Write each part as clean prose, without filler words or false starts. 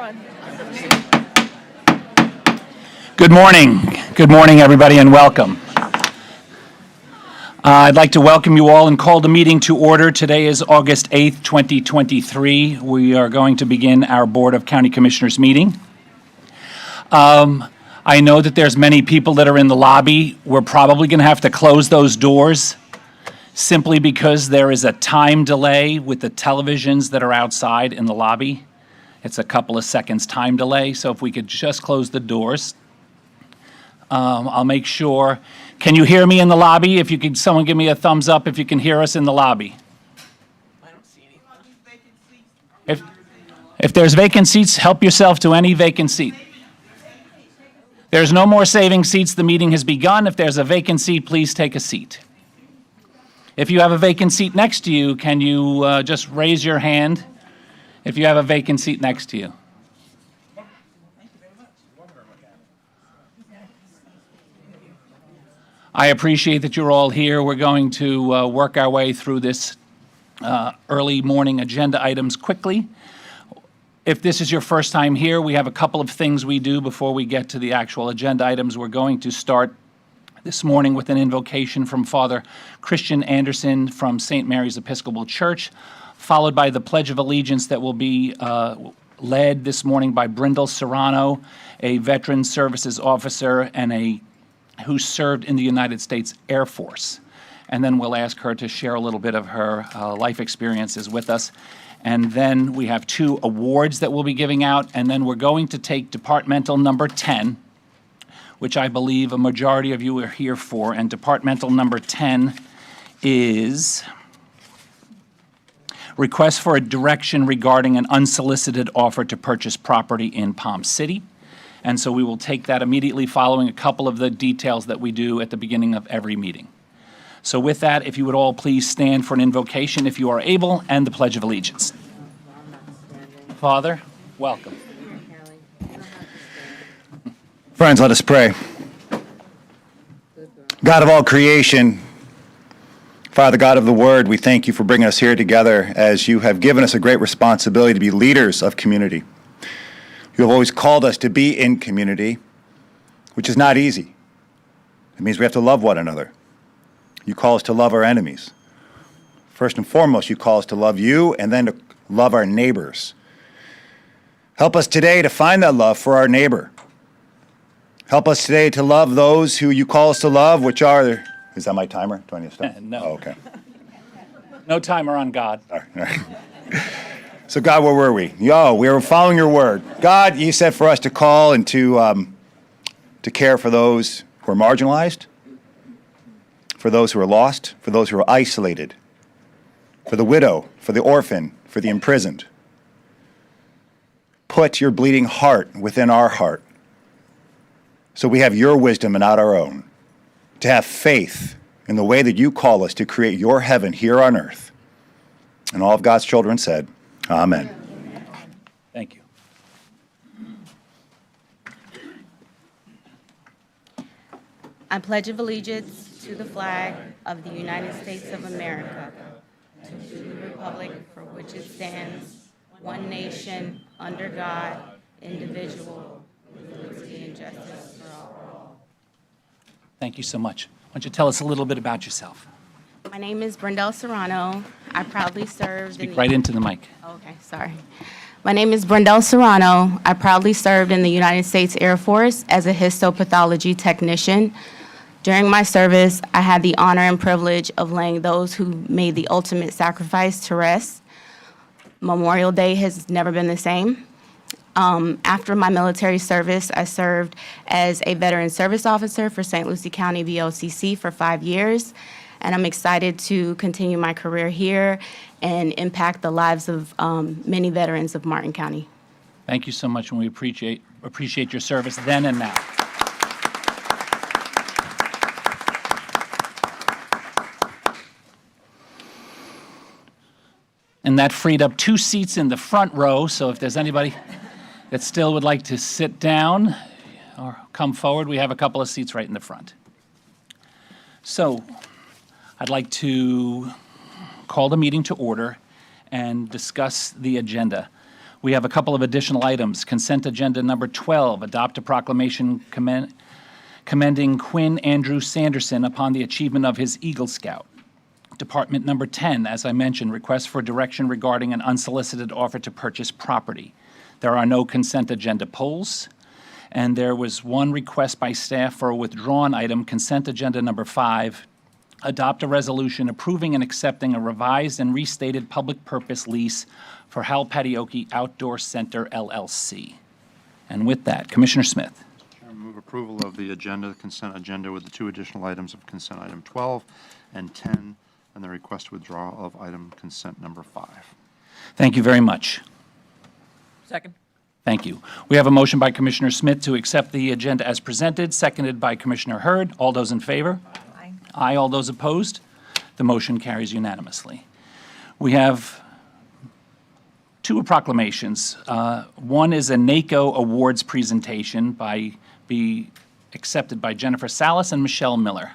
on. Good morning. Good morning, everybody, and welcome. I'd like to welcome you all and call the meeting to order. Today is August 8th, 2023. We are going to begin our Board of County Commissioners meeting. I know that there's many people that are in the lobby. We're probably going to have to close those doors simply because there is a time delay with the televisions that are outside in the lobby. It's a couple of seconds time delay, so if we could just close the doors. I'll make sure. Can you hear me in the lobby? If you could, someone give me a thumbs up if you can hear us in the lobby. I don't see any. If there's vacant seats, help yourself to any vacant seat. There's no more saving seats. The meeting has begun. If there's a vacant seat, please take a seat. If you have a vacant seat next to you, can you just raise your hand if you have a vacant seat next to you? I appreciate that you're all here. We're going to work our way through this early morning agenda items quickly. If this is your first time here, we have a couple of things we do before we get to the actual agenda items. We're going to start this morning with an invocation from Father Christian Anderson from St. Mary's Episcopal Church, followed by the Pledge of Allegiance that will be led this morning by Brindle Serrano, a Veteran Services Officer and who served in the United States Air Force. And then we'll ask her to share a little bit of her life experiences with us. And then we have 2 awards that we'll be giving out, and then we're going to take Departmental number 10, which I believe a majority of you are here for, and Departmental number 10 is request for a direction regarding an unsolicited offer to purchase property in Palm City. And so we will take that immediately following a couple of the details that we do at the beginning of every meeting. So with that, if you would all please stand for an invocation if you are able, and the Pledge of Allegiance. Father, welcome. Friends, let us pray. God of all creation, Father God of the Word, we thank you for bringing us here together as you have given us a great responsibility to be leaders of community. You have always called us to be in community, which is not easy. It means we have to love one another. You call us to love our enemies. First and foremost, you call us to love you and then to love our neighbors. Help us today to find that love for our neighbor. Help us today to love those who you call us to love, which are... Is that my timer? Do I need to stop? No. Oh, okay. No timer on God. All right. So God, where were we? We were following your word. God, you said for us to call and to care for those who are marginalized, for those who are lost, for those who are isolated, for the widow, for the orphan, for the imprisoned. Put your bleeding heart within our heart so we have your wisdom and not our own, to have faith in the way that you call us to create your heaven here on earth. And all of God's children said, Amen. Thank you. I pledge allegiance to the flag of the United States of America, to the republic for which it stands, one nation, under God, indivisible, with liberty and justice for all. Thank you so much. Why don't you tell us a little bit about yourself? My name is Brindle Serrano. I proudly served Speak right into the mic. Okay, sorry. My name is Brindle Serrano. I proudly served in the United States Air Force as a histopathology technician. During my service, I had the honor and privilege of laying those who made the ultimate sacrifice to rest. Memorial Day has never been the same. After my military service, I served as a veteran service officer for St. Lucie County VOCC for 5 years, and I'm excited to continue my career here and impact the lives of many veterans of Martin County. Thank you so much, and we appreciate your service then and now. And that freed up 2 seats in the front row, so if there's anybody that still would like to sit down or come forward, we have a couple of seats right in the front. So I'd like to call the meeting to order and discuss the agenda. We have a couple of additional items. Consent agenda number 12, adopt a proclamation commending Quinn Andrew Sanderson upon the achievement of his Eagle Scout. Department number 10, as I mentioned, request for direction regarding an unsolicited offer to purchase property. There are no consent agenda polls, and there was one request by staff for a withdrawn item, consent agenda number 5, adopt a resolution approving and accepting a revised and restated public purpose lease for Hal Patioki Outdoor Center LLC. And with that, Commissioner Smith. I move approval of the agenda, consent agenda, with the 2 additional items of consent item 12 and 10, and the request withdrawal of item consent number 5. Thank you very much. Second. Thank you. We have a motion by Commissioner Smith to accept the agenda as presented, seconded by Commissioner Hurd. All those in favor? Aye. Aye. All those opposed? The motion carries unanimously. We have 2 proclamations. One is a NACO Awards presentation be accepted by Jennifer Salas and Michelle Miller.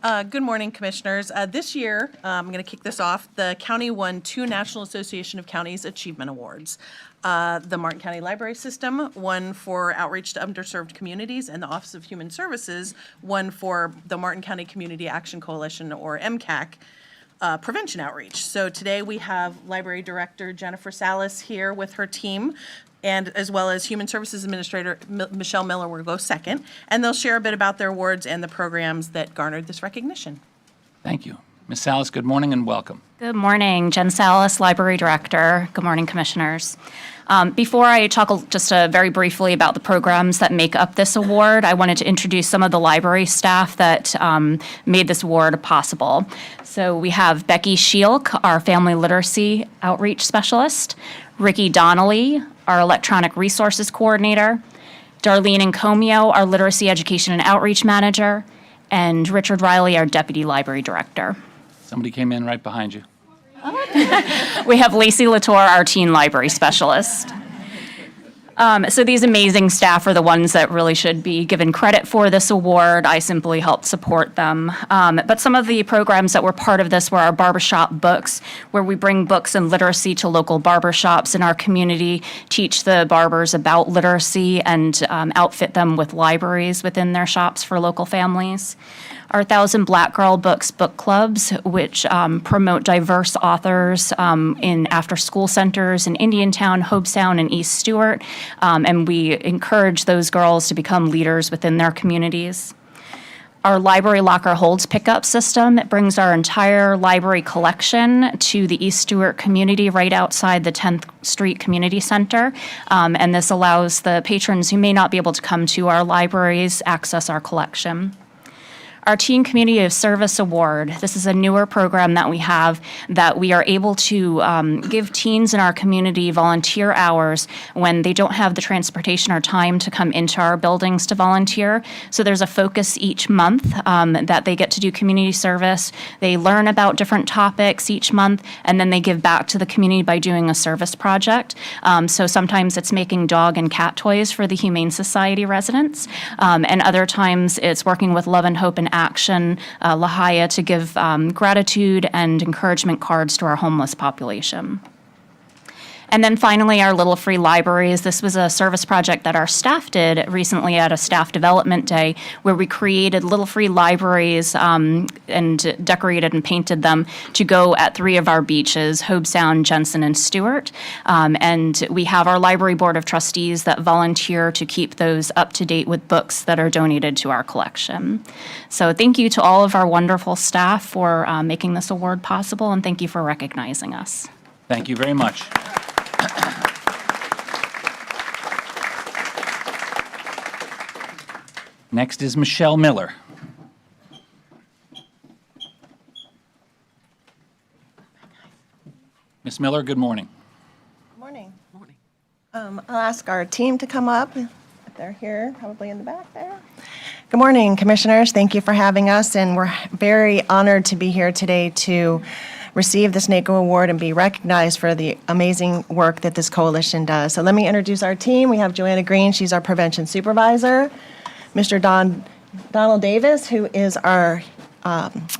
Good morning, Commissioners. This year, I'm going to kick this off. The county won 2 National Association of Counties Achievement Awards. The Martin County Library System won for outreach to underserved communities, and the Office of Human Services won for the Martin County Community Action Coalition, or MCAC, prevention outreach. So today we have Library Director Jennifer Salas here with her team, and as well as Human Services Administrator Michelle Miller will go second, and they'll share a bit about their awards and the programs that garnered this recognition. Thank you. Ms. Salas, good morning and welcome. Good morning. Jen Salas, Library Director. Good morning, Commissioners. Before I talk just very briefly about the programs that make up this award, I wanted to introduce some of the library staff that made this award possible. So we have Becky Shielk, our Family Literacy Outreach Specialist, Ricky Donnelly, our Electronic Resources Coordinator, Darlene Encomio, our Literacy Education and Outreach Manager, and Richard Riley, our Deputy Library Director. Somebody came in right behind you. We have Lacey Latour, our Teen Library Specialist. So these amazing staff are the ones that really should be given credit for this award. I simply helped support them. But some of the programs that were part of this were our barbershop books, where we bring books and literacy to local barbershops in our community, teach the barbers about literacy, and outfit them with libraries within their shops for local families. Our 1,000 Black Girl Books book clubs, which promote diverse authors in after-school centers in Indiantown, Hobestown, and East Stewart, and we encourage those girls to become leaders within their communities. Our library locker holds pickup system. It brings our entire library collection to the East Stewart community right outside the 10th Street Community Center, and this allows the patrons who may not be able to come to our libraries access our collection. Our Teen Community of Service Award, this is a newer program that we have that we are able to give teens in our community volunteer hours when they don't have the transportation or time to come into our buildings to volunteer. So there's a focus each month that they get to do community service. They learn about different topics each month, and then they give back to the community by doing a service project. So sometimes it's making dog and cat toys for the Humane Society residents, and other times it's working with Love and Hope and Action, Lahia, to give gratitude and encouragement cards to our homeless population. And then finally, our Little Free Libraries. This was a service project that our staff did recently at a staff development day, where we created Little Free Libraries and decorated and painted them to go at 3 of our beaches, Hobestown, Jensen, and Stewart. And we have our library board of trustees that volunteer to keep those up to date with books that are donated to our collection. So thank you to all of our wonderful staff for making this award possible, and thank you for recognizing us. Thank you very much. Next is Michelle Miller. Ms. Miller, good morning. Good morning. Morning. I'll ask our team to come up, if they're here, probably in the back there. Good morning, Commissioners. Thank you for having us, and we're very honored to be here today to receive this NACO award and be recognized for the amazing work that this coalition does. So let me introduce our team. We have Joanna Green, she's our prevention supervisor. Mr. Donald Davis, who is our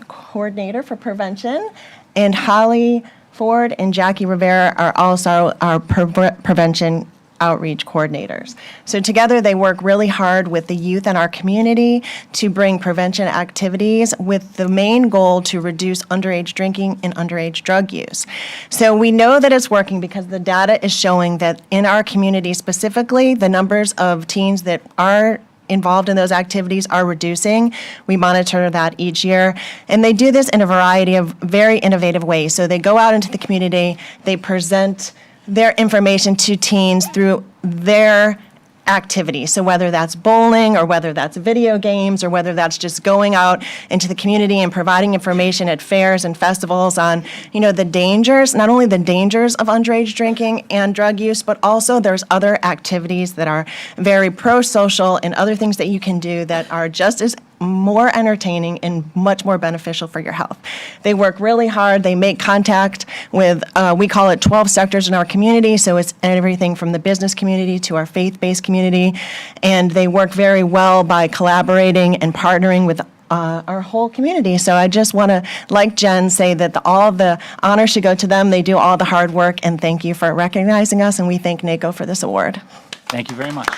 coordinator for prevention, and Holly Ford and Jackie Rivera are also our prevention outreach coordinators. So together, they work really hard with the youth in our community to bring prevention activities with the main goal to reduce underage drinking and underage drug use. So we know that it's working because the data is showing that in our community specifically, the numbers of teens that are involved in those activities are reducing. We monitor that each year. And they do this in a variety of very innovative ways. So they go out into the community, they present their information to teens through their activities. So whether that's bowling or whether that's video games or whether that's just going out into the community and providing information at fairs and festivals on, the dangers, not only the dangers of underage drinking and drug use, but also there's other activities that are very pro-social and other things that you can do that are just as more entertaining and much more beneficial for your health. They work really hard. They make contact with, we call it 12 sectors in our community, so it's everything from the business community to our faith-based community, and they work very well by collaborating and partnering with our whole community. So I just want to, like Jen, say that all the honor should go to them. They do all the hard work, and thank you for recognizing us, and we thank NACO for this award. Thank you very much.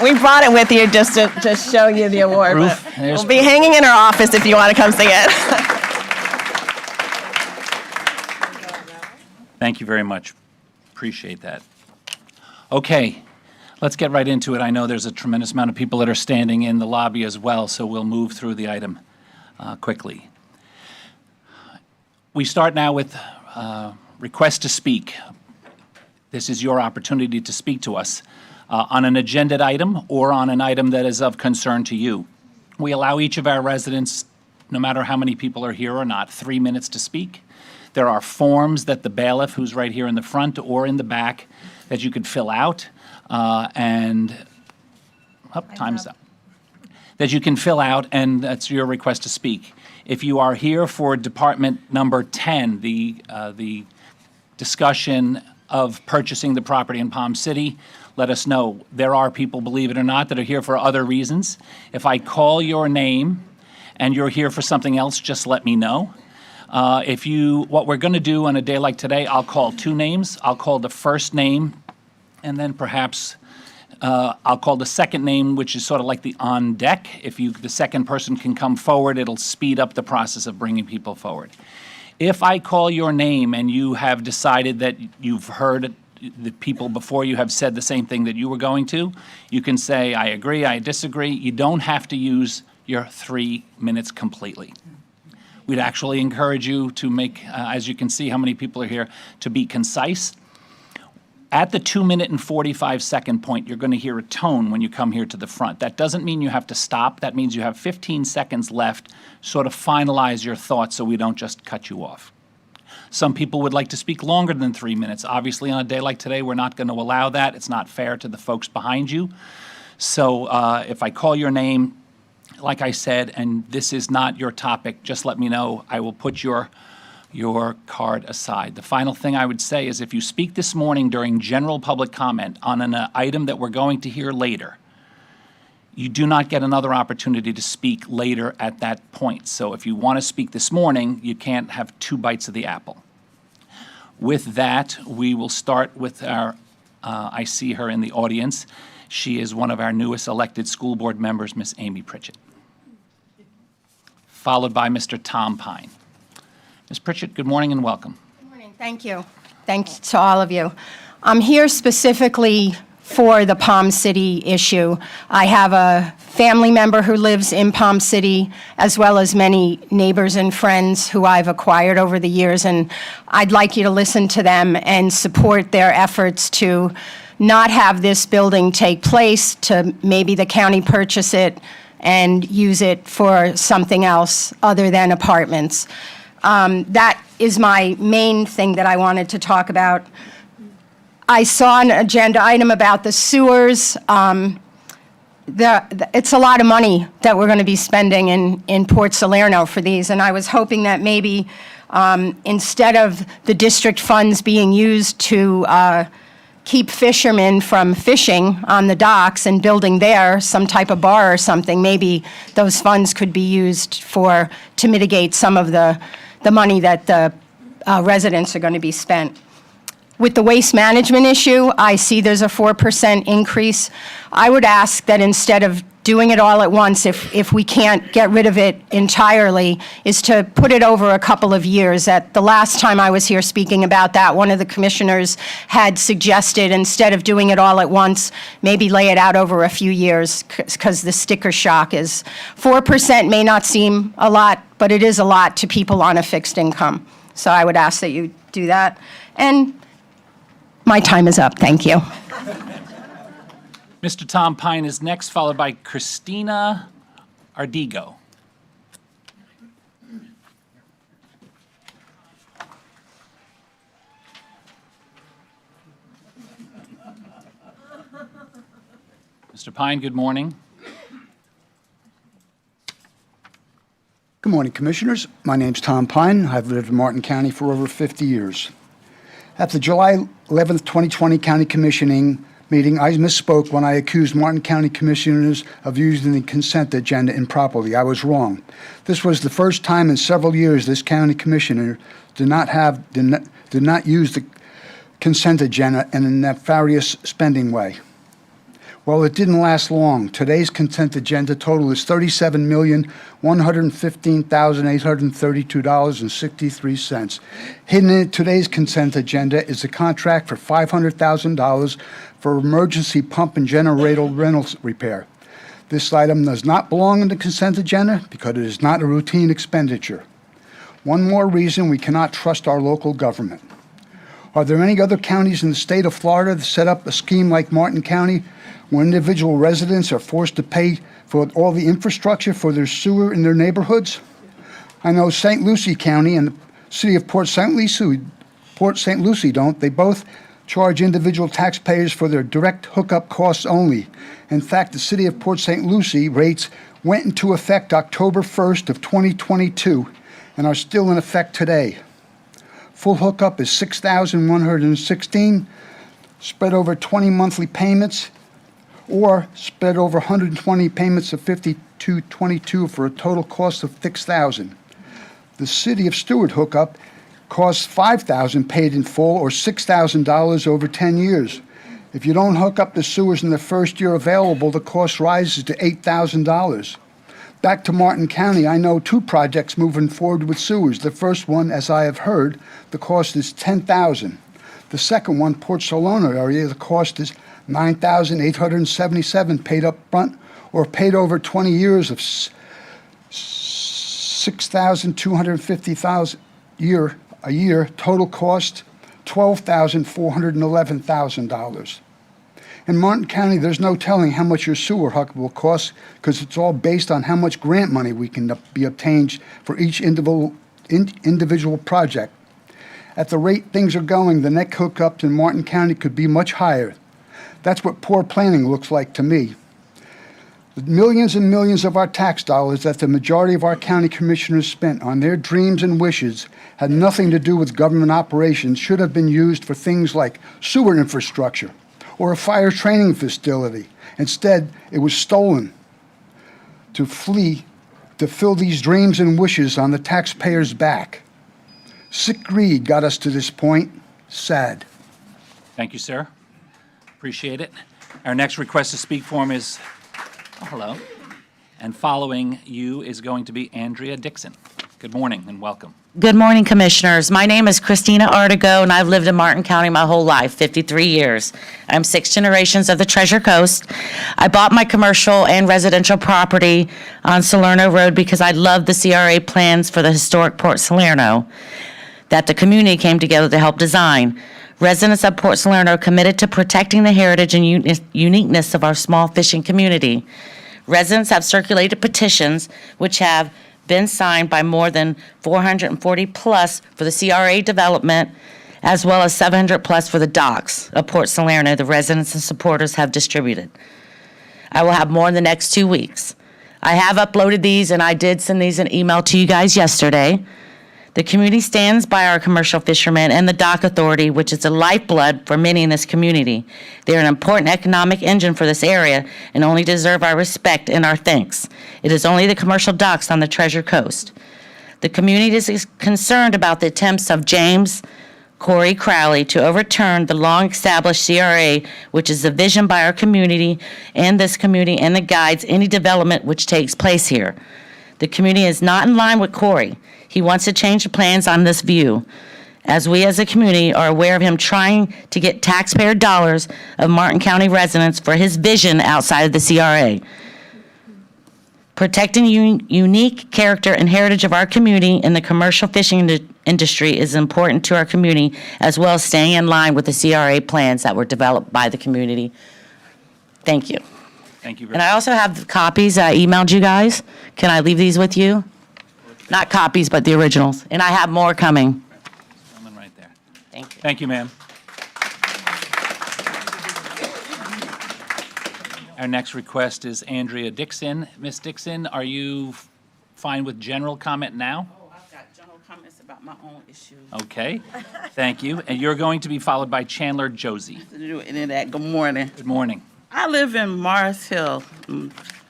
We brought it with you just to show you the award. Proof. But There's we'll be hanging in our office if you want to come see it. Thank you very much. Appreciate that. Okay, let's get right into it. I know there's a tremendous amount of people that are standing in the lobby as well, so we'll move through the item quickly. We start now with request to speak. This is your opportunity to speak to us on an agenda item or on an item that is of concern to you. We allow each of our residents, no matter how many people are here or not, 3 minutes to speak. There are forms that the bailiff, who's right here in the front or in the back, that you could fill out, time's up. That you can fill out, and that's your request to speak. If you are here for Department number 10, the discussion of purchasing the property in Palm City, let us know. There are people, believe it or not, that are here for other reasons. If I call your name and you're here for something else, just let me know. What we're going to do on a day like today, I'll call two names. I'll call the first name, and then perhaps I'll call the second name, which is sort of like the on deck. If the second person can come forward, it'll speed up the process of bringing people forward. If I call your name and you have decided that you've heard the people before you have said the same thing that you were going to, you can say, I agree, I disagree. You don't have to use your 3 minutes completely. We'd actually encourage you to make, as you can see how many people are here, to be concise. At the 2-minute and 45-second point, you're going to hear a tone when you come here to the front. That doesn't mean you have to stop. That means you have 15 seconds left, sort of finalize your thoughts so we don't just cut you off. Some people would like to speak longer than 3 minutes. Obviously, on a day like today, we're not going to allow that. It's not fair to the folks behind you. So if I call your name, like I said, and this is not your topic, just let me know. I will put your card aside. The final thing I would say is if you speak this morning during general public comment on an item that we're going to hear later, you do not get another opportunity to speak later at that point. So if you want to speak this morning, you can't have 2 bites of the apple. With that, we will start with I see her in the audience. She is one of our newest elected school board members, Miss Amy Pritchett, followed by Mr. Tom Pine. Ms. Pritchett, good morning and welcome. Good morning. Thank you. Thanks to all of you. I'm here specifically for the Palm City issue. I have a family member who lives in Palm City, as well as many neighbors and friends who I've acquired over the years, and I'd like you to listen to them and support their efforts to not have this building take place, to maybe the county purchase it and use it for something else other than apartments. That is my main thing that I wanted to talk about. I saw an agenda item about the sewers. It's a lot of money that we're going to be spending in Port Salerno for these, and I was hoping that maybe instead of the district funds being used to keep fishermen from fishing on the docks and building there some type of bar or something, maybe those funds could be used to mitigate some of the money that the residents are going to be spent. With the waste management issue, I see there's a 4% increase. I would ask that instead of doing it all at once, if we can't get rid of it entirely, is to put it over a couple of years. At the last time I was here speaking about that, one of the commissioners had suggested, instead of doing it all at once, maybe lay it out over a few years, because the sticker shock is, 4% may not seem a lot, but it is a lot to people on a fixed income. So I would ask that you do that. And my time is up. Thank you. Mr. Tom Pine is next, followed by Christina Ardigo. Mr. Pine, good morning. Good morning, Commissioners. My name's Tom Pine. I've lived in Martin County for over 50 years. At the July 11th, 2020 County Commissioning meeting, I misspoke when I accused Martin County Commissioners of using the consent agenda improperly. I was wrong. This was the first time in several years this county commissioner did not use the consent agenda in a nefarious spending way. Well, it didn't last long. Today's consent agenda total is $37,115,832.63. Hidden in today's consent agenda is a contract for $500,000 for emergency pump and generator rental repair. This item does not belong in the consent agenda because it is not a routine expenditure. One more reason we cannot trust our local government. Are there any other counties in the state of Florida that set up a scheme like Martin County, where individual residents are forced to pay for all the infrastructure for their sewer in their neighborhoods? I know St. Lucie County and the city of Port St. Lucie don't. They both charge individual taxpayers for their direct hookup costs only. In fact, the city of Port St. Lucie rates went into effect October 1st of 2022 and are still in effect today. Full hookup is $6,116, spread over 20 monthly payments, or spread over 120 payments of $5,222 for a total cost of $6,000. The City of Stewart hookup costs $5,000 paid in full, or $6,000 over 10 years. If you don't hook up the sewers in the first year available, the cost rises to $8,000. Back to Martin County, I know 2 projects moving forward with sewers. The first one, as I have heard, the cost is $10,000. The second one, Port Solano area, the cost is $9,877 paid up front, or paid over 20 years of $6,250 a year. Total cost $12,411,000. In Martin County, there's no telling how much your sewer hookup will cost because it's all based on how much grant money we can be obtained for each individual project. At the rate things are going, the net hookups in Martin County could be much higher. That's what poor planning looks like to me. The millions and millions of our tax dollars that the majority of our county commissioners spent on their dreams and wishes had nothing to do with government operations should have been used for things like sewer infrastructure or a fire training facility. Instead, it was stolen to fill these dreams and wishes on the taxpayer's back. Sick greed got us to this point. Sad. Thank you, sir. Appreciate it. Our next request to speak form is, hello. And following you is going to be Andrea Dixon. Good morning and welcome. Good morning, Commissioners. My name is Christina Ardigo, and I've lived in Martin County my whole life, 53 years. I'm 6 generations of the Treasure Coast. I bought my commercial and residential property on Salerno Road because I loved the CRA plans for the historic Port Salerno that the community came together to help design. Residents of Port Salerno committed to protecting the heritage and uniqueness of our small fishing community. Residents have circulated petitions which have been signed by more than 440 plus for the CRA development, as well as 700 plus for the docks of Port Salerno the residents and supporters have distributed. I will have more in the next 2 weeks. I have uploaded these, and I did send these an email to you guys yesterday. The community stands by our commercial fishermen and the dock authority, which is the lifeblood for many in this community. They are an important economic engine for this area and only deserve our respect and our thanks. It is only the commercial docks on the Treasure Coast. The community is concerned about the attempts of James Corey Crowley to overturn the long-established CRA, which is a vision by our community and this community and that guides any development which takes place here. The community is not in line with Corey. He wants to change the plans on this view, as we as a community are aware of him trying to get taxpayer dollars of Martin County residents for his vision outside of the CRA. Protecting unique character and heritage of our community in the commercial fishing industry is important to our community, as well as staying in line with the CRA plans that were developed by the community. Thank you. Thank you very And much. I also have the copies I emailed you guys. Can I leave these with you? Not copies, but the originals. And I have more coming. Gentleman right there. Thank you. Thank you, ma'am. Our next request is Andrea Dixon. Ms. Dixon, are you fine with general comment now? Oh, I've got general comments about my own issues. Okay, thank you. And you're going to be followed by Chandler Josie. To do any of that. Good morning. Good morning. I live in Mars Hill,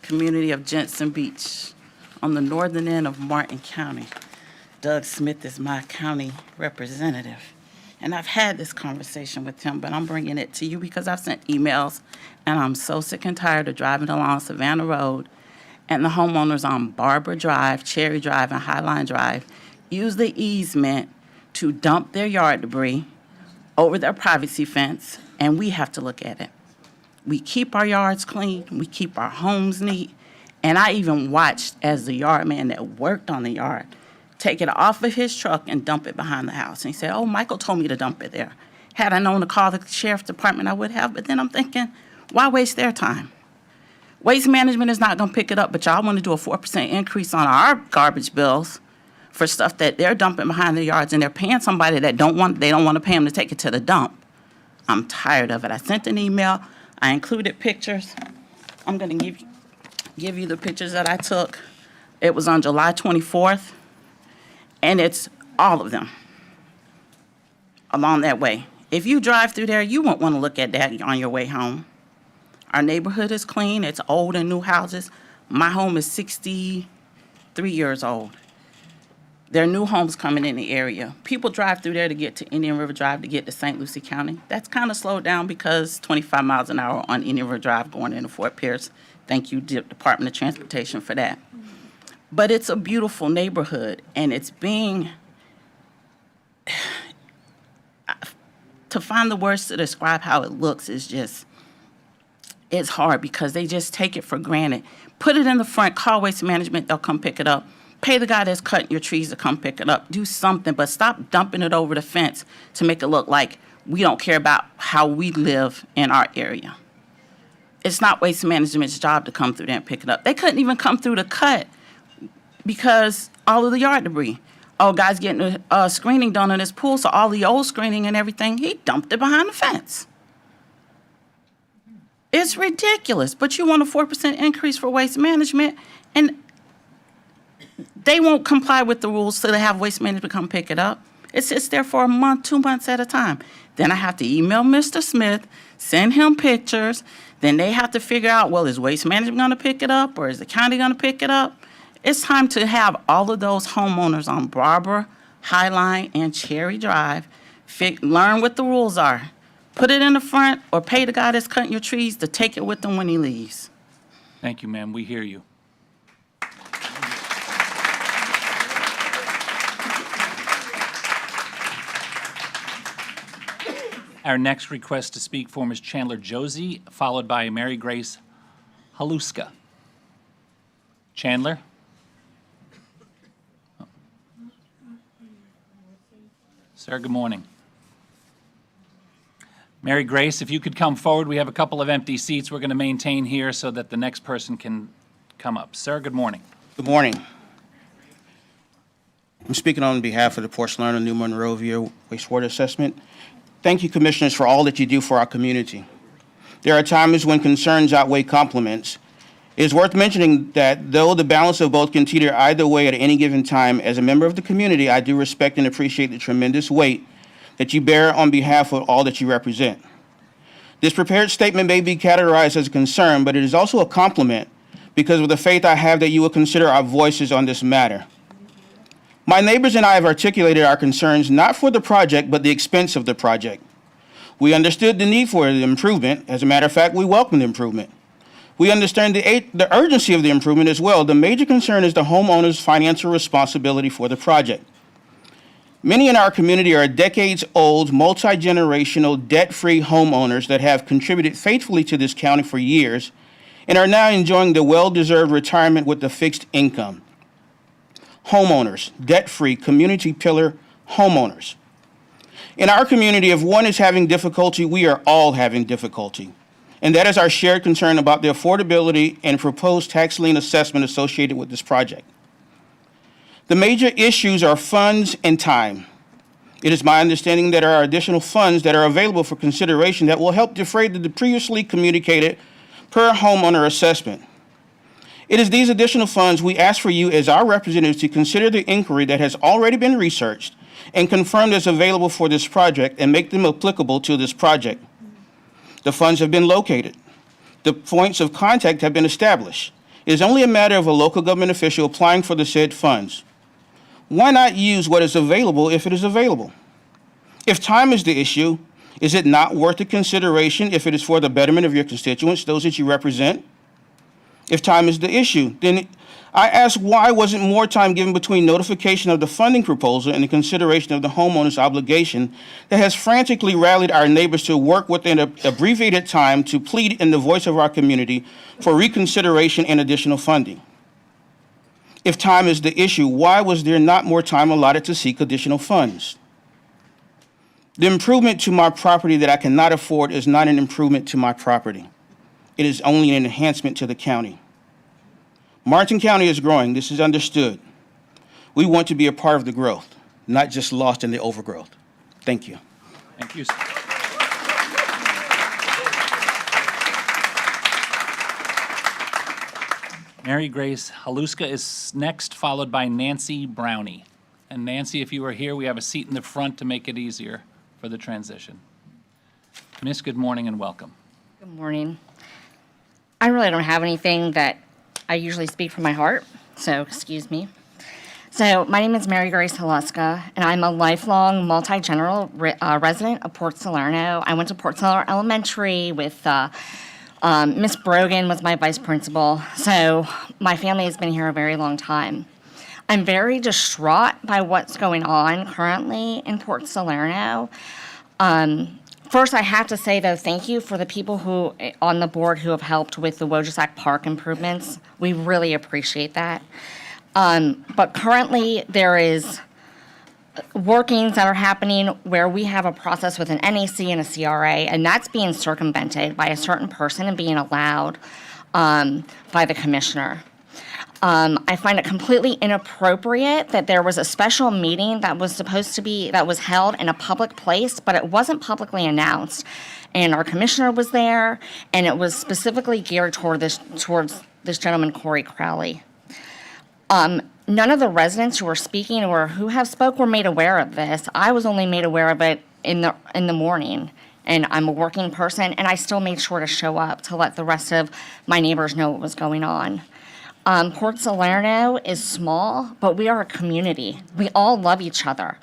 community of Jensen Beach, on the northern end of Martin County. Doug Smith is my county representative. And I've had this conversation with him, but I'm bringing it to you because I've sent emails, and I'm so sick and tired of driving along Savannah Road, and the homeowners on Barbara Drive, Cherry Drive, and Highline Drive use the easement to dump their yard debris over their privacy fence, and we have to look at it. We keep our yards clean, we keep our homes neat, and I even watched as the yard man that worked on the yard take it off of his truck and dump it behind the house. And he said, oh, Michael told me to dump it there. Had I known to call the sheriff's department, I would have, but then I'm thinking, why waste their time? Waste management is not gonna pick it up, but y'all wanna do a 4% increase on our garbage bills for stuff that they're dumping behind their yards, and they're paying somebody that they don't want to pay them to take it to the dump. I'm tired of it. I sent an email, I included pictures. I'm gonna give you the pictures that I took. It was on July 24th. And it's all of them along that way. If you drive through there, you won't want to look at that on your way home. Our neighborhood is clean. It's old and new houses. My home is 63 years old. There are new homes coming in the area. People drive through there to get to Indian River Drive to get to St. Lucie County. That's kind of slowed down because 25 miles an hour on Indian River Drive going into Fort Pierce. Thank you, Department of Transportation, for that. But it's a beautiful neighborhood, and it's being, to find the words to describe how it looks is just, it's hard because they just take it for granted. Put it in the front, call Waste Management, they'll come pick it up. Pay the guy that's cutting your trees to come pick it up. Do something, but stop dumping it over the fence to make it look like we don't care about how we live in our area. It's not Waste Management's job to come through there and pick it up. They couldn't even come through the cut because all of the yard debris. Oh, guy's getting a screening done in his pool, so all the old screening and everything, he dumped it behind the fence. It's ridiculous, but you want a 4% increase for Waste Management, and they won't comply with the rules, so they have Waste Management come pick it up. It sits there for a month, 2 months at a time. Then I have to email Mr. Smith, send him pictures. Then they have to figure out, well, is Waste Management going to pick it up, or is the county going to pick it up? It's time to have all of those homeowners on Barbara, Highline, and Cherry Drive learn what the rules are. Put it in the front, or pay the guy that's cutting your trees to take it with them when he leaves. Thank you, ma'am. We hear you. Our next request to speak for is Chandler Josie, followed by Mary Grace Haluska. Chandler? Sir, good morning. Mary Grace, if you could come forward, we have a couple of empty seats we're going to maintain here so that the next person can come up. Sir, good morning. Good morning. I'm speaking on behalf of the Port Salerno New Monrovia Wastewater Assessment. Thank you, Commissioners, for all that you do for our community. There are times when concerns outweigh compliments, It is worth mentioning that though the balance of both can teeter either way at any given time, as a member of the community, I do respect and appreciate the tremendous weight that you bear on behalf of all that you represent. This prepared statement may be categorized as a concern, but it is also a compliment because of the faith I have that you will consider our voices on this matter. My neighbors and I have articulated our concerns not for the project, but the expense of the project. We understood the need for the improvement. As a matter of fact, we welcome the improvement. We understand the urgency of the improvement as well. The major concern is the homeowner's financial responsibility for the project. Many in our community are decades-old, multi-generational, debt-free homeowners that have contributed faithfully to this county for years and are now enjoying the well-deserved retirement with a fixed income. Homeowners, debt-free, community pillar homeowners. In our community, if one is having difficulty, we are all having difficulty. And that is our shared concern about the affordability and proposed tax lien assessment associated with this project. The major issues are funds and time. It is my understanding that there are additional funds that are available for consideration that will help defray the previously communicated per homeowner assessment. It is these additional funds we ask for you as our representatives to consider the inquiry that has already been researched and confirmed as available for this project and make them applicable to this project. The funds have been located. The points of contact have been established. It is only a matter of a local government official applying for the said funds. Why not use what is available if it is available? If time is the issue, is it not worth the consideration if it is for the betterment of your constituents, those that you represent? If time is the issue, then I ask, why wasn't more time given between notification of the funding proposal and the consideration of the homeowner's obligation that has frantically rallied our neighbors to work within an abbreviated time to plead in the voice of our community for reconsideration and additional funding? If time is the issue, why was there not more time allotted to seek additional funds? The improvement to my property that I cannot afford is not an improvement to my property. It is only an enhancement to the county. Martin County is growing. This is understood. We want to be a part of the growth, not just lost in the overgrowth. Thank you. Thank you, sir. Mary Grace Haluska is next, followed by Nancy Brownie. And Nancy, if you were here, we have a seat in the front to make it easier for the transition. Miss, good morning and welcome. Good morning. I really don't have anything that I usually speak from my heart, so excuse me. So my name is Mary Grace Haluska, and I'm a lifelong multi-generational resident of Port Salerno. I went to Port Salerno Elementary with Miss Brogan was my vice principal, so my family has been here a very long time. I'm very distraught by what's going on currently in Port Salerno. First, I have to say, though, thank you for the people who on the board who have helped with the Wojciech Park improvements. We really appreciate that. But currently, there is workings that are happening where we have a process with an NAC and a CRA, and that's being circumvented by a certain person and being allowed by the commissioner. I find it completely inappropriate that there was a special meeting that was held in a public place, but it wasn't publicly announced. And our commissioner was there, and it was specifically geared towards this gentleman, Corey Crowley. None of the residents who were speaking or who have spoke were made aware of this. I was only made aware of it in the morning, and I'm a working person, and I still made sure to show up to let the rest of my neighbors know what was going on. Port Salerno is small, but we are a community. We all love each other.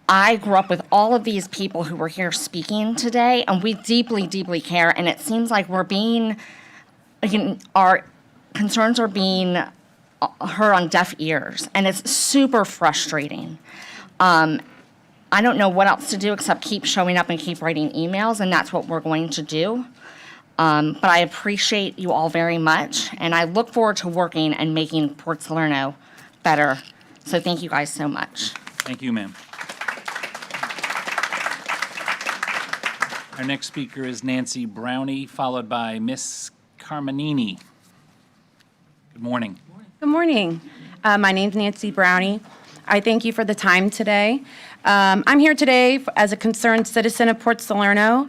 I grew up with all of these people who were here speaking today, and we deeply, deeply care, and it seems like our concerns are being heard on deaf ears, and it's super frustrating. I don't know what else to do except keep showing up and keep writing emails, and that's what we're going to do. But I appreciate you all very much, and I look forward to working and making Port Salerno better. So thank you guys so much. Thank you, ma'am. Our next speaker is Nancy Brownie, followed by Miss Carmenini. Good morning. Good morning. My name's Nancy Brownie. I thank you for the time today. I'm here today as a concerned citizen of Port Salerno.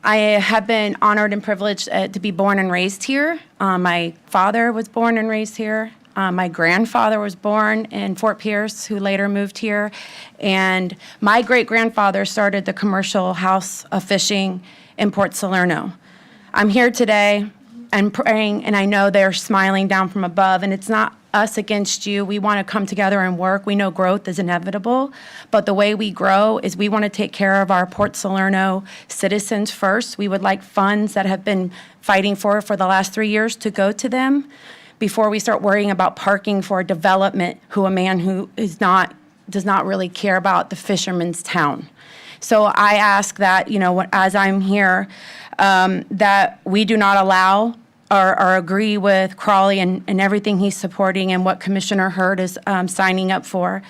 I have been honored and privileged to be born and raised here. My father was born and raised here. My grandfather was born in Fort Pierce, who later moved here. And my great-grandfather started the commercial house of fishing in Port Salerno. I'm here today and praying, and I know they're smiling down from above, and it's not us against you. We want to come together and work. We know growth is inevitable, but the way we grow is we want to take care of our Port Salerno citizens first. We would like funds that have been fighting for the last 3 years to go to them before we start worrying about parking for development who a man who does not really care about the fisherman's town. So I ask that, as I'm here, that we do not allow or agree with Crawley and everything he's supporting and what Commissioner Hurd is signing up for.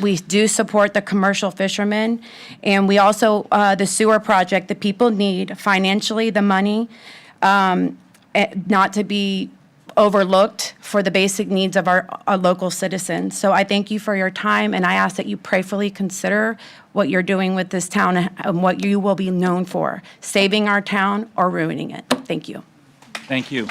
We do support the commercial fishermen, and we also, the sewer project, the people need financially the money not to be overlooked for the basic needs of our local citizens. So I thank you for your time, and I ask that you prayerfully consider what you're doing with this town and what you will be known for, saving our town or ruining it. Thank you. Thank you.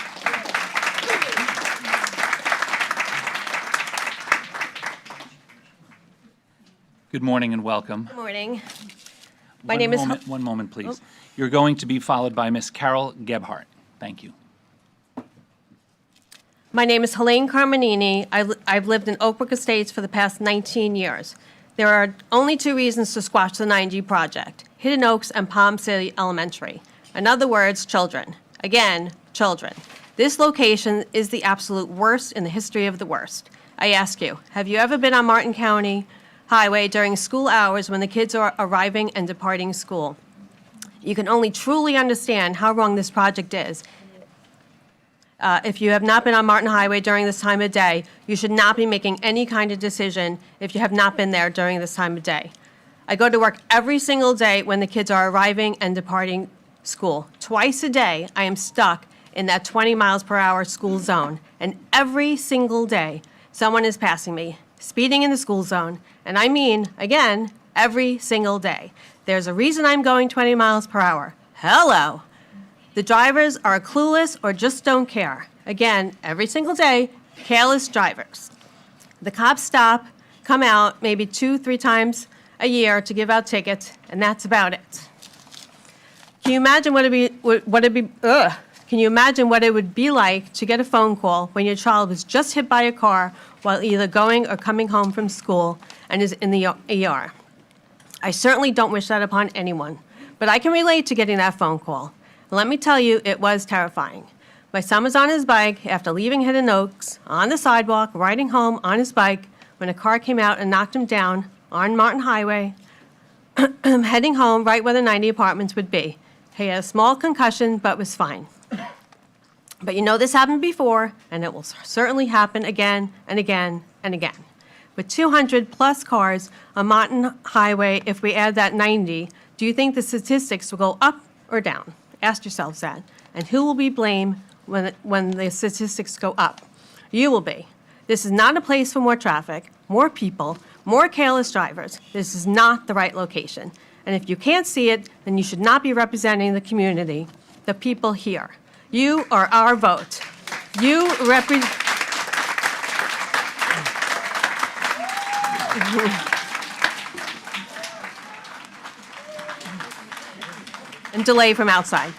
Good morning and welcome. Good morning. My name is... One moment, please. You're going to be followed by Miss Carol Gebhardt. Thank you. My name is Helene Carmenini. I've lived in Oakbrook Estates for the past 19 years. There are only 2 reasons to squash the 9G project: Hidden Oaks and Palm City Elementary. In other words, children. Again, children. This location is the absolute worst in the history of the worst. I ask you, have you ever been on Martin County Highway during school hours when the kids are arriving and departing school? You can only truly understand how wrong this project is. If you have not been on Martin Highway during this time of day, you should not be making any kind of decision if you have not been there during this time of day. I go to work every single day when the kids are arriving and departing school. Twice a day, I am stuck in that 20 miles per hour school zone. And every single day, someone is passing me, speeding in the school zone. And I mean, again, every single day. There's a reason I'm going 20 miles per hour. Hello. The drivers are clueless or just don't care. Again, every single day, careless drivers. The cops stop, come out maybe 2-3 times a year to give out tickets, and that's about it. Can you imagine Can you imagine what it would be like to get a phone call when your child was just hit by a car while either going or coming home from school and is in the ER? I certainly don't wish that upon anyone, but I can relate to getting that phone call. Let me tell you, it was terrifying. My son was on his bike after leaving Hidden Oaks, on the sidewalk, riding home on his bike, when a car came out and knocked him down on Martin Highway, heading home right where the 90 apartments would be. He had a small concussion, but was fine. But you know this happened before, and it will certainly happen again and again and again. With 200-plus cars on Martin Highway, if we add that 90, do you think the statistics will go up or down? Ask yourselves that. And who will be blamed when the statistics go up? You will be. This is not a place for more traffic, more people, more careless drivers. This is not the right location. And if you can't see it, then you should not be representing the community, the people here. You are our vote. You represent... and delay from outside.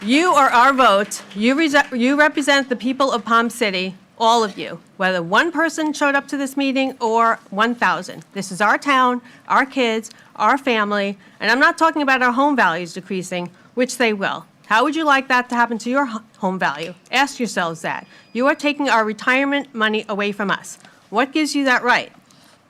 You are our vote. You represent the people of Palm City, all of you, whether one person showed up to this meeting or 1,000. This is our town, our kids, our family, and I'm not talking about our home values decreasing, which they will. How would you like that to happen to your home value? Ask yourselves that. You are taking our retirement money away from us. What gives you that right?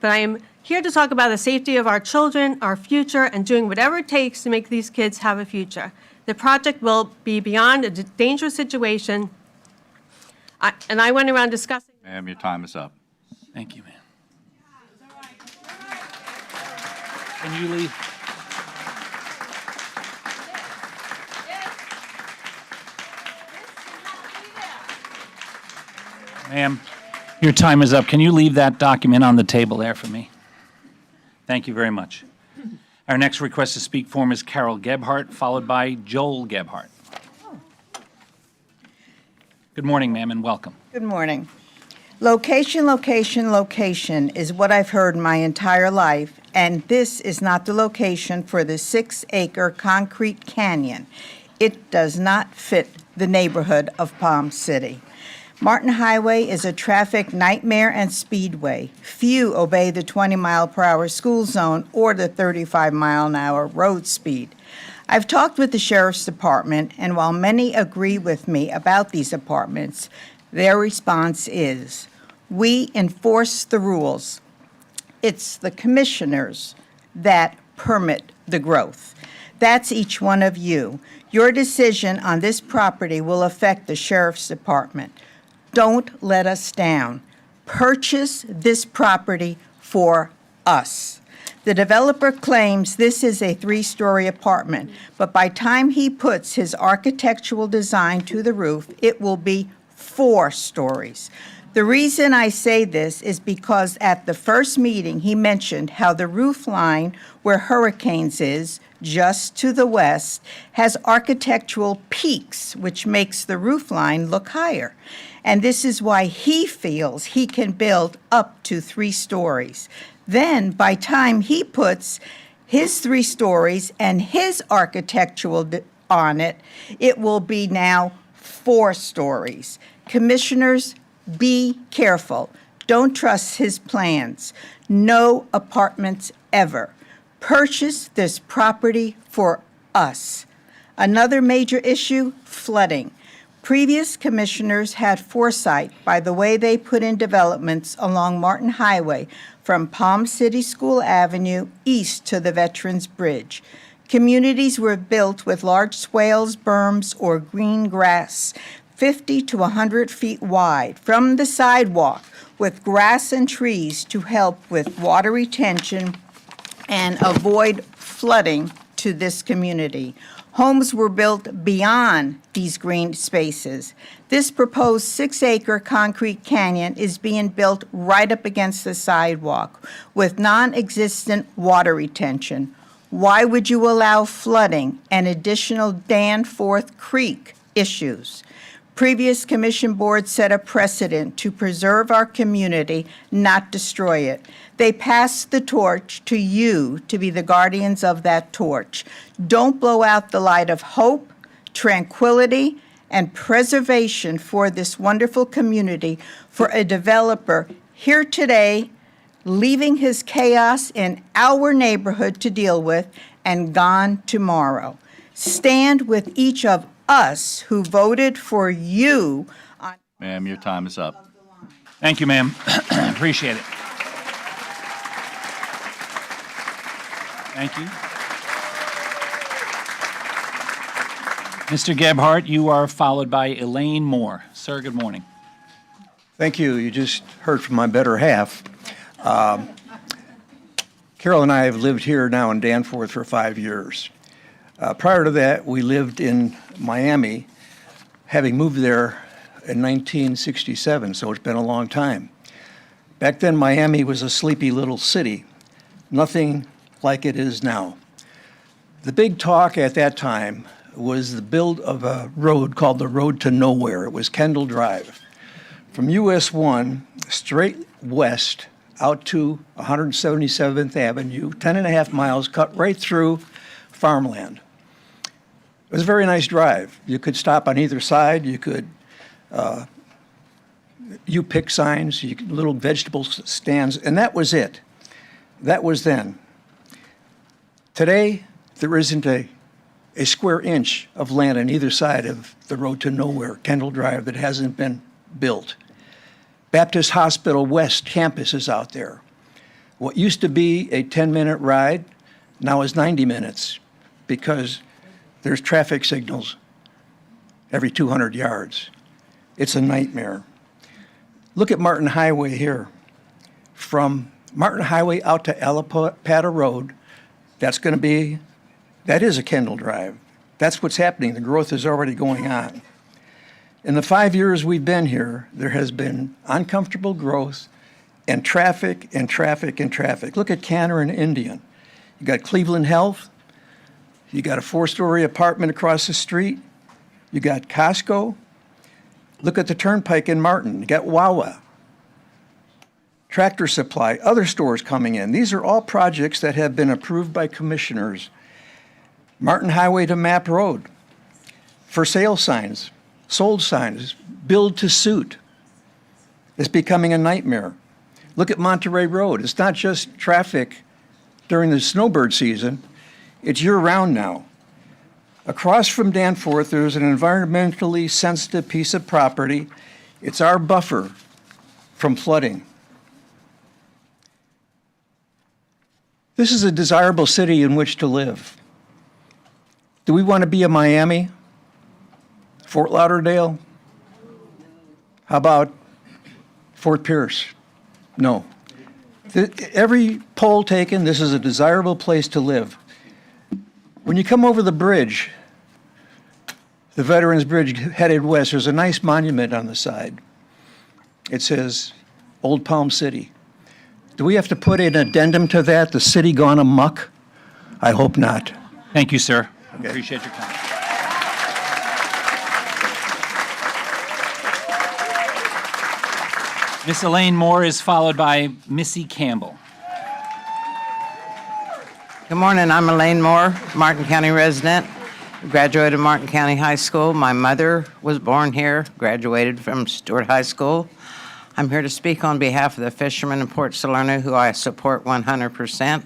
But I am here to talk about the safety of our children, our future, and doing whatever it takes to make these kids have a future. The project will be beyond a dangerous situation. I went around discussing... Ma'am, your time is up. Thank you, ma'am. Can you leave? Ma'am, your time is up. Can you leave that document on the table there for me? Thank you very much. Our next request to speak form is Carol Gebhardt, followed by Joel Gebhardt. Good morning, ma'am, and welcome. Good morning. Location, location, location is what I've heard my entire life, and this is not the location for the 6-acre concrete canyon. It does not fit the neighborhood of Palm City. Martin Highway is a traffic nightmare and speedway. Few obey the 20-mile-per-hour school zone or the 35-mile-an-hour road speed. I've talked with the Sheriff's Department, and while many agree with me about these apartments, their response is, we enforce the rules. It's the commissioners that permit the growth. That's each one of you. Your decision on this property will affect the Sheriff's Department. Don't let us down. Purchase this property for us. The developer claims this is a 3-story apartment, but by time he puts his architectural design to the roof, it will be 4 stories. The reason I say this is because at the first meeting, he mentioned how the roof line where Hurricanes is, just to the west, has architectural peaks, which makes the roof line look higher. And this is why he feels he can build up to 3 stories. Then, by time he puts his 3 stories and his architectural on it, it will be now 4 stories. Commissioners, be careful. Don't trust his plans. No apartments ever. Purchase this property for us. Another major issue, flooding. Previous commissioners had foresight by the way they put in developments along Martin Highway from Palm City School Avenue east to the Veterans Bridge. Communities were built with large swales, berms, or green grass, 50 to 100 feet wide from the sidewalk, with grass and trees to help with water retention and avoid flooding to this community. Homes were built beyond these green spaces. This proposed 6-acre concrete canyon is being built right up against the sidewalk with non-existent water retention. Why would you allow flooding and additional Danforth Creek issues? Previous commission boards set a precedent to preserve our community, not destroy it. They passed the torch to you to be the guardians of that torch. Don't blow out the light of hope, tranquility, and preservation for this wonderful community for a developer here today, leaving his chaos in our neighborhood to deal with, and gone tomorrow. Stand with each of us who voted for you on. Ma'am, your time is up. Thank you, ma'am. Appreciate it. Thank you. Mr. Gebhardt, you are followed by Elaine Moore. Sir, good morning. Thank you. You just heard from my better half. Carol and I have lived here now in Danforth for 5 years. Prior to that, we lived in Miami, having moved there in 1967, so it's been a long time. Back then, Miami was a sleepy little city, nothing like it is now. The big talk at that time was the build of a road called the Road to Nowhere. It was Kendall Drive. From US 1 straight west out to 177th Avenue, 10.5 miles, cut right through farmland. It was a very nice drive. You could stop on either side. You could pick signs, little vegetable stands, and that was it. That was then. Today, there isn't a square inch of land on either side of the Road to Nowhere, Kendall Drive, that hasn't been built. Baptist Hospital West campus is out there. What used to be a 10-minute ride now is 90 minutes because there's traffic signals every 200 yards. It's a nightmare. Look at Martin Highway here. From Martin Highway out to Alapata Road, that is a Kendall Drive. That's what's happening. The growth is already going on. In the 5 years we've been here, there has been uncomfortable growth and traffic and traffic and traffic. Look at Canner and Indian. You got Cleveland Health. You got a 4-story apartment across the street. You got Costco. Look at the Turnpike in Martin. You got Wawa. Tractor Supply, other stores coming in. These are all projects that have been approved by commissioners. Martin Highway to Map Road. For sale signs, sold signs, build to suit. It's becoming a nightmare. Look at Monterey Road. It's not just traffic during the snowbird season. It's year-round now. Across from Danforth, there's an environmentally sensitive piece of property. It's our buffer from flooding. This is a desirable city in which to live. Do we want to be a Miami? Fort Lauderdale? How about Fort Pierce? No. Every poll taken, this is a desirable place to live. When you come over the bridge, the Veterans Bridge headed west, there's a nice monument on the side. It says Old Palm City. Do we have to put an addendum to that, the city gone amok? I hope not. Thank you, sir. Okay. Appreciate your comment. Miss Elaine Moore is followed by Missy Campbell. Good morning. I'm Elaine Moore, Martin County resident. Graduated Martin County High School. My mother was born here, graduated from Stewart High School. I'm here to speak on behalf of the fishermen in Port Salerno, who I support 100%.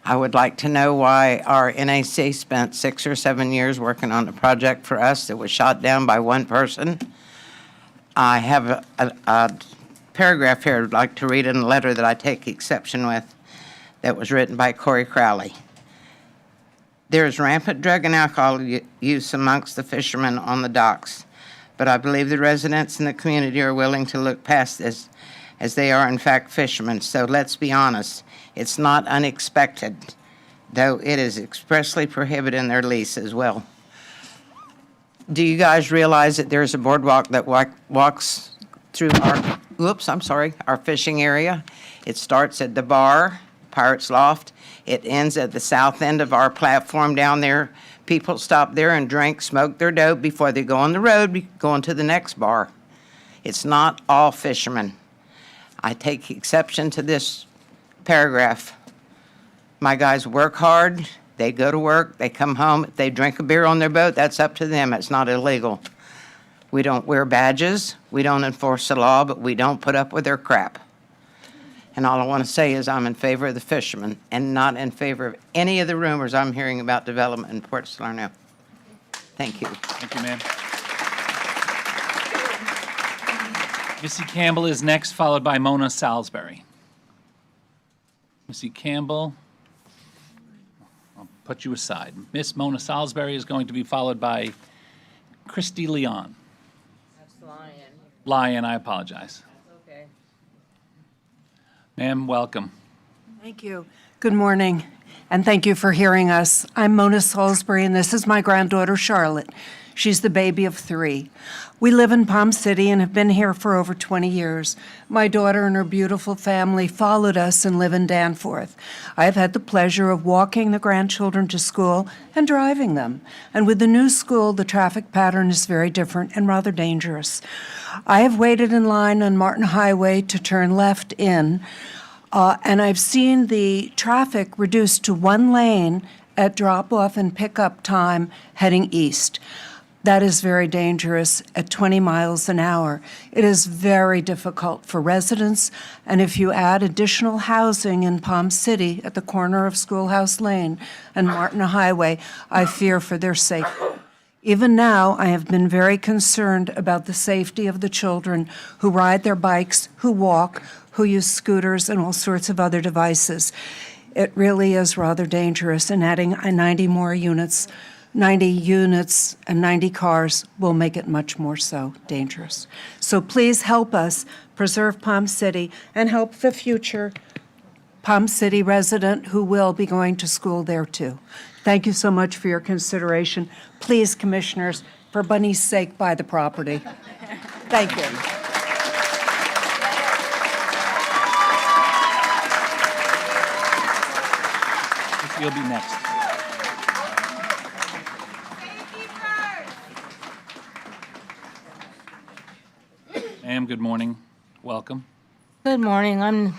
I would like to know why our NAC spent 6 or 7 years working on a project for us that was shot down by one person. I have a paragraph here I'd like to read in a letter that I take exception with that was written by Corey Crowley. There is rampant drug and alcohol use amongst the fishermen on the docks, but I believe the residents in the community are willing to look past this as they are in fact fishermen. So let's be honest, it's not unexpected, though it is expressly prohibited in their lease as well. Do you guys realize that there's a boardwalk that walks through our fishing area? It starts at the bar, Pirates Loft. It ends at the south end of our platform down there. People stop there and drink, smoke their dope before they go on the road, going to the next bar. It's not all fishermen. I take exception to this paragraph. My guys work hard. They go to work. They come home. If they drink a beer on their boat, that's up to them. It's not illegal. We don't wear badges. We don't enforce the law, but we don't put up with their crap. And all I want to say is I'm in favor of the fishermen and not in favor of any of the rumors I'm hearing about development in Port Salerno. Thank you. Thank you, ma'am. Missy Campbell is next, followed by Mona Salisbury. Missy Campbell, I'll put you aside. Miss Mona Salisbury is going to be followed by Christy Leon. That's Lion. Lyon, I apologize. Okay. Ma'am, welcome. Thank you. Good morning, and thank you for hearing us. I'm Mona Salisbury, and this is my granddaughter, Charlotte. She's the baby of 3. We live in Palm City and have been here for over 20 years. My daughter and her beautiful family followed us and live in Danforth. I have had the pleasure of walking the grandchildren to school and driving them. And with the new school, the traffic pattern is very different and rather dangerous. I have waited in line on Martin Highway to turn left in, and I've seen the traffic reduced to 1 lane at drop-off and pickup time heading east. That is very dangerous at 20 miles an hour. It is very difficult for residents, and if you add additional housing in Palm City at the corner of Schoolhouse Lane and Martin Highway, I fear for their safety. Even now, I have been very concerned about the safety of the children who ride their bikes, who walk, who use scooters, and all sorts of other devices. It really is rather dangerous, and adding 90 units and 90 cars will make it much more so dangerous. So please help us preserve Palm City and help the future Palm City resident who will be going to school there too. Thank you so much for your consideration. Please, commissioners, for Bunny's sake, buy the property. Thank you. You'll be next. Ma'am, good morning. Welcome. Good morning. I'm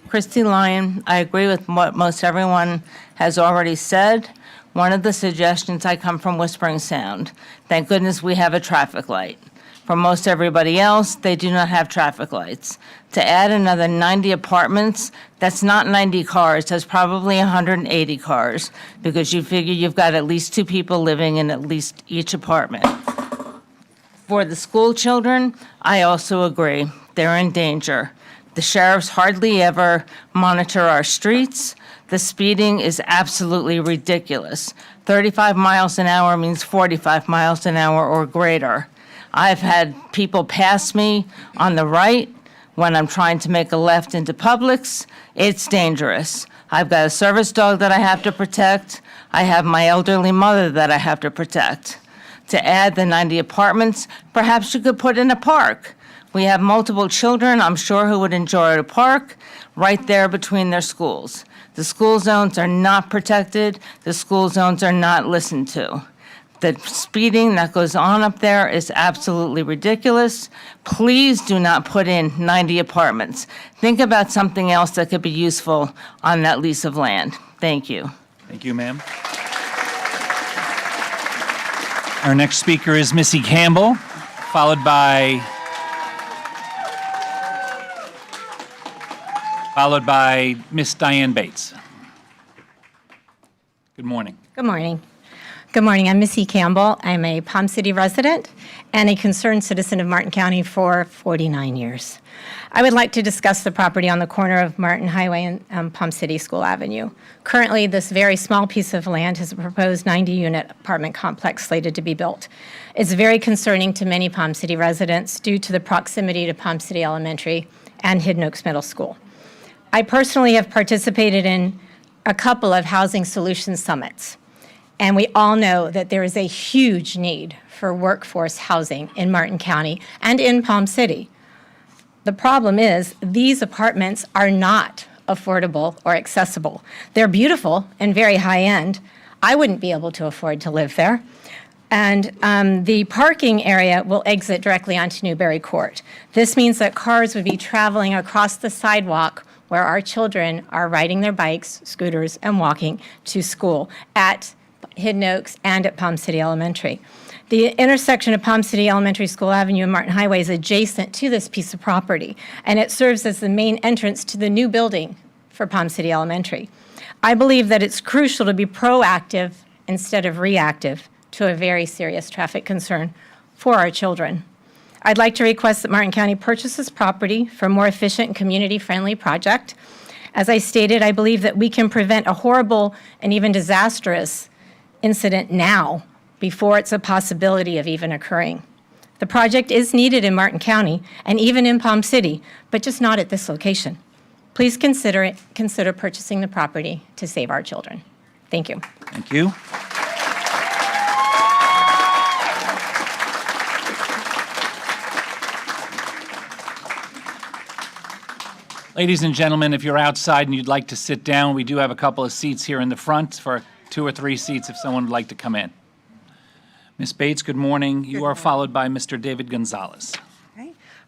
Christy Lyon. I agree with what most everyone has already said. One of the suggestions, I come from Whispering Sound. Thank goodness we have a traffic light. For most everybody else, they do not have traffic lights. To add another 90 apartments, that's not 90 cars, that's probably 180 cars, because you figure you've got at least 2 people living in at least each apartment. For the school children, I also agree. They're in danger. The sheriffs hardly ever monitor our streets. The speeding is absolutely ridiculous. 35 miles an hour means 45 miles an hour or greater. I've had people pass me on the right when I'm trying to make a left into Publix. It's dangerous. I've got a service dog that I have to protect. I have my elderly mother that I have to protect. To add the 90 apartments, perhaps you could put in a park. We have multiple children, I'm sure, who would enjoy a park right there between their schools. The school zones are not protected. The school zones are not listened to. The speeding that goes on up there is absolutely ridiculous. Please do not put in 90 apartments. Think about something else that could be useful on that lease of land. Thank you. Thank you, ma'am. Our next speaker is Missy Campbell, followed by Miss Diane Bates. Good morning. Good morning. Good morning. I'm Missy Campbell. I'm a Palm City resident and a concerned citizen of Martin County for 49 years. I would like to discuss the property on the corner of Martin Highway and Palm City School Avenue. Currently, this very small piece of land has a proposed 90-unit apartment complex slated to be built. It's very concerning to many Palm City residents due to the proximity to Palm City Elementary and Hidden Oaks Middle School. I personally have participated in a couple of housing solutions summits. And we all know that there is a huge need for workforce housing in Martin County and in Palm City. The problem is these apartments are not affordable or accessible. They're beautiful and very high-end. I wouldn't be able to afford to live there. And the parking area will exit directly onto Newberry Court. This means that cars would be traveling across the sidewalk where our children are riding their bikes, scooters, and walking to school at Hidden Oaks and at Palm City Elementary. The intersection of Palm City Elementary School Avenue and Martin Highway is adjacent to this piece of property, and it serves as the main entrance to the new building for Palm City Elementary. I believe that it's crucial to be proactive instead of reactive to a very serious traffic concern for our children. I'd like to request that Martin County purchase this property for a more efficient and community-friendly project. As I stated, I believe that we can prevent a horrible and even disastrous incident now before it's a possibility of even occurring. The project is needed in Martin County and even in Palm City, but just not at this location. Please consider purchasing the property to save our children. Thank you. Thank you. Ladies and gentlemen, if you're outside and you'd like to sit down, we do have a couple of seats here in the front for 2 or 3 seats if someone would like to come in. Ms. Bates, good morning. You are followed by Mr. David Gonzalez.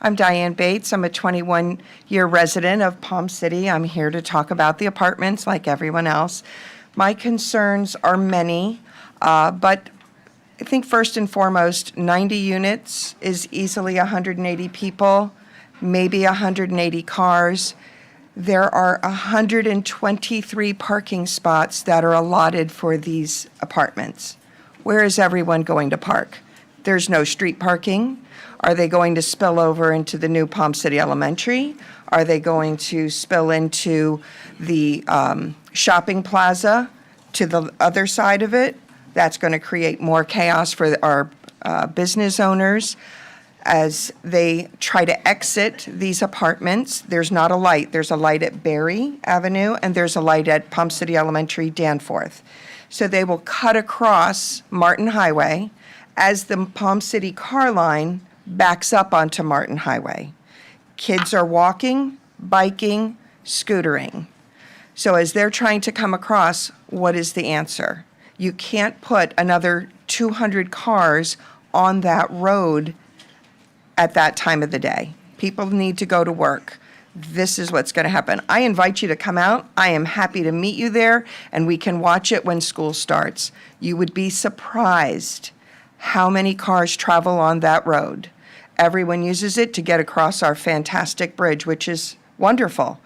I'm Diane Bates. I'm a 21-year resident of Palm City. I'm here to talk about the apartments like everyone else. My concerns are many, but I think first and foremost, 90 units is easily 180 people, maybe 180 cars. There are 123 parking spots that are allotted for these apartments. Where is everyone going to park? There's no street parking. Are they going to spill over into the new Palm City Elementary? Are they going to spill into the shopping plaza to the other side of it? That's going to create more chaos for our business owners. As they try to exit these apartments, there's not a light. There's a light at Berry Avenue, and there's a light at Palm City Elementary, Danforth. So they will cut across Martin Highway as the Palm City car line backs up onto Martin Highway. Kids are walking, biking, scootering. So as they're trying to come across, what is the answer? You can't put another 200 cars on that road at that time of the day. People need to go to work. This is what's going to happen. I invite you to come out. I am happy to meet you there, and we can watch it when school starts. You would be surprised how many cars travel on that road. Everyone uses it to get across our fantastic bridge, which is wonderful,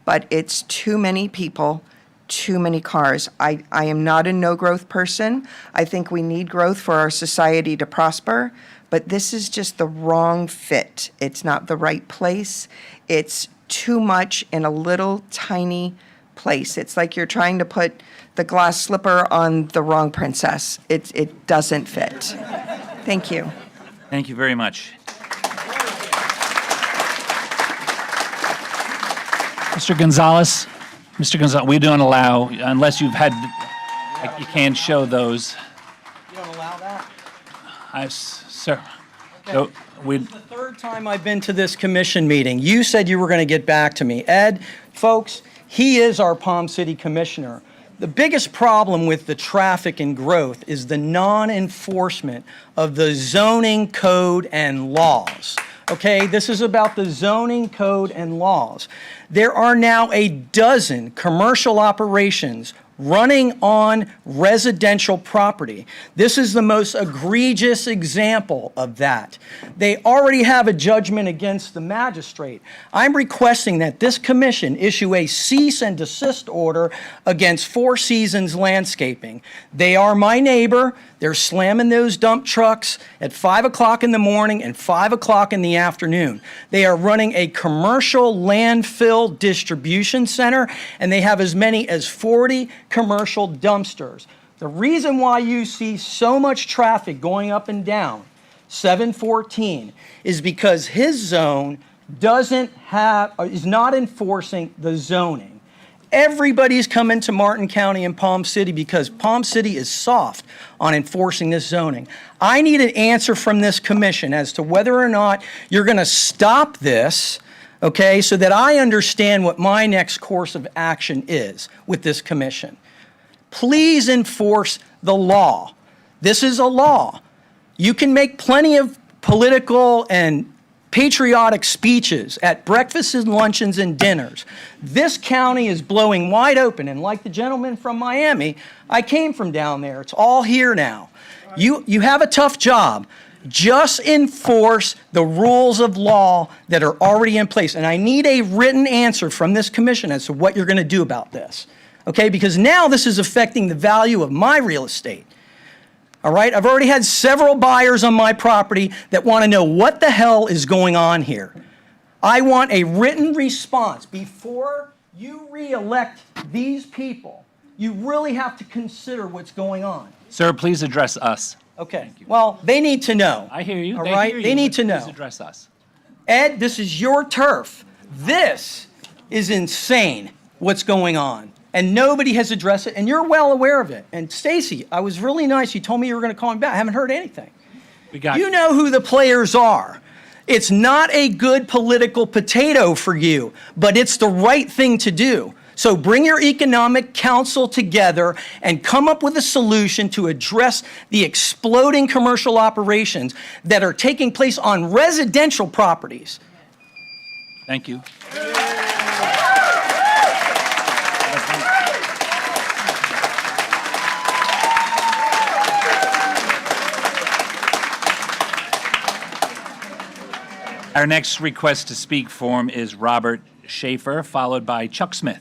but it's too many people, too many cars. I am not a no-growth person. I think we need growth for our society to prosper, but this is just the wrong fit. It's not the right place. It's too much in a little tiny place. It's like you're trying to put the glass slipper on the wrong princess. It doesn't fit. Thank you. Thank you very much. Mr. Gonzalez, we don't allow, unless you've had, you can't show those. You don't allow that? Sir. Okay. So we. This is the third time I've been to this commission meeting. You said you were going to get back to me. Ed, folks, he is our Palm City commissioner. The biggest problem with the traffic and growth is the non-enforcement of the zoning code and laws. Okay, this is about the zoning code and laws. There are now a dozen commercial operations running on residential property. This is the most egregious example of that. They already have a judgment against the magistrate. I'm requesting that this commission issue a cease and desist order against Four Seasons Landscaping. They are my neighbor. They're slamming those dump trucks at 5 o'clock in the morning and 5 o'clock in the afternoon. They are running a commercial landfill distribution center, and they have as many as 40 commercial dumpsters. The reason why you see so much traffic going up and down 714 is because his zone is not enforcing the zoning. Everybody's coming to Martin County and Palm City because Palm City is soft on enforcing this zoning. I need an answer from this commission as to whether or not you're going to stop this, okay, so that I understand what my next course of action is with this commission. Please enforce the law. This is a law. You can make plenty of political and patriotic speeches at breakfasts and luncheons and dinners. This county is blowing wide open, and like the gentleman from Miami, I came from down there. It's all here now. You have a tough job. Just enforce the rules of law that are already in place, and I need a written answer from this commission as to what you're going to do about this, okay? Because now this is affecting the value of my real estate. All right, I've already had several buyers on my property that want to know what the hell is going on here. I want a written response. Before you re-elect these people, you really have to consider what's going on. Sir, please address us. Okay, well, they need to know. I hear you. All right, they need to know. Please address us. Ed, this is your turf. This is insane, what's going on. And nobody has addressed it, and you're well aware of it. And Stacy, I was really nice. You told me you were going to call me back. I haven't heard anything. You know who the players are. It's not a good political potato for you, but it's the right thing to do. So bring your economic council together and come up with a solution to address the exploding commercial operations that are taking place on residential properties. Thank you. Our next request to speak form is Robert Schaefer, followed by Chuck Smith.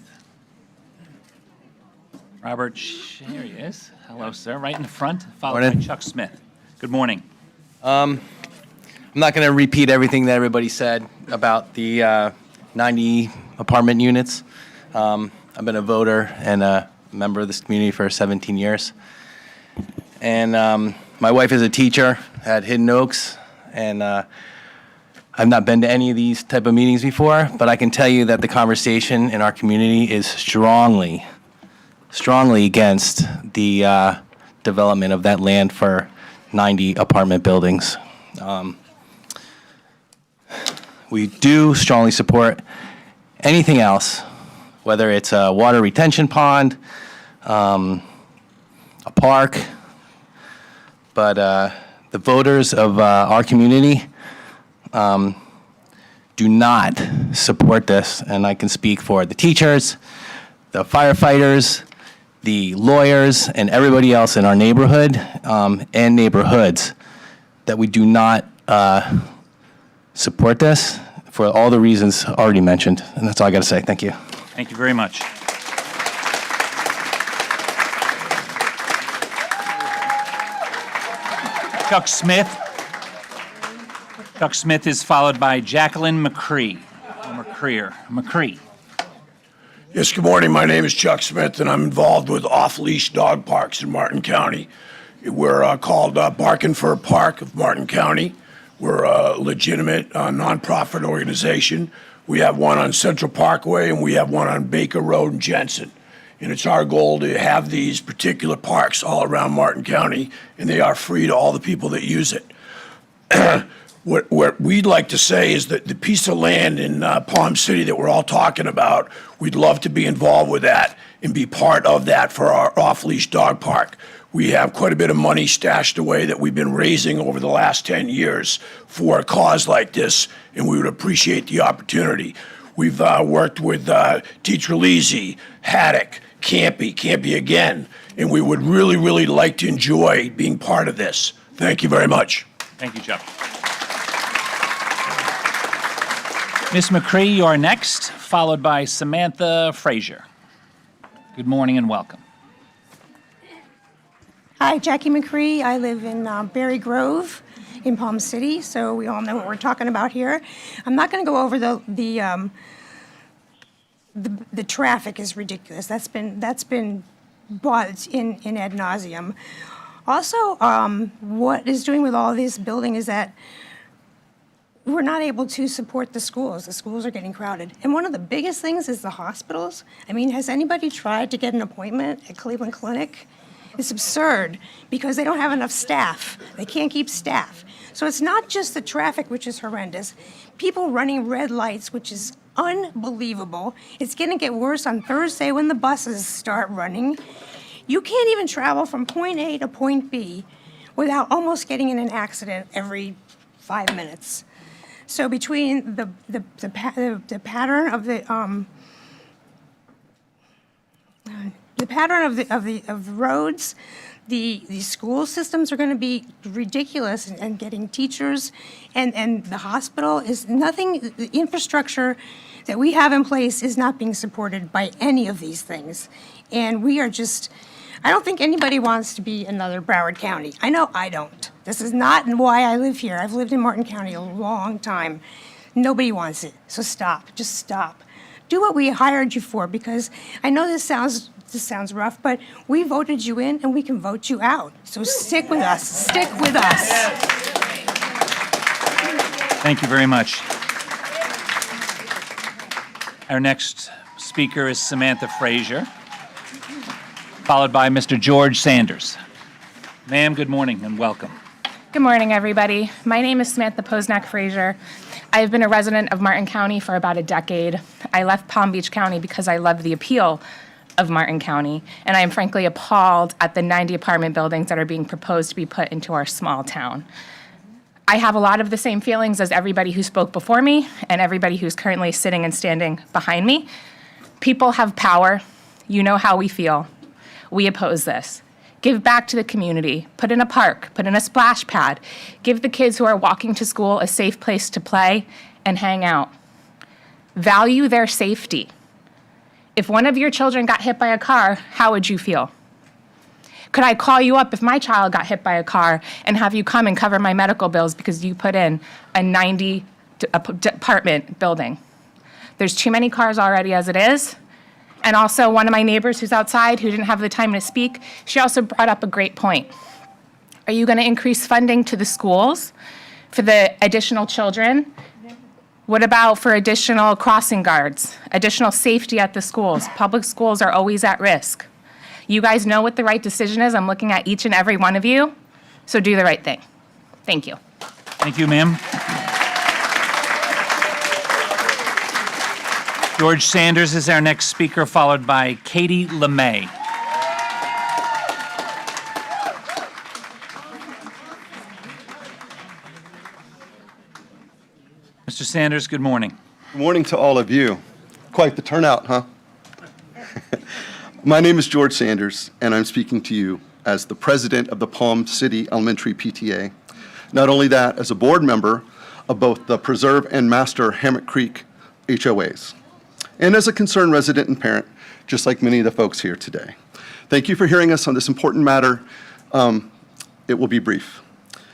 Robert, here he is. Hello, sir. Right in the front, followed by Chuck Smith. Good morning. I'm not going to repeat everything that everybody said about the 90 apartment units. I've been a voter and a member of this community for 17 years. And my wife is a teacher at Hidden Oaks, and I've not been to any of these type of meetings before, but I can tell you that the conversation in our community is strongly against the development of that land for 90 apartment buildings. We do strongly support anything else whether it's a water retention pond, a park. But the voters of our community do not support this, and I can speak for the teachers, the firefighters, the lawyers, and everybody else in our neighborhood and neighborhoods, that we do not support this for all the reasons already mentioned. And that's all I got to say. Thank you. Thank you very much. Chuck Smith. Chuck Smith is followed by Jacqueline McCree. McCree. Yes, good morning. My name is Chuck Smith, and I'm involved with off-leash dog parks in Martin County. We're called Barkin' for a Park of Martin County. We're a legitimate nonprofit organization. We have one on Central Parkway, and we have one on Baker Road in Jensen. And it's our goal to have these particular parks all around Martin County, and they are free to all the people that use it. What we'd like to say is that the piece of land in Palm City that we're all talking about, we'd love to be involved with that and be part of that for our off-leash dog park. We have quite a bit of money stashed away that we've been raising over the last 10 years for a cause like this, and we would appreciate the opportunity. We've worked with Teacher Lisi, Haddock, Campy again, and we would really, really like to enjoy being part of this. Thank you very much. Thank you, Chuck. Ms. McCree, you're next, followed by Samantha Frazier. Good morning and welcome. Hi, Jackie McCree. I live in Berry Grove in Palm City, so we all know what we're talking about here. I'm not going to go over the traffic is ridiculous. That's been brought in ad nauseum. Also, what is doing with all this building is that we're not able to support the schools. The schools are getting crowded. And one of the biggest things is the hospitals. I mean, has anybody tried to get an appointment at Cleveland Clinic? It's absurd because they don't have enough staff. They can't keep staff. So it's not just the traffic, which is horrendous. People running red lights, which is unbelievable. It's going to get worse on Thursday when the buses start running. You can't even travel from point A to point B without almost getting in an accident every 5 minutes. So between the pattern of the pattern of the roads, the school systems are going to be ridiculous, and getting teachers, and the hospital is nothing. The infrastructure that we have in place is not being supported by any of these things, and we are just. I don't think anybody wants to be another Broward County. I know I don't. This is not why I live here. I've lived in Martin County a long time. Nobody wants it. So stop. Just stop. Do what we hired you for, because I know this sounds rough, but we voted you in and we can vote you out. So stick with us. Stick with us. Thank you very much. Our next speaker is Samantha Frazier, followed by Mr. George Sanders. Ma'am, good morning and welcome. Good morning, everybody. My name is Samantha Posnack Frazier. I've been a resident of Martin County for about a decade. I left Palm Beach County because I love the appeal of Martin County, and I am frankly appalled at the 90 apartment buildings that are being proposed to be put into our small town. I have a lot of the same feelings as everybody who spoke before me and everybody who's currently sitting and standing behind me. People have power. You know how we feel. We oppose this. Give back to the community. Put in a park. Put in a splash pad. Give the kids who are walking to school a safe place to play and hang out. Value their safety. If one of your children got hit by a car, how would you feel? Could I call you up if my child got hit by a car and have you come and cover my medical bills because you put in a 90 apartment building? There's too many cars already as it is. And also, one of my neighbors who's outside, who didn't have the time to speak, she also brought up a great point. Are you going to increase funding to the schools for the additional children? What about for additional crossing guards, additional safety at the schools? Public schools are always at risk. You guys know what the right decision is. I'm looking at each and every one of you, so do the right thing. Thank you. Thank you, ma'am. George Sanders is our next speaker, followed by Katie LeMay. Mr. Sanders, good morning. Good morning to all of you. Quite the turnout, huh? My name is George Sanders, and I'm speaking to you as the president of the Palm City Elementary PTA. Not only that, as a board member of both the Preserve and Master Hammock Creek HOAs, and as a concerned resident and parent, just like many of the folks here today. Thank you for hearing us on this important matter. It will be brief.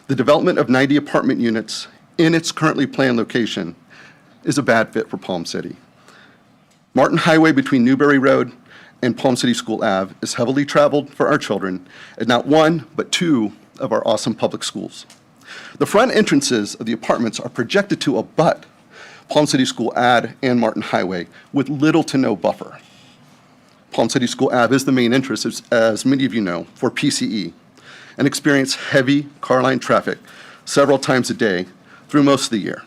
The development of 90 apartment units in its currently planned location is a bad fit for Palm City. Martin Highway between Newberry Road and Palm City School Ave is heavily traveled for our children at not one, but two of our awesome public schools. The front entrances of the apartments are projected to abut Palm City School Ave and Martin Highway with little to no buffer. Palm City School Ave is the main entrance, as many of you know, for PCE, and experience heavy car line traffic several times a day through most of the year.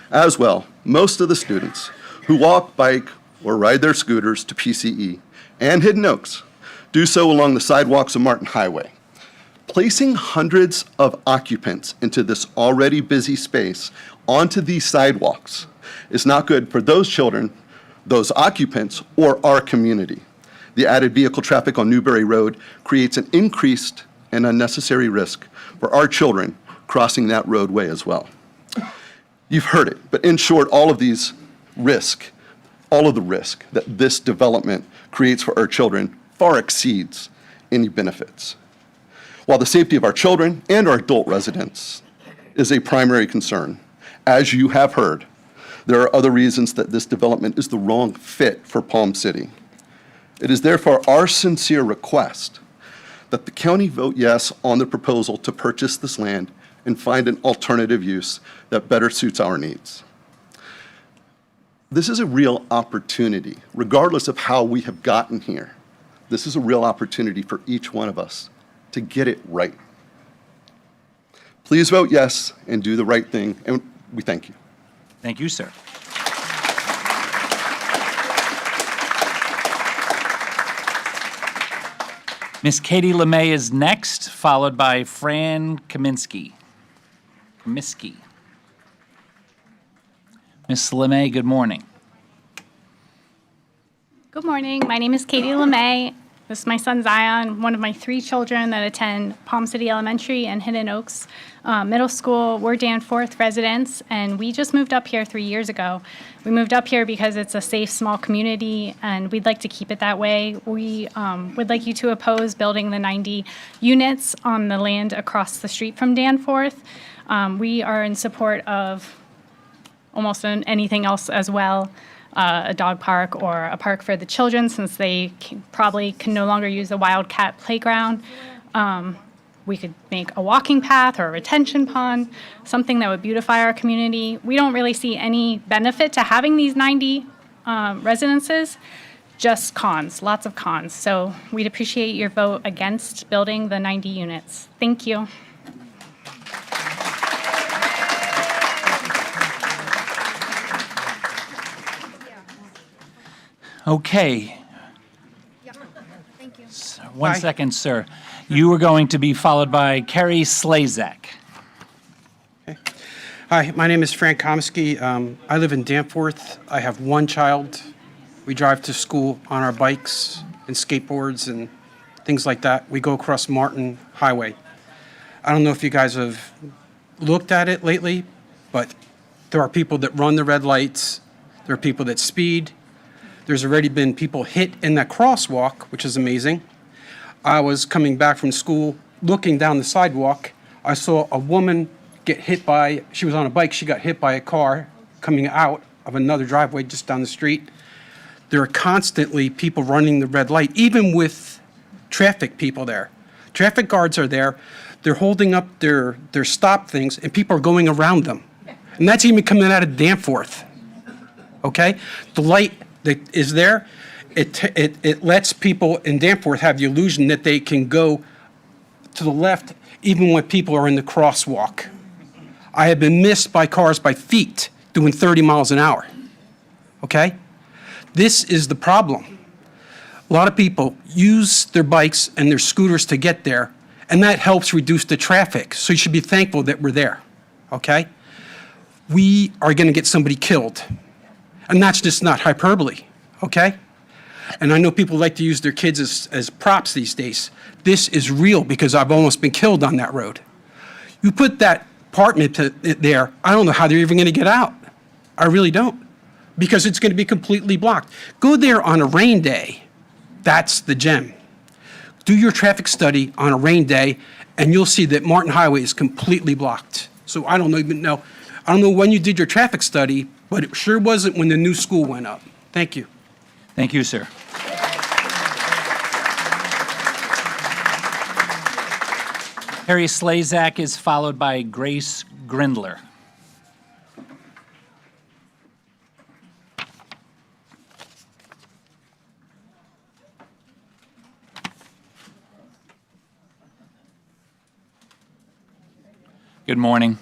As well, most of the students who walk, bike, or ride their scooters to PCE and Hidden Oaks do so along the sidewalks of Martin Highway. Placing hundreds of occupants into this already busy space onto these sidewalks is not good for those children, those occupants, or our community. The added vehicle traffic on Newberry Road creates an increased and unnecessary risk for our children crossing that roadway as well. You've heard it, but in short, all of the risk that this development creates for our children far exceeds any benefits. While the safety of our children and our adult residents is a primary concern, as you have heard, there are other reasons that this development is the wrong fit for Palm City. It is therefore our sincere request that the county vote yes on the proposal to purchase this land and find an alternative use that better suits our needs. This is a real opportunity, regardless of how we have gotten here. This is a real opportunity for each one of us to get it right. Please vote yes and do the right thing, and we thank you. Thank you, sir. Miss Katie LeMay is next, followed by Fran Kaminsky. Miss LeMay, good morning. Good morning. My name is Katie LeMay. This is my son Zion, one of my 3 children that attend Palm City Elementary and Hidden Oaks Middle School. We're Danforth residents, and we just moved up here 3 years ago. We moved up here because it's a safe, small community, and we'd like to keep it that way. We would like you to oppose building the 90 units on the land across the street from Danforth. We are in support of almost anything else as well. A dog park or a park for the children, since they probably can no longer use the Wildcat playground. We could make a walking path or a retention pond, something that would beautify our community. We don't really see any benefit to having these 90 residences, just cons, lots of cons. So we'd appreciate your vote against building the 90 units. Thank you. Okay. Thank you. One second, sir. You are going to be followed by Kerry Slazak. Hi, my name is Frank Komsky. I live in Danforth. I have one child. We drive to school on our bikes and skateboards and things like that. We go across Martin Highway. I don't know if you guys have looked at it lately, but there are people that run the red lights. There are people that speed. There's already been people hit in that crosswalk, which is amazing. I was coming back from school, looking down the sidewalk. I saw a woman get hit by, she was on a bike, she got hit by a car coming out of another driveway just down the street. There are constantly people running the red light, even with traffic people there. Traffic guards are there. They're holding up their stop things, and people are going around them. And that's even coming out of Danforth, okay? The light that is there, it lets people in Danforth have the illusion that they can go to the left even when people are in the crosswalk. I have been missed by cars by feet doing 30 miles an hour, okay? This is the problem. A lot of people use their bikes and their scooters to get there, and that helps reduce the traffic. So you should be thankful that we're there, okay? We are going to get somebody killed, and that's just not hyperbole, okay? And I know people like to use their kids as props these days. This is real because I've almost been killed on that road. You put that apartment there, I don't know how they're even going to get out. I really don't, because it's going to be completely blocked. Go there on a rain day. That's the gem. Do your traffic study on a rain day, and you'll see that Martin Highway is completely blocked. So I don't even know. I don't know when you did your traffic study, but it sure wasn't when the new school went up. Thank you. Thank you, sir. Harry Slazak is followed by Grace Grindler. Good morning.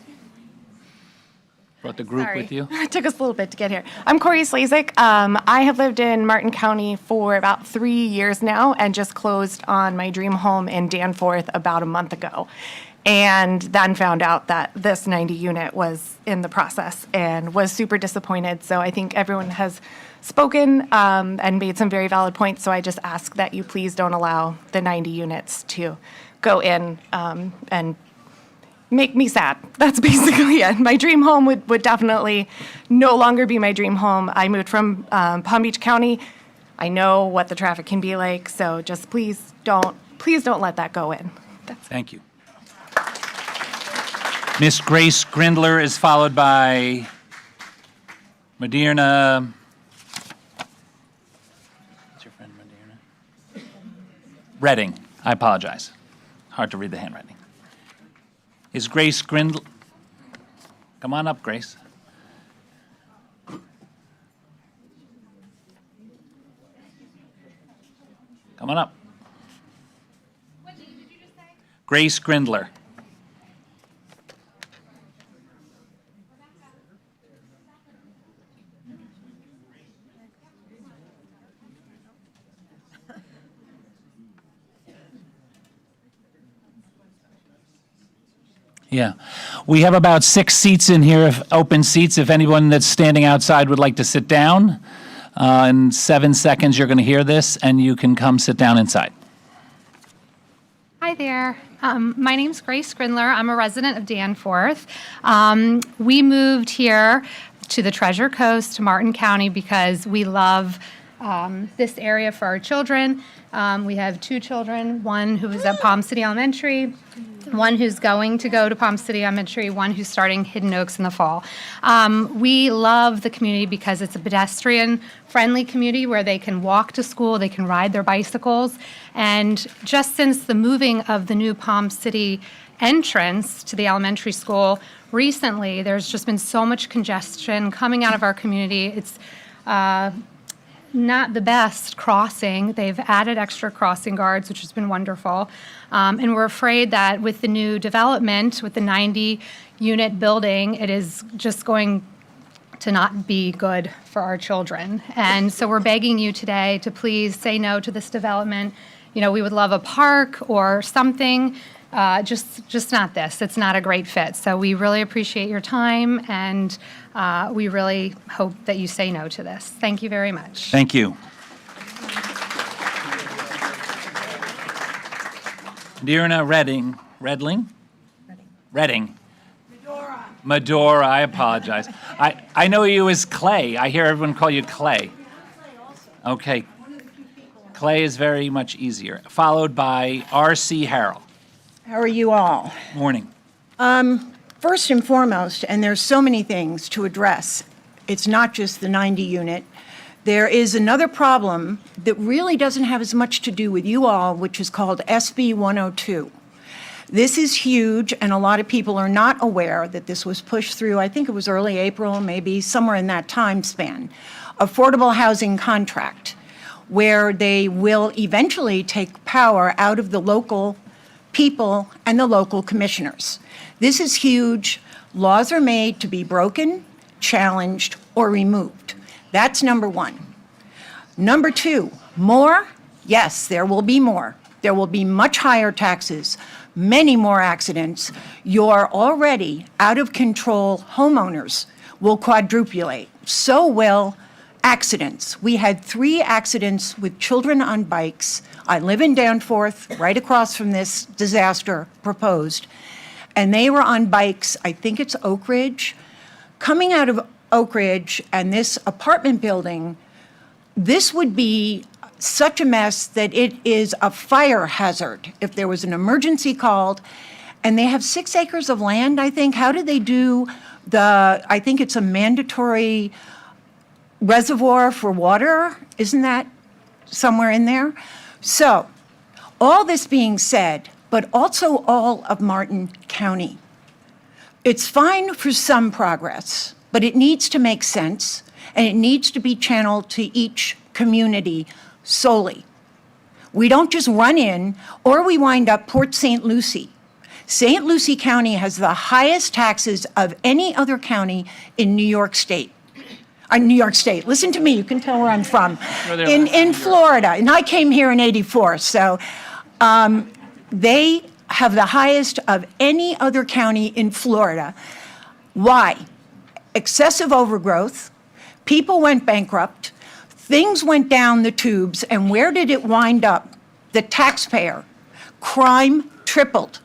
Brought the group with you. It took us a little bit to get here. I'm Corey Slazak. I have lived in Martin County for about 3 years now and just closed on my dream home in Danforth about a month ago. And then found out that this 90 unit was in the process and was super disappointed. So I think everyone has spoken and made some very valid points. So I just ask that you please don't allow the 90 units to go in and make me sad. That's basically it. My dream home would definitely no longer be my dream home. I moved from Palm Beach County. I know what the traffic can be like, so just please don't let that go in. Thank you. Miss Grace Grindler is followed by Moderna. What's your friend, Moderna? Redding. I apologize. Hard to read the handwriting. Is Grace Grindler? Come on up, Grace. Come on up. What did you just say? Grace Grindler. Yeah. We have about 6 seats in here, open seats. If anyone that's standing outside would like to sit down, in 7 seconds you're going to hear this, and you can come sit down inside. Hi there. My name's Grace Grindler. I'm a resident of Danforth. We moved here to the Treasure Coast, to Martin County, because we love this area for our children. We have 2 children, one who is at Palm City Elementary, one who's going to go to Palm City Elementary, one who's starting Hidden Oaks in the fall. We love the community because it's a pedestrian-friendly community where they can walk to school, they can ride their bicycles, and just since the moving of the new Palm City entrance to the elementary school recently, there's just been so much congestion coming out of our community. It's not the best crossing. They've added extra crossing guards, which has been wonderful. And we're afraid that with the new development, with the 90-unit building, it is just going to not be good for our children. And so we're begging you today to please say no to this development. You know, we would love a park or something, just not this. It's not a great fit. So we really appreciate your time, and we really hope that you say no to this. Thank you very much. Thank you. Dearna Redding. Medora, I apologize. I know you as Clay. I hear everyone call you Clay. Okay. Clay is very much easier. Followed by R.C. Harrell. How are you all? Morning. First and foremost, and there's so many things to address, it's not just the 90 unit. There is another problem that really doesn't have as much to do with you all, which is called SB 102. This is huge, and a lot of people are not aware that this was pushed through, I think it was early April, maybe somewhere in that time span. Affordable housing contract, where they will eventually take power out of the local people and the local commissioners. This is huge. Laws are made to be broken, challenged, or removed. That's number one. Number two, more? Yes, there will be more. There will be much higher taxes, many more accidents. Your already out-of-control homeowners will quadrupulate. So will accidents. We had 3 accidents with children on bikes. I live in Danforth, right across from this disaster proposed, and they were on bikes, I think it's Oak Ridge. Coming out of Oak Ridge and this apartment building, this would be such a mess that it is a fire hazard if there was an emergency called. And they have 6 acres of land, I think. How do they do I think it's a mandatory reservoir for water? Isn't that somewhere in there? So, all this being said, but also all of Martin County. It's fine for some progress, but it needs to make sense, and it needs to be channeled to each community solely. We don't just run in, or we wind up Port St. Lucie. St. Lucie County has the highest taxes of any other county in New York State. New York State, listen to me, you can tell where I'm from. In Florida, and I came here in '84, so they have the highest of any other county in Florida. Why? Excessive overgrowth, people went bankrupt, things went down the tubes, and where did it wind up? The taxpayer. Crime tripled.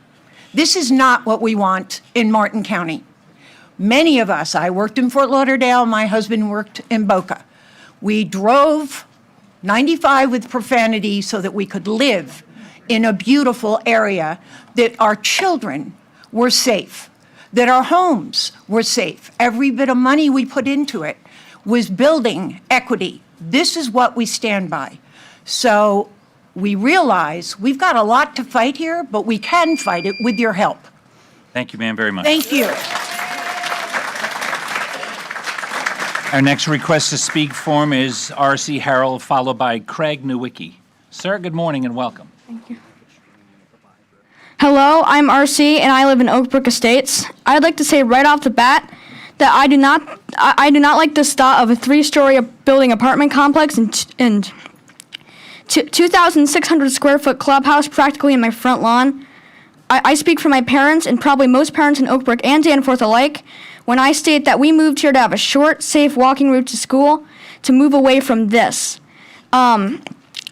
This is not what we want in Martin County. Many of us, I worked in Fort Lauderdale, my husband worked in Boca. We drove 95 with profanity so that we could live in a beautiful area, that our children were safe, that our homes were safe. Every bit of money we put into it was building equity. This is what we stand by. So we realize we've got a lot to fight here, but we can fight it with your help. Thank you, ma'am, very much. Thank you. Our next request to speak form is R.C. Harrell, followed by Craig Nowicki. Sir, good morning and welcome. Thank you. Hello, I'm RC and I live in Oak Brook Estates. I'd like to say right off the bat that I do not like the thought of a 3-story building apartment complex and 2,600 square foot clubhouse practically in my front lawn. I speak for my parents and probably most parents in Oak Brook and Danforth alike when I state that we moved here to have a short, safe walking route to school, to move away from this.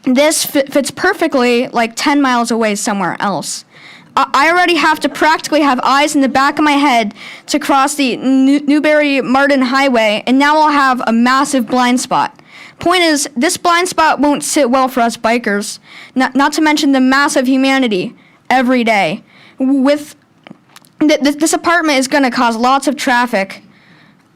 This fits perfectly like 10 miles away somewhere else. I already have to practically have eyes in the back of my head to cross the Newberry-Martin Highway, and now I'll have a massive blind spot. Point is, this blind spot won't sit well for us bikers, not to mention the mass of humanity every day. This apartment is going to cause lots of traffic.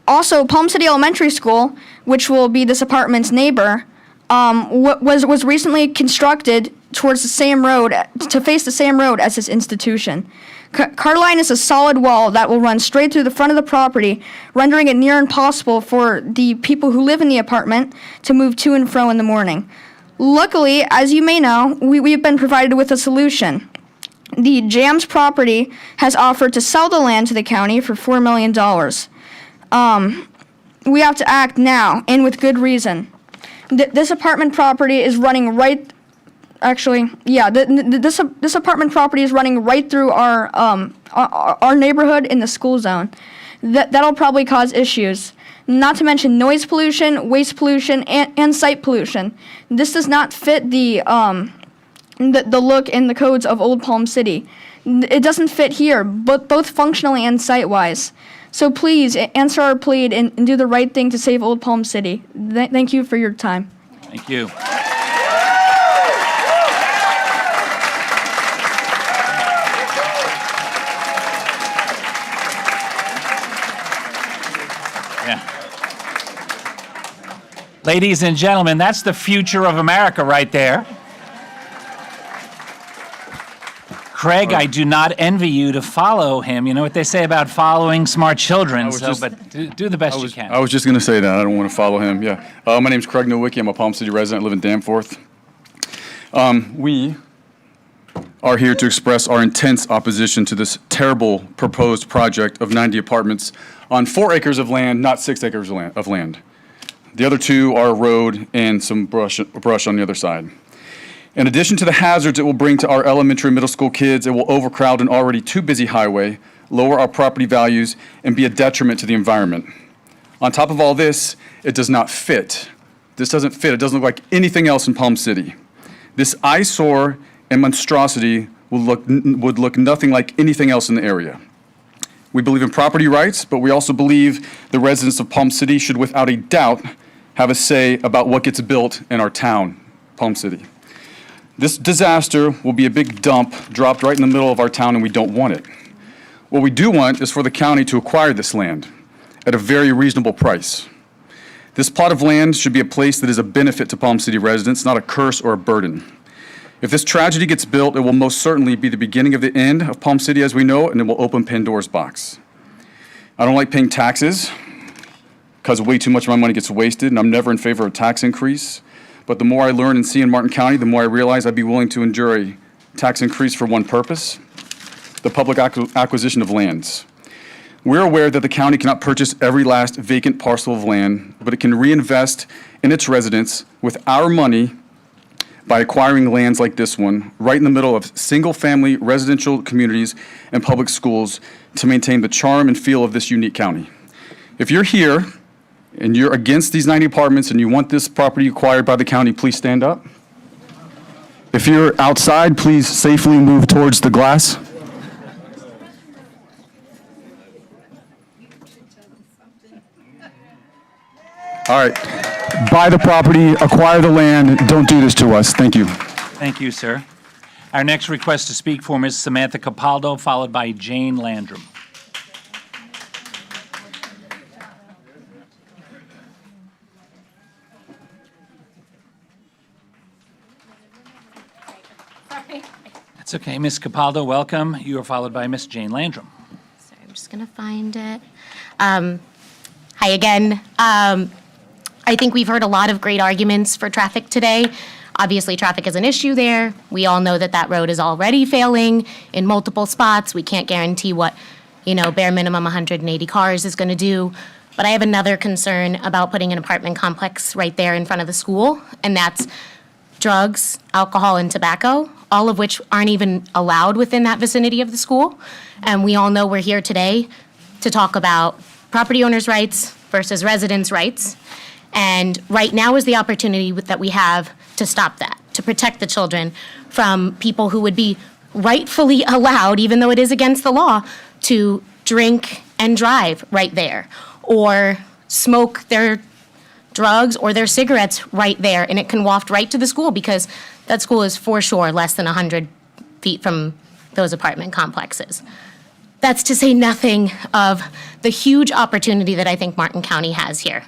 Also, Palm City Elementary School, which will be this apartment's neighbor, was recently constructed towards the same road, to face the same road as this institution. Car line is a solid wall that will run straight through the front of the property, rendering it near impossible for the people who live in the apartment to move to and fro in the morning. Luckily, as you may know, we've been provided with a solution. The Jams property has offered to sell the land to the county for $4 million. We have to act now, and with good reason. This apartment property is running right. Actually, yeah, this apartment property is running right through our neighborhood in the school zone. That'll probably cause issues. Not to mention noise pollution, waste pollution, and site pollution. This does not fit the look and the codes of Old Palm City. It doesn't fit here, both functionally and site-wise. So please answer our plea and do the right thing to save Old Palm City. Thank you for your time. Thank you. Ladies and gentlemen, that's the future of America right there. Craig, I do not envy you to follow him. You know what they say about following smart children, but do the best you can. I was just going to say that. I don't want to follow him. Yeah. My name's Craig Nowicki. I'm a Palm City resident. I live in Danforth. We are here to express our intense opposition to this terrible proposed project of 90 apartments on 4 acres of land, not 6 acres of land. The other two are a road and some brush on the other side. In addition to the hazards it will bring to our elementary and middle school kids, it will overcrowd an already too busy highway, lower our property values, and be a detriment to the environment. On top of all this, it does not fit. This doesn't fit. It doesn't look like anything else in Palm City. This eyesore and monstrosity would look nothing like anything else in the area. We believe in property rights, but we also believe the residents of Palm City should without a doubt have a say about what gets built in our town, Palm City. This disaster will be a big dump dropped right in the middle of our town, and we don't want it. What we do want is for the county to acquire this land at a very reasonable price. This plot of land should be a place that is a benefit to Palm City residents, not a curse or a burden. If this tragedy gets built, it will most certainly be the beginning of the end of Palm City as we know it, and it will open Pandora's box. I don't like paying taxes because way too much of my money gets wasted, and I'm never in favor of a tax increase. But the more I learn and see in Martin County, the more I realize I'd be willing to endure a tax increase for one purpose: the public acquisition of lands. We're aware that the county cannot purchase every last vacant parcel of land, but it can reinvest in its residents with our money by acquiring lands like this one, right in the middle of single-family residential communities and public schools to maintain the charm and feel of this unique county. If you're here and you're against these 90 apartments and you want this property acquired by the county, please stand up. If you're outside, please safely move towards the glass. All right. Buy the property, acquire the land, don't do this to us. Thank you. Thank you, sir. Our next request to speak for Ms. Samantha Capaldo, followed by Jane Landrum. That's okay. Ms. Capaldo, welcome. You are followed by Ms. Jane Landrum. Sorry, I'm just going to find it. Hi again. I think we've heard a lot of great arguments for traffic today. Obviously, traffic is an issue there. We all know that that road is already failing in multiple spots. We can't guarantee what, bare minimum 180 cars is going to do. But I have another concern about putting an apartment complex right there in front of the school, and that's drugs, alcohol, and tobacco, all of which aren't even allowed within that vicinity of the school. And we all know we're here today to talk about property owners' rights versus residents' rights. And right now is the opportunity that we have to stop that, to protect the children from people who would be rightfully allowed, even though it is against the law, to drink and drive right there, or smoke their drugs or their cigarettes right there, and it can waft right to the school because that school is for sure less than 100 feet from those apartment complexes. That's to say nothing of the huge opportunity that I think Martin County has here.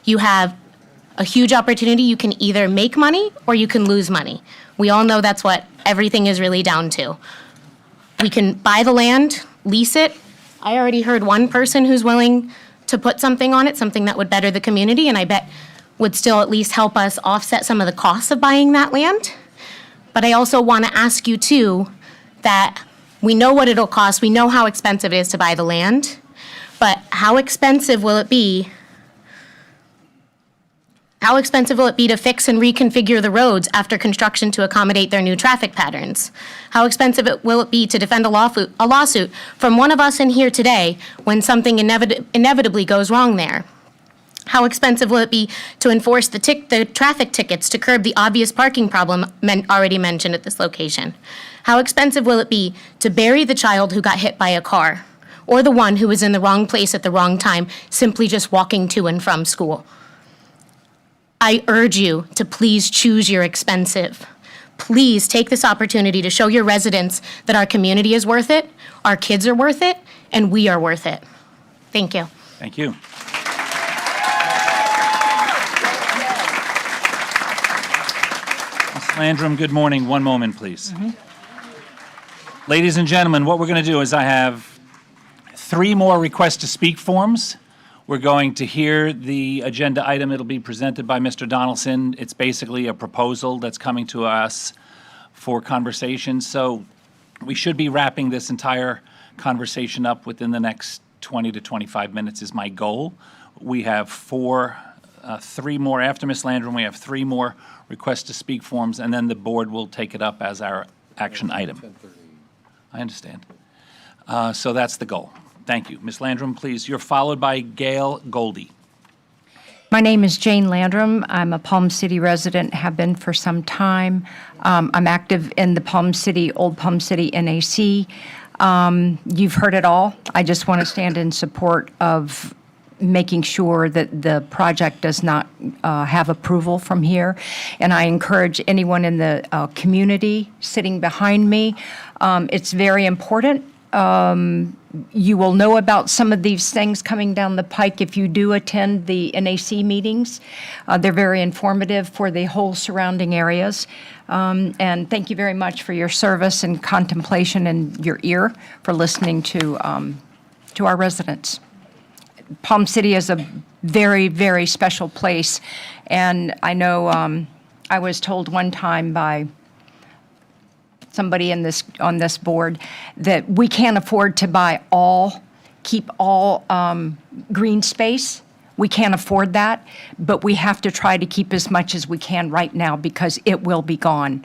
You have a huge opportunity. You can either make money or you can lose money. We all know that's what everything is really down to. We can buy the land, lease it. I already heard one person who's willing to put something on it, something that would better the community, and I bet would still at least help us offset some of the costs of buying that land. But I also want to ask you too that we know what it'll cost. We know how expensive it is to buy the land, but how expensive will it be? How expensive will it be to fix and reconfigure the roads after construction to accommodate their new traffic patterns? How expensive will it be to defend a lawsuit from one of us in here today when something inevitably goes wrong there? How expensive will it be to enforce the traffic tickets to curb the obvious parking problem already mentioned at this location? How expensive will it be to bury the child who got hit by a car, or the one who was in the wrong place at the wrong time, simply just walking to and from school? I urge you to please choose your expensive. Please take this opportunity to show your residents that our community is worth it, our kids are worth it, and we are worth it. Thank you. Thank you. Ms. Landrum, good morning. One moment, please. Ladies and gentlemen, what we're going to do is I have 3 more requests to speak forms. We're going to hear the agenda item. It'll be presented by Mr. Donaldson. It's basically a proposal that's coming to us for conversation. So we should be wrapping this entire conversation up within the next 20 to 25 minutes is my goal. We have 4 three more. After Ms. Landrum, we have three more requests to speak forms, and then the board will take it up as our action item. I understand. So that's the goal. Thank you. Ms. Landrum, please. You're followed by Gail Goldie. My name is Jane Landrum. I'm a Palm City resident, have been for some time. I'm active in the Old Palm City NAC. You've heard it all. I just want to stand in support of making sure that the project does not have approval from here. And I encourage anyone in the community sitting behind me. It's very important. You will know about some of these things coming down the pike if you do attend the NAC meetings. They're very informative for the whole surrounding areas. And thank you very much for your service and contemplation and your ear for listening to our residents. Palm City is a very, very special place. And I know I was told one time by somebody on this board that we can't afford to keep all green space. We can't afford that, but we have to try to keep as much as we can right now because it will be gone.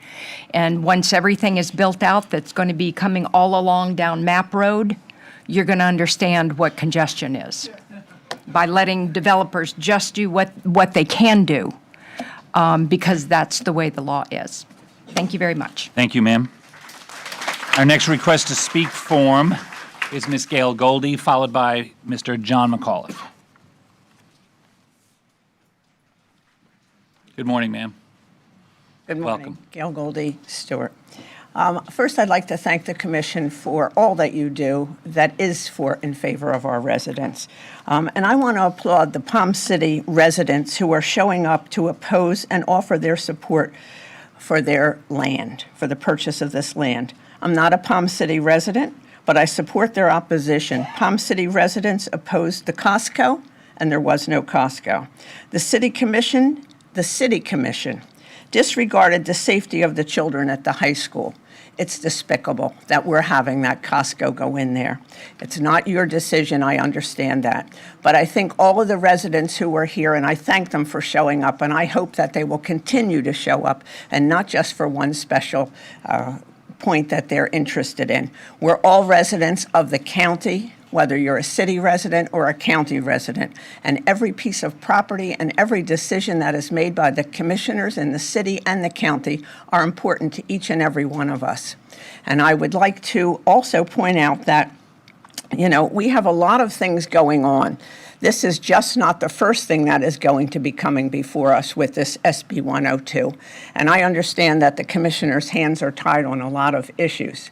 And once everything is built out, that's going to be coming all along down Map Road, you're going to understand what congestion is. By letting developers just do what they can do, because that's the way the law is. Thank you very much. Thank you, ma'am. Our next request to speak form is Ms. Gail Goldie, followed by Mr. John McAuliffe. Good morning, ma'am. Good morning. Welcome. Gail Goldie, Stewart. First, I'd like to thank the Commission for all that you do that is in favor of our residents. And I want to applaud the Palm City residents who are showing up to oppose and offer their support for their land, for the purchase of this land. I'm not a Palm City resident, but I support their opposition. Palm City residents opposed the Costco, and there was no Costco. The City Commission disregarded the safety of the children at the high school. It's despicable that we're having that Costco go in there. It's not your decision, I understand that. But I think all of the residents who are here, and I thank them for showing up, and I hope that they will continue to show up, and not just for one special point that they're interested in. We're all residents of the county, whether you're a city resident or a county resident. And every piece of property and every decision that is made by the commissioners in the city and the county are important to each and every one of us. And I would like to also point out that, we have a lot of things going on. This is just not the first thing that is going to be coming before us with this SB 102. And I understand that the commissioners' hands are tied on a lot of issues.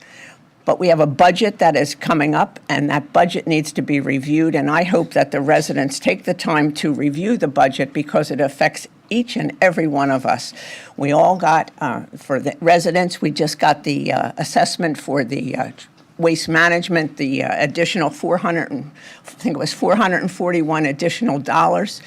But we have a budget that is coming up, and that budget needs to be reviewed. And I hope that the residents take the time to review the budget because it affects each and every one of us. We all got, for the residents, we just got the assessment for the waste management, the additional 441 additional dollars.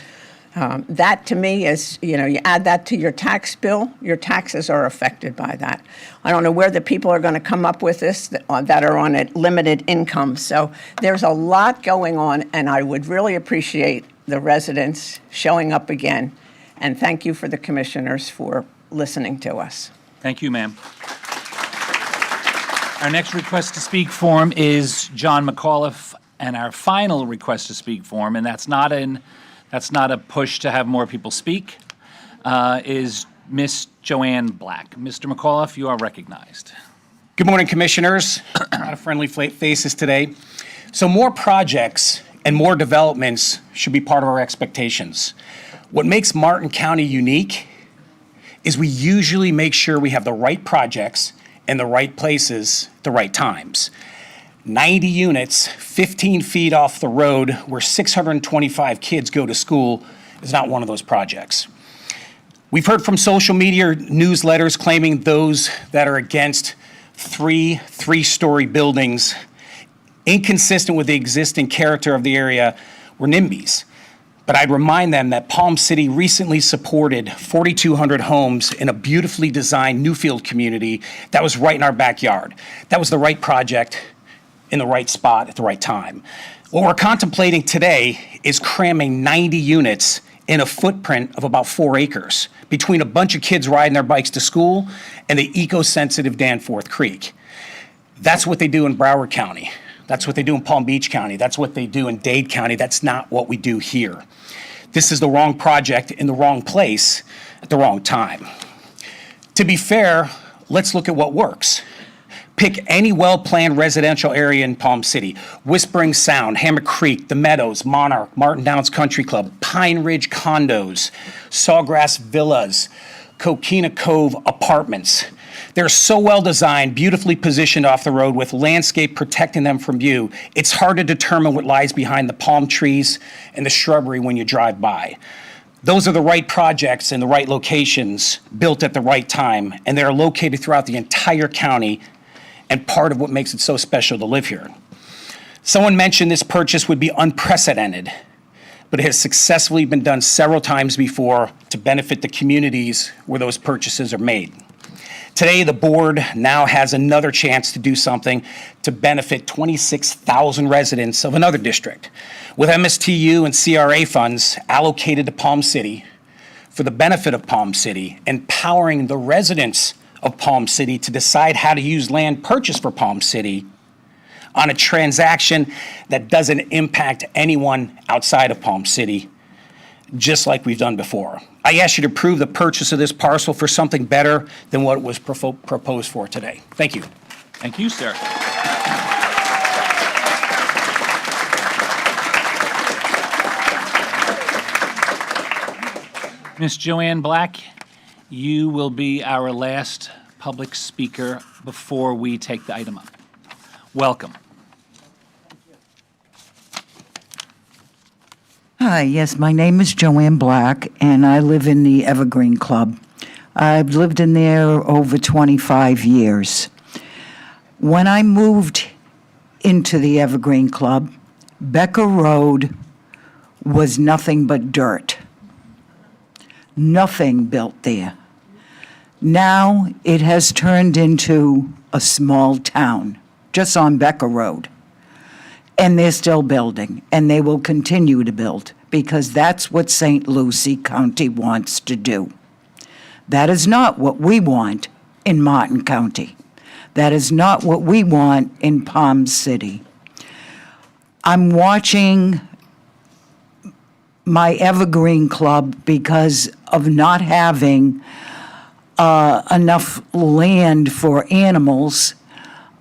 That to me is, you add that to your tax bill, your taxes are affected by that. I don't know where the people are going to come up with this that are on a limited income. So there's a lot going on, and I would really appreciate the residents showing up again. And thank you for the commissioners for listening to us. Thank you, ma'am. Our next request to speak form is John McAuliffe, and our final request to speak form, and that's not a push to have more people speak, is Miss Joanne Black. Mr. McAuliffe, you are recognized. Good morning, Commissioners. A lot of friendly faces today. So more projects and more developments should be part of our expectations. What makes Martin County unique is we usually make sure we have the right projects in the right places at the right times. 90 units, 15 feet off the road where 625 kids go to school is not one of those projects. We've heard from social media newsletters claiming those that are against three-story buildings inconsistent with the existing character of the area were NIMBYs. But I'd remind them that Palm City recently supported 4,200 homes in a beautifully designed Newfield community that was right in our backyard. That was the right project in the right spot at the right time. What we're contemplating today is cramming 90 units in a footprint of about 4 acres between a bunch of kids riding their bikes to school and the eco-sensitive Danforth Creek. That's what they do in Broward County. That's what they do in Palm Beach County. That's what they do in Dade County. That's not what we do here. This is the wrong project in the wrong place at the wrong time. To be fair, let's look at what works. Pick any well-planned residential area in Palm City. Whispering Sound, Hammock Creek, The Meadows, Monarch, Martin Downs Country Club, Pine Ridge Condos, Sawgrass Villas, Coquina Cove Apartments. They're so well designed, beautifully positioned off the road with landscape protecting them from view. It's hard to determine what lies behind the palm trees and the shrubbery when you drive by. Those are the right projects in the right locations, built at the right time, and they're located throughout the entire county and part of what makes it so special to live here. Someone mentioned this purchase would be unprecedented, but it has successfully been done several times before to benefit the communities where those purchases are made. Today, the board now has another chance to do something to benefit 26,000 residents of another district. With MSTU and CRA funds allocated to Palm City for the benefit of Palm City, empowering the residents of Palm City to decide how to use land purchased for Palm City on a transaction that doesn't impact anyone outside of Palm City, just like we've done before. I ask you to approve the purchase of this parcel for something better than what was proposed for today. Thank you. Thank you, sir. Ms. Joanne Black, you will be our last public speaker before we take the item up. Welcome. Hi, yes, my name is Joanne Black, and I live in the Evergreen Club. I've lived in there over 25 years. When I moved into the Evergreen Club, Becker Road was nothing but dirt. Nothing built there. Now it has turned into a small town, just on Becker Road. And they're still building, and they will continue to build, because that's what St. Lucie County wants to do. That is not what we want in Martin County. That is not what we want in Palm City. I'm watching my Evergreen Club, because of not having enough land for animals,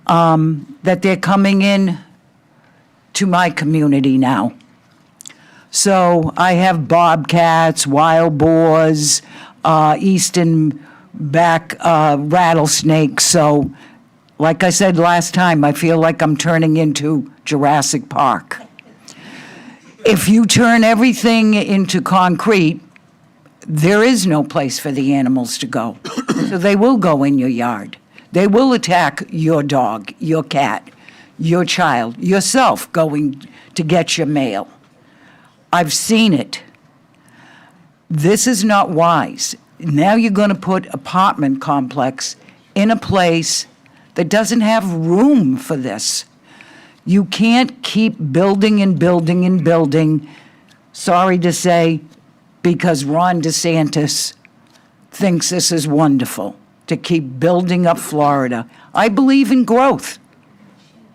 that they're coming in to my community now. So I have bobcats, wild boars, eastern back rattlesnakes. So, like I said last time, I feel like I'm turning into Jurassic Park. If you turn everything into concrete, there is no place for the animals to go. So they will go in your yard. They will attack your dog, your cat, your child, yourself going to get your mail. I've seen it. This is not wise. Now you're going to put apartment complex in a place that doesn't have room for this. You can't keep building and building and building, sorry to say, because Ron DeSantis thinks this is wonderful, to keep building up Florida. I believe in growth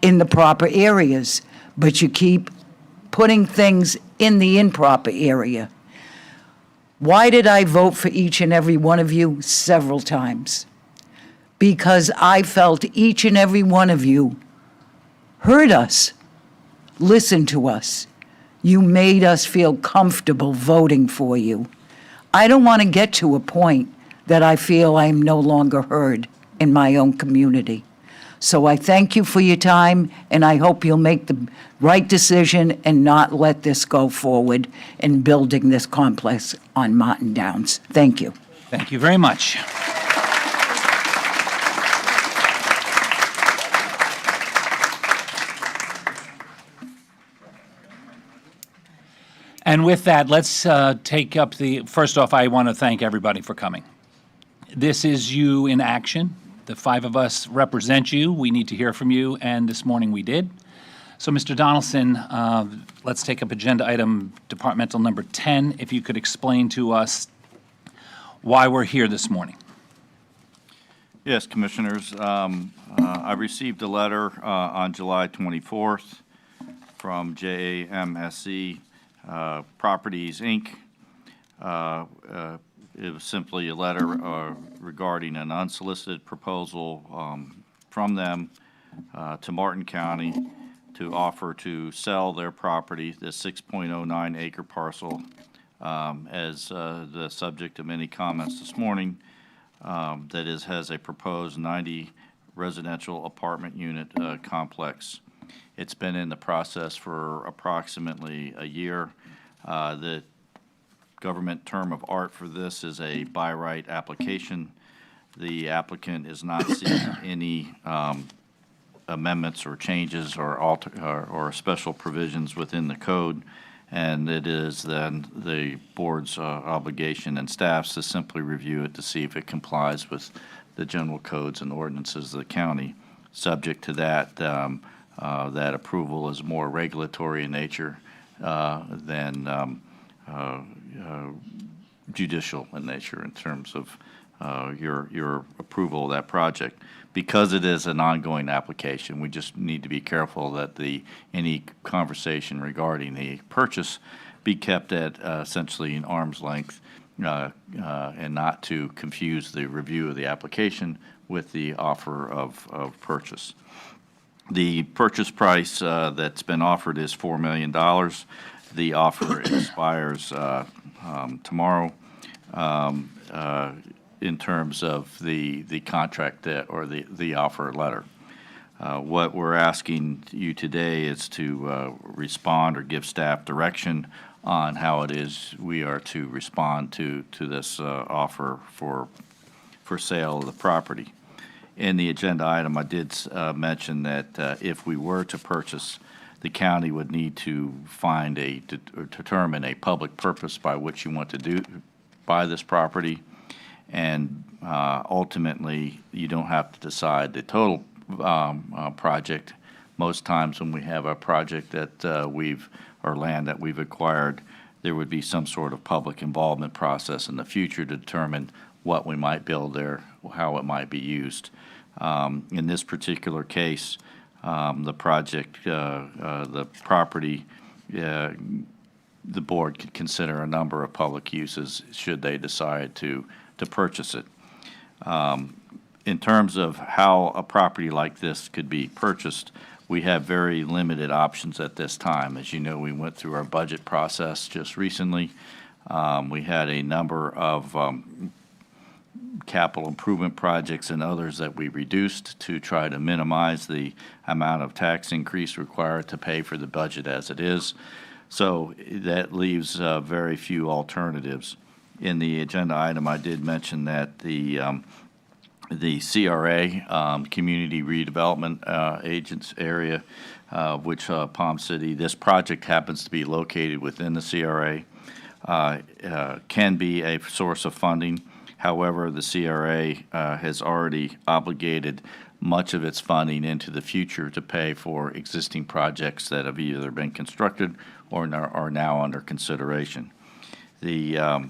in the proper areas, but you keep putting things in the improper area. Why did I vote for each and every one of you several times? Because I felt each and every one of you heard us, listened to us. You made us feel comfortable voting for you. I don't want to get to a point that I feel I'm no longer heard in my own community. So I thank you for your time, and I hope you'll make the right decision and not let this go forward in building this complex on Martin Downs. Thank you. Thank you very much. And with that, let's take up the, first off, I want to thank everybody for coming. This is you in action. The 5 of us represent you. We need to hear from you, and this morning we did. So, Mr. Donaldson, let's take up agenda item departmental number 10. If you could explain to us why we're here this morning. Yes, Commissioners. I received a letter on July 24th from JAMSE Properties, Inc. It was simply a letter regarding an unsolicited proposal from them to Martin County to offer to sell their property, the 6.09 acre parcel, as the subject of many comments this morning. That has a proposed 90 residential apartment unit complex. It's been in the process for approximately a year. The government term of art for this is a by right application. The applicant is not seeking any amendments or changes or special provisions within the code, and it is then the board's obligation and staff's to simply review it to see if it complies with the general codes and ordinances of the county. Subject to that, that approval is more regulatory in nature than judicial in nature in terms of your approval of that project. Because it is an ongoing application, we just need to be careful that any conversation regarding the purchase be kept at essentially an arm's length and not to confuse the review of the application with the offer of purchase. The purchase price that's been offered is $4 million. The offer expires tomorrow. In terms of the contract or the offer letter. What we're asking you today is to respond or give staff direction on how it is we are to respond to this offer for sale of the property. In the agenda item, I did mention that if we were to purchase, the county would need to find determine a public purpose by which you want to buy this property. And ultimately, you don't have to decide the total project. Most times when we have a project that or land that we've acquired, there would be some sort of public involvement process in the future to determine what we might build there, how it might be used. In this particular case, the project, the property, the board could consider a number of public uses should they decide to purchase it. In terms of how a property like this could be purchased, we have very limited options at this time. As you know, we went through our budget process just recently. We had a number of capital improvement projects and others that we reduced to try to minimize the amount of tax increase required to pay for the budget as it is. So that leaves very few alternatives. In the agenda item, I did mention that the CRA, Community Redevelopment Agents area, which Palm City, this project happens to be located within the CRA, can be a source of funding. However, the CRA has already obligated much of its funding into the future to pay for existing projects that have either been constructed or are now under consideration. The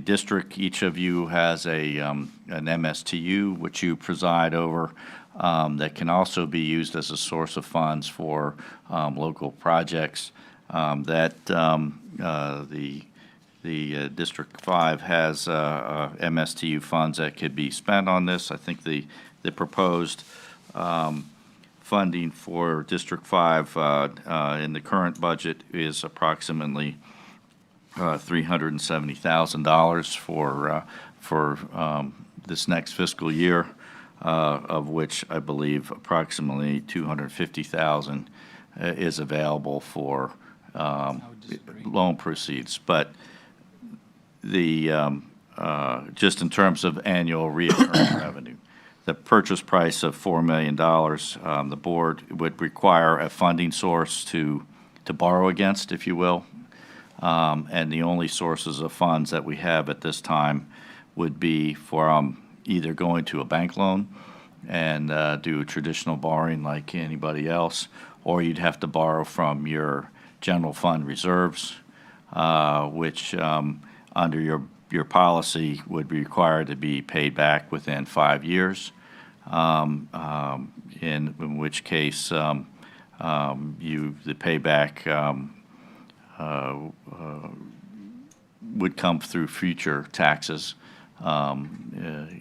district, each of you has an MSTU which you preside over that can also be used as a source of funds for local projects. The District 5 has MSTU funds that could be spent on this. I think the proposed funding for District 5 in the current budget is approximately $370,000 for this next fiscal year, of which I believe approximately $250,000 is available for loan proceeds. But just in terms of annual recurring revenue, the purchase price of $4 million, the board would require a funding source to borrow against, if you will. And the only sources of funds that we have at this time would be from either going to a bank loan and do traditional borrowing like anybody else, or you'd have to borrow from your general fund reserves, which under your policy would be required to be paid back within 5 years, in which case the payback would come through future taxes.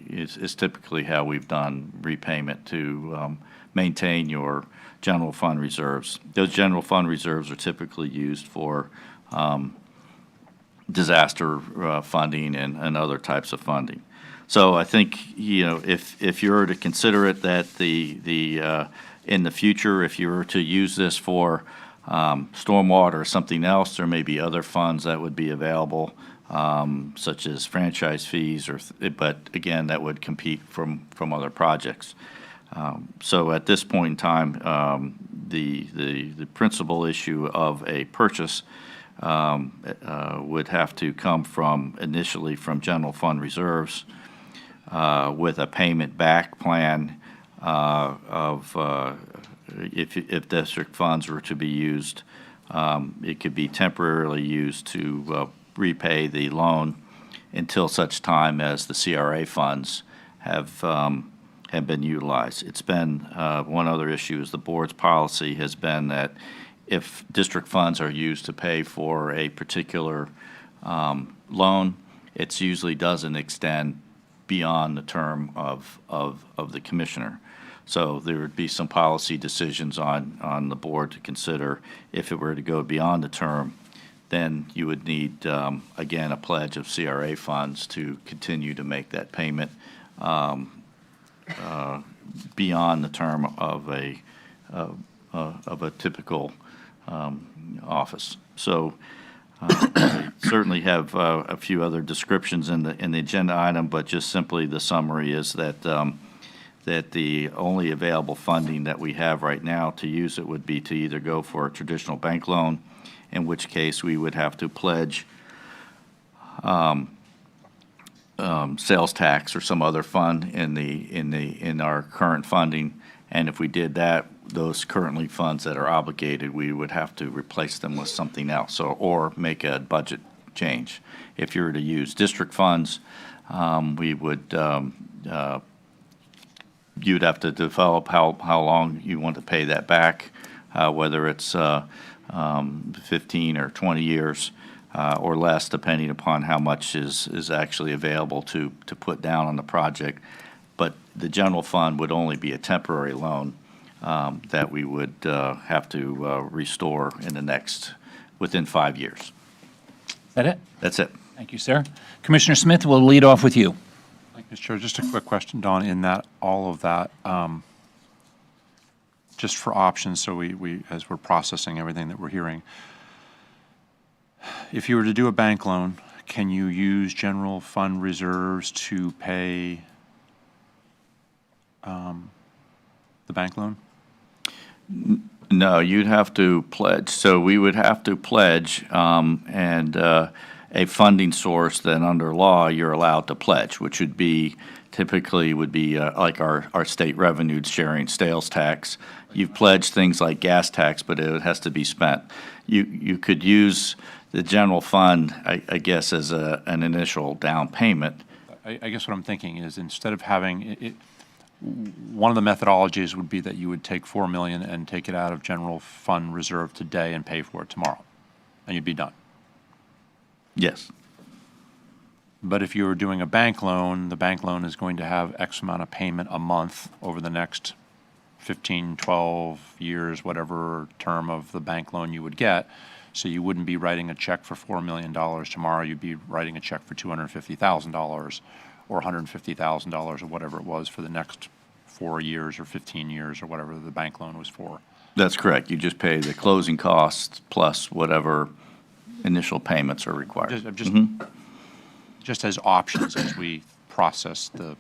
Is typically how we've done repayment to maintain your general fund reserves. Those general fund reserves are typically used for disaster funding and other types of funding. So I think, if you were to consider it that in the future, if you were to use this for stormwater or something else, there may be other funds that would be available, such as franchise fees, but again, that would compete from other projects. So at this point in time, the principal issue of a purchase would have to come initially from general fund reserves, with a payment back plan if district funds were to be used. It could be temporarily used to repay the loan until such time as the CRA funds have been utilized. It's been one other issue is the board's policy has been that if district funds are used to pay for a particular loan, it usually doesn't extend beyond the term of the commissioner. So there would be some policy decisions on the board to consider. If it were to go beyond the term, then you would need, again, a pledge of CRA funds to continue to make that payment beyond the term of a typical office. So certainly have a few other descriptions in the agenda item, but just simply the summary is that the only available funding that we have right now to use it would be to either go for a traditional bank loan, in which case we would have to pledge sales tax or some other fund in our current funding, and if we did that, those currently funds that are obligated, we would have to replace them with something else, or make a budget change. If you were to use district funds, we would you'd have to develop how long you want to pay that back, whether it's 15 or 20 years or less, depending upon how much is actually available to put down on the project. But the general fund would only be a temporary loan that we would have to restore within 5 years. Is that it? That's it. Thank you, sir. Commissioner Smith, we'll lead off with you. Thank you, Mr. Chair. Just a quick question, Don, in that, all of that, just for options, so we as we're processing everything that we're hearing, if you were to do a bank loan, can you use general fund reserves to pay the bank loan? No, you'd have to pledge. So we would have to pledge, and a funding source that under law you're allowed to pledge, which would be typically like our state revenue sharing sales tax. You've pledged things like gas tax, but it has to be spent. You could use the general fund, I guess, as an initial down payment. I guess what I'm thinking is, instead of having it, one of the methodologies would be that you would take $4 million and take it out of general fund reserve today and pay for it tomorrow, and you'd be done. Yes. But if you were doing a bank loan, the bank loan is going to have X amount of payment a month over the next 15, 12 years, whatever term of the bank loan you would get. So you wouldn't be writing a check for $4 million tomorrow. You'd be writing a check for $250,000 or $150,000 or whatever it was for the next 4 years or 15 years or whatever the bank loan was for. That's correct. You just pay the closing costs plus whatever initial payments are required. Just as options as we process the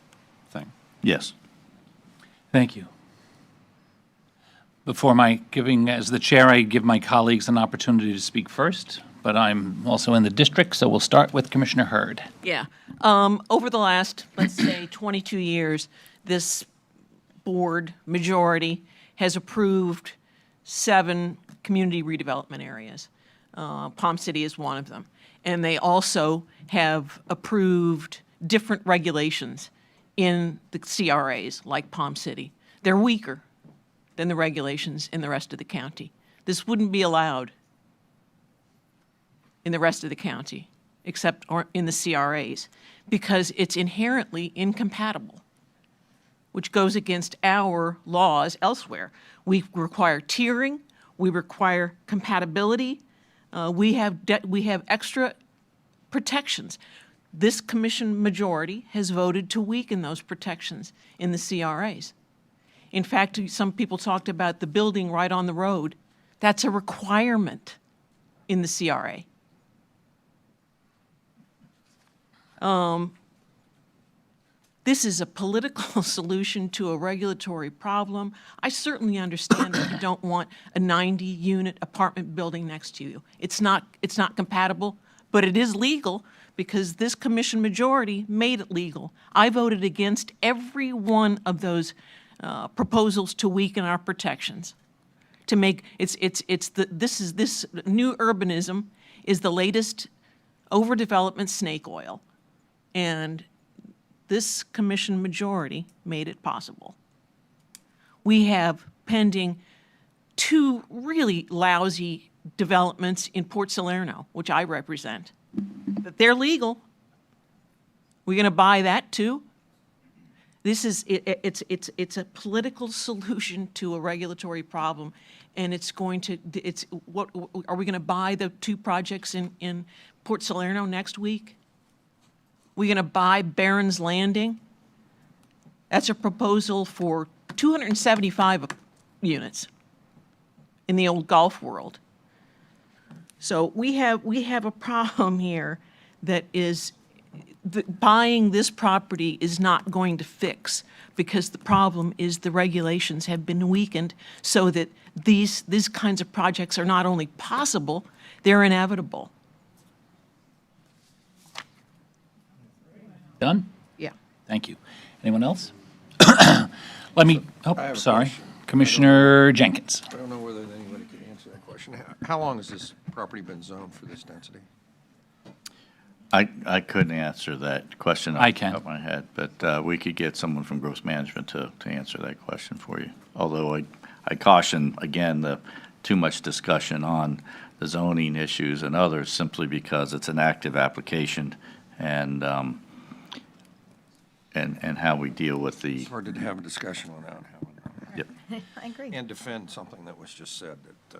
thing. Yes. Thank you. Before as the chair, I give my colleagues an opportunity to speak first, but I'm also in the district, so we'll start with Commissioner Hurd. Yeah. Over the last, let's say, 22 years, this board majority has approved 7 community redevelopment areas. Palm City is one of them. And they also have approved different regulations in the CRAs, like Palm City. They're weaker than the regulations in the rest of the county. This wouldn't be allowed in the rest of the county, except in the CRAs, because it's inherently incompatible, which goes against our laws elsewhere. We require tiering, we require compatibility, we have extra protections. This commission majority has voted to weaken those protections in the CRAs. In fact, some people talked about the building right on the road. That's a requirement in the CRA. This is a political solution to a regulatory problem. I certainly understand that you don't want a 90-unit apartment building next to you. It's not compatible, but it is legal because this commission majority made it legal. I voted against every one of those proposals to weaken our protections. To make this new urbanism is the latest overdevelopment snake oil, and this commission majority made it possible. We have pending 2 really lousy developments in Port Salerno, which I represent, but they're legal. We're going to buy that too. This is it's a political solution to a regulatory problem, and what are we going to buy the 2 projects in Port Salerno next week? We're going to buy Barron's Landing. That's a proposal for 275 units in the old Gulf world. So we have a problem here that is buying this property is not going to fix, because the problem is the regulations have been weakened so that these kinds of projects are not only possible, they're inevitable. Done? Yeah. Thank you. Anyone else? Let me, sorry. Commissioner Jenkins. I don't know whether anybody could answer that question. How long has this property been zoned for this density? I couldn't answer that question off I the can. top of my head, but we could get someone from Gross Management to answer that question for you. Although I caution, again, the too much discussion on the zoning issues and others simply because it's an active application and how we deal with the. It's hard to have a discussion on that. Yep. I agree. And defend something that was just said that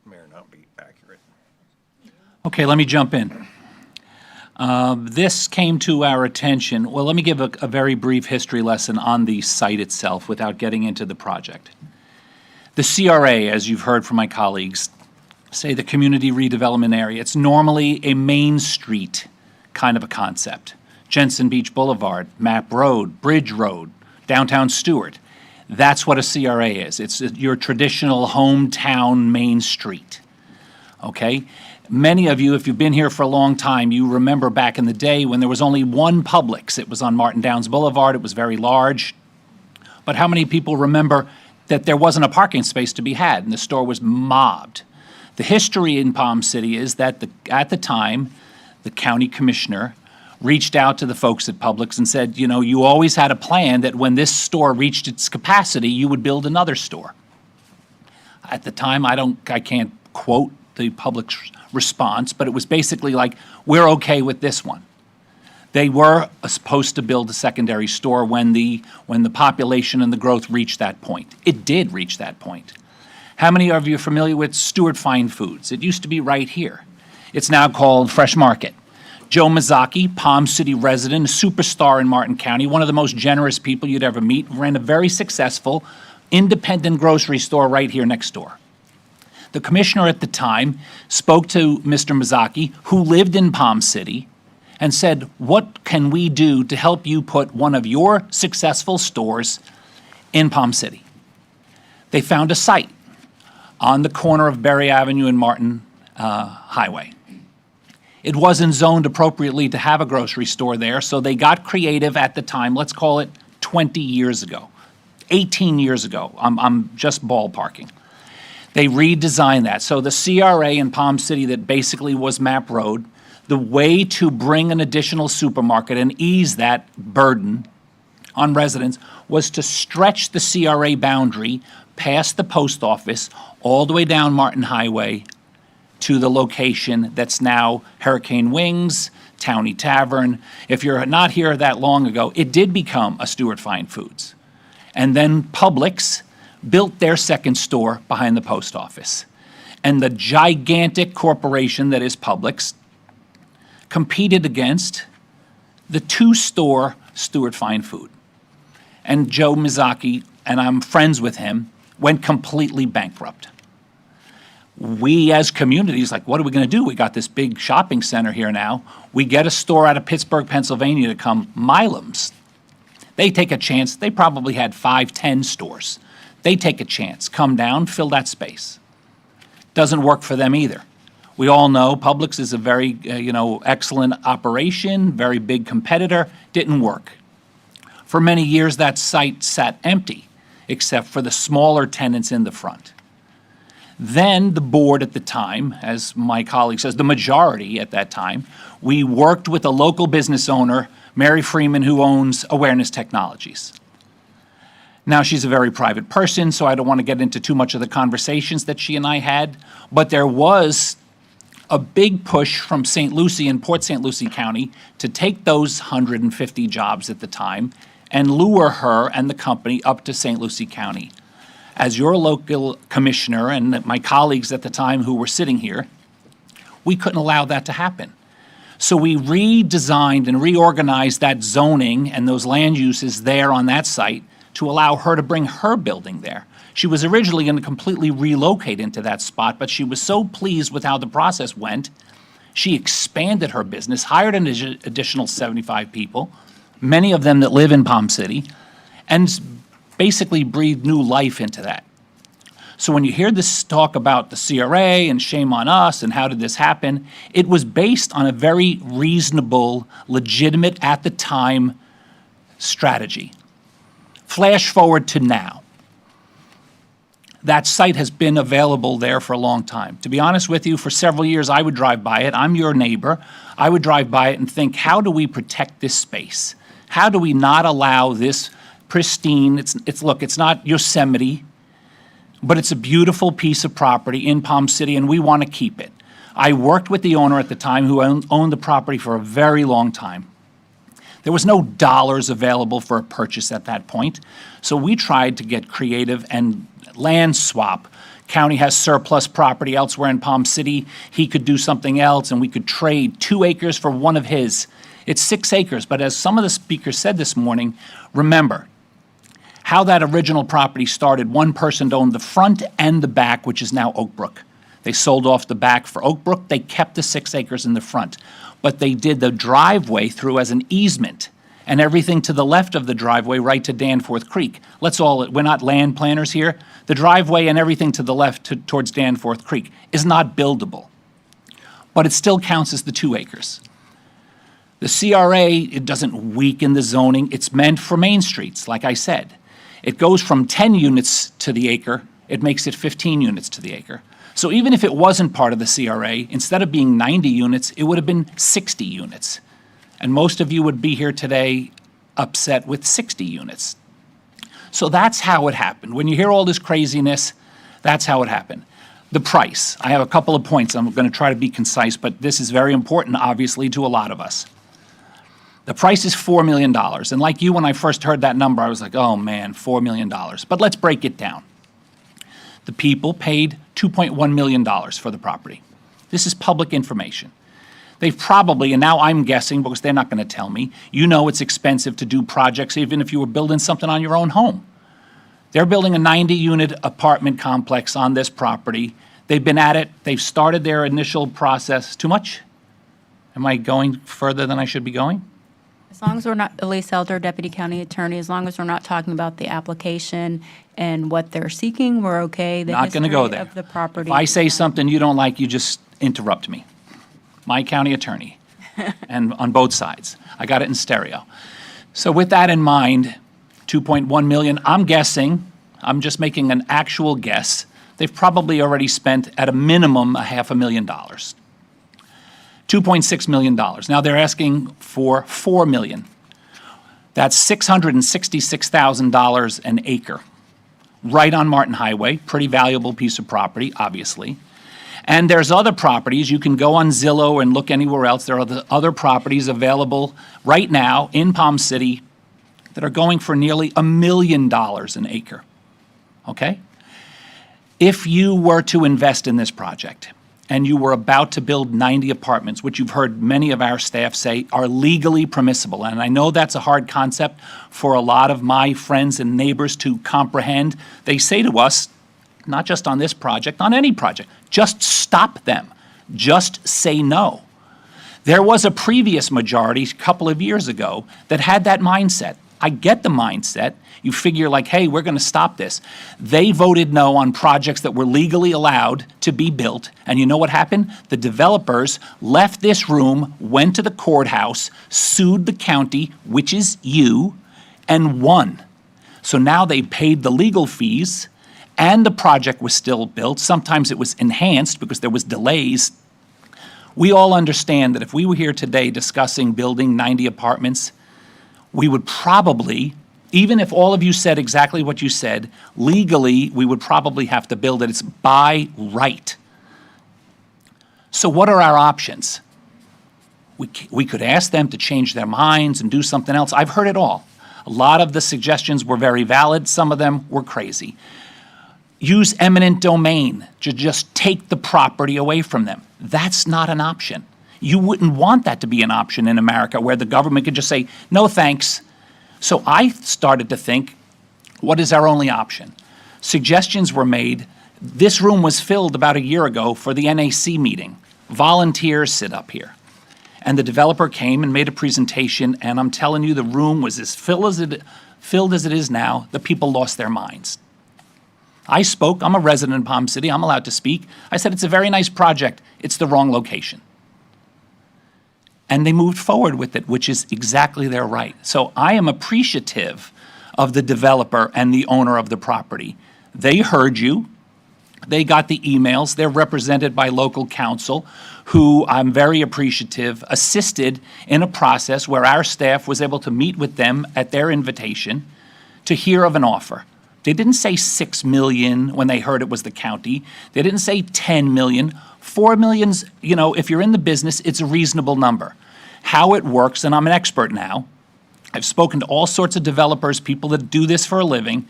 may or not be accurate. Okay, let me jump in. This came to our attention. Well, let me give a very brief history lesson on the site itself without getting into the project. The CRA, as you've heard from my colleagues, say the community redevelopment area, it's normally a Main Street kind of a concept. Jensen Beach Boulevard, Map Road, Bridge Road, downtown Stewart. That's what a CRA is. It's your traditional hometown Main Street. Okay? Many of you, if you've been here for a long time, you remember back in the day when there was only one Publix. It was on Martin Downs Boulevard. It was very large. But how many people remember that there wasn't a parking space to be had and the store was mobbed? The history in Palm City is that at the time, the county commissioner reached out to the folks at Publix and said, you know, you always had a plan that when this store reached its capacity, you would build another store. At the time, I can't quote the Publix response, but it was basically like, we're okay with this one. They were supposed to build a secondary store when the population and the growth reached that point. It did reach that point. How many of you are familiar with Stewart Fine Foods? It used to be right here. It's now called Fresh Market. Joe Mazzocchi, Palm City resident, a superstar in Martin County, one of the most generous people you'd ever meet, ran a very successful independent grocery store right here next door. The commissioner at the time spoke to Mr. Mazzocchi, who lived in Palm City, and said, what can we do to help you put one of your successful stores in Palm City? They found a site on the corner of Berry Avenue and Martin Highway. It wasn't zoned appropriately to have a grocery store there, so they got creative at the time, let's call it 20 years ago. 18 years ago. I'm just ballparking. They redesigned that. So the CRA in Palm City that basically was Map Road, the way to bring an additional supermarket and ease that burden on residents was to stretch the CRA boundary past the post office all the way down Martin Highway to the location that's now Hurricane Wings, Townie Tavern. If you're not here that long ago, it did become a Stuart Fine Foods. And then Publix built their second store behind the post office. And the gigantic corporation that is Publix competed against the two-store Stuart Fine Food. And Joe Mizaki, and I'm friends with him, went completely bankrupt. We as communities, like, what are we going to do? We got this big shopping center here now. We get a store out of Pittsburgh, Pennsylvania to come, Milam's. They take a chance. They probably had 5, 10 stores. They take a chance, come down, fill that space. Doesn't work for them either. We all know Publix is a very, excellent operation, very big competitor. Didn't work. For many years, that site sat empty, except for the smaller tenants in the front. Then the board at the time, as my colleague says, the majority at that time, we worked with a local business owner, Mary Freeman, who owns Awareness Technologies. Now, she's a very private person, so I don't want to get into too much of the conversations that she and I had, but there was a big push from St. Lucie and Port St. Lucie County to take those 150 jobs at the time and lure her and the company up to St. Lucie County. As your local commissioner and my colleagues at the time who were sitting here, we couldn't allow that to happen. So we redesigned and reorganized that zoning and those land uses there on that site to allow her to bring her building there. She was originally going to completely relocate into that spot, but she was so pleased with how the process went, she expanded her business, hired an additional 75 people, many of them that live in Palm City, and basically breathed new life into that. So when you hear this talk about the CRA and shame on us and how did this happen, it was based on a very reasonable, legitimate, at the time, strategy. Flash forward to now. That site has been available there for a long time. To be honest with you, for several years I would drive by it. I'm your neighbor. I would drive by it and think, how do we protect this space? How do we not allow this pristine, look, it's not Yosemite, but it's a beautiful piece of property in Palm City, and we want to keep it. I worked with the owner at the time who owned the property for a very long time. There was no dollars available for a purchase at that point, so we tried to get creative and land swap. County has surplus property elsewhere in Palm City. He could do something else, and we could trade 2 acres for one of his. It's 6 acres, but as some of the speakers said this morning, remember how that original property started. One person owned the front and the back, which is now Oak Brook. They sold off the back for Oak Brook. They kept the 6 acres in the front. But they did the driveway through as an easement and everything to the left of the driveway right to Danforth Creek. We're not land planners here. The driveway and everything to the left towards Danforth Creek is not buildable. But it still counts as the 2 acres. The CRA, it doesn't weaken the zoning. It's meant for main streets, like I said. It goes from 10 units to the acre, it makes it 15 units to the acre. So even if it wasn't part of the CRA, instead of being 90 units, it would have been 60 units. And most of you would be here today upset with 60 units. So that's how it happened. When you hear all this craziness, that's how it happened. The price. I have a couple of points. I'm going to try to be concise, but this is very important, obviously, to a lot of us. The price is $4 million. And like you, when I first heard that number, I was like, oh man, $4 million. But let's break it down. The people paid $2.1 million for the property. This is public information. They've probably, and now I'm guessing because they're not going to tell me, you know it's expensive to do projects even if you were building something on your own home. They're building a 90-unit apartment complex on this property. They've been at it. They've started their initial process. Too much? Am I going further than I should be going? As long as we're not, Elise Elder, Deputy County Attorney, as long as we're not talking about the application and what they're seeking, we're okay. The Not going to go history there. of the property. If I say something you don't like, you just interrupt me. My county attorney, and on both sides. I got it in stereo. So with that in mind, 2.1 million. I'm guessing, I'm just making an actual guess, they've probably already spent at a minimum $500,000. $2.6 million. Now they're asking for $4 million. That's $666,000 an acre, right on Martin Highway, pretty valuable piece of property, obviously. And there's other properties, you can go on Zillow and look anywhere else, there are other properties available right now in Palm City that are going for nearly $1 million an acre, okay? If you were to invest in this project, and you were about to build 90 apartments, which you've heard many of our staff say are legally permissible. And I know that's a hard concept for a lot of my friends and neighbors to comprehend. They say to us, not just on this project, on any project, just stop them. Just say no. There was a previous majority a couple of years ago that had that mindset. I get the mindset. You figure like, hey, we're going to stop this. They voted no on projects that were legally allowed to be built. And you know what happened? The developers left this room, went to the courthouse, sued the county, which is you, and won. So now they paid the legal fees, and the project was still built. Sometimes it was enhanced because there was delays. We all understand that if we were here today discussing building 90 apartments, we would probably, even if all of you said exactly what you said, legally, we would probably have to build it. It's by right. So what are our options? We could ask them to change their minds and do something else. I've heard it all. A lot of the suggestions were very valid. Some of them were crazy. Use eminent domain to just take the property away from them. That's not an option. You wouldn't want that to be an option in America where the government could just say, no thanks. So I started to think, what is our only option? Suggestions were made. This room was filled about a year ago for the NAC meeting. Volunteers sit up here. And the developer came and made a presentation, and I'm telling you, the room was as filled as it is now. The people lost their minds. I spoke. I'm a resident in Palm City. I'm allowed to speak. I said, it's a very nice project. It's the wrong location. And they moved forward with it, which is exactly their right. So I am appreciative of the developer and the owner of the property. They heard you. They got the emails. They're represented by local counsel, who I'm very appreciative assisted in a process where our staff was able to meet with them at their invitation to hear of an offer. They didn't say $6 million when they heard it was the county. They didn't say $10 million. $4 million's, you know, if you're in the business, it's a reasonable number. How it works, and I'm an expert now, I've spoken to all sorts of developers, people that do this for a living.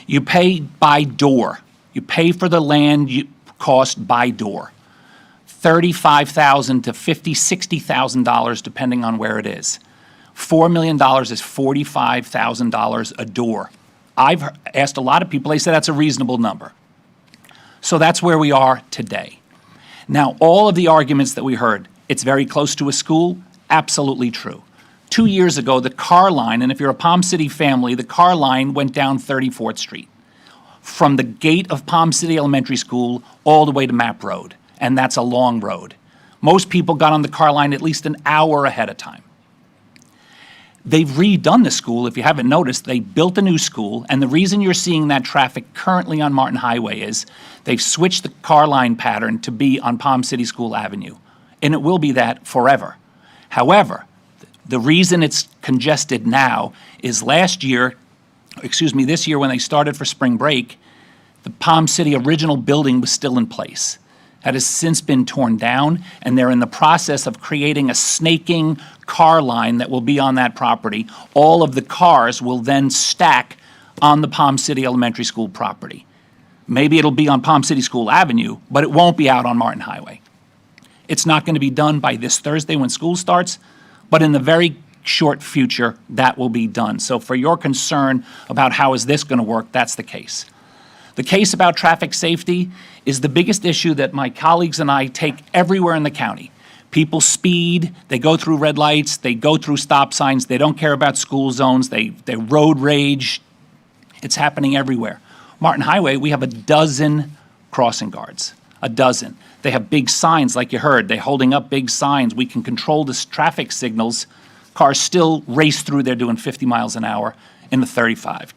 You pay by door. You pay for the land cost by door. $35,000 to $50,000, $60,000 depending on where it is. $4 million is $45,000 a door. I've asked a lot of people, they said that's a reasonable number. So that's where we are today. Now, all of the arguments that we heard, it's very close to a school, absolutely true. 2 years ago, the car line, and if you're a Palm City family, the car line went down 34th Street from the gate of Palm City Elementary School all the way to Map Road, and that's a long road. Most people got on the car line at least an hour ahead of time. They've redone the school. If you haven't noticed, they built a new school, and the reason you're seeing that traffic currently on Martin Highway is they've switched the car line pattern to be on Palm City School Avenue, and it will be that forever. However, the reason it's congested now is this year when they started for spring break, the Palm City original building was still in place. That has since been torn down, and they're in the process of creating a snaking car line that will be on that property. All of the cars will then stack on the Palm City Elementary School property. Maybe it'll be on Palm City School Avenue, but it won't be out on Martin Highway. It's not going to be done by this Thursday when school starts, but in the very short future, that will be done. So for your concern about how is this going to work, that's the case. The case about traffic safety is the biggest issue that my colleagues and I take everywhere in the county. People speed, they go through red lights, they go through stop signs, they don't care about school zones, they road rage. It's happening everywhere. Martin Highway, we have a dozen crossing guards, a dozen. They have big signs like you heard, they're holding up big signs. We can control the traffic signals. Cars still race through there doing 50 miles an hour. in the 35.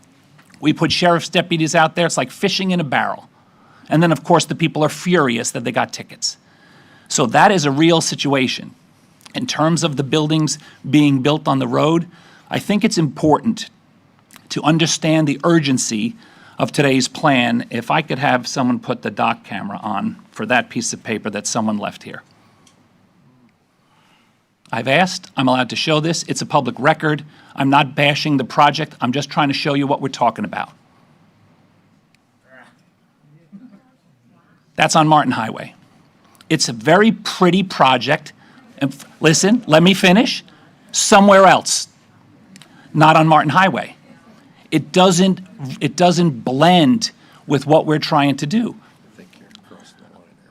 We put sheriff's deputies out there. It's like fishing in a barrel. And then, of course, the people are furious that they got tickets. So that is a real situation. In terms of the buildings being built on the road, I think it's important to understand the urgency of today's plan. If I could have someone put the dock camera on for that piece of paper that someone left here. I've asked, I'm allowed to show this. It's a public record. I'm not bashing the project. I'm just trying to show you what we're talking about. That's on Martin Highway. It's a very pretty project. And listen, let me finish. Somewhere else, not on Martin Highway. It doesn't blend with what we're trying to do.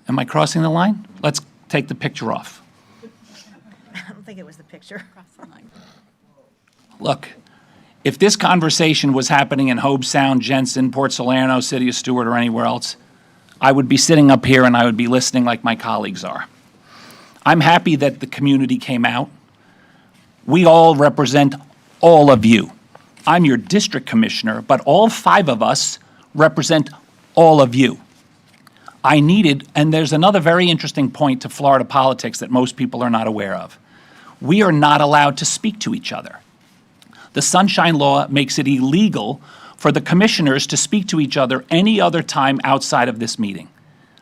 Am I crossing the line? Let's take the picture off. I don't think it was the picture. Look, if this conversation was happening in Hobe Sound, Jensen, Port Salerno, City of Stewart, or anywhere else, I would be sitting up here and I would be listening like my colleagues are. I'm happy that the community came out. We all represent all of you. I'm your district commissioner, but all 5 of us represent all of you. I needed, and there's another very interesting point to Florida politics that most people are not aware of. We are not allowed to speak to each other. The Sunshine Law makes it illegal for the commissioners to speak to each other any other time outside of this meeting,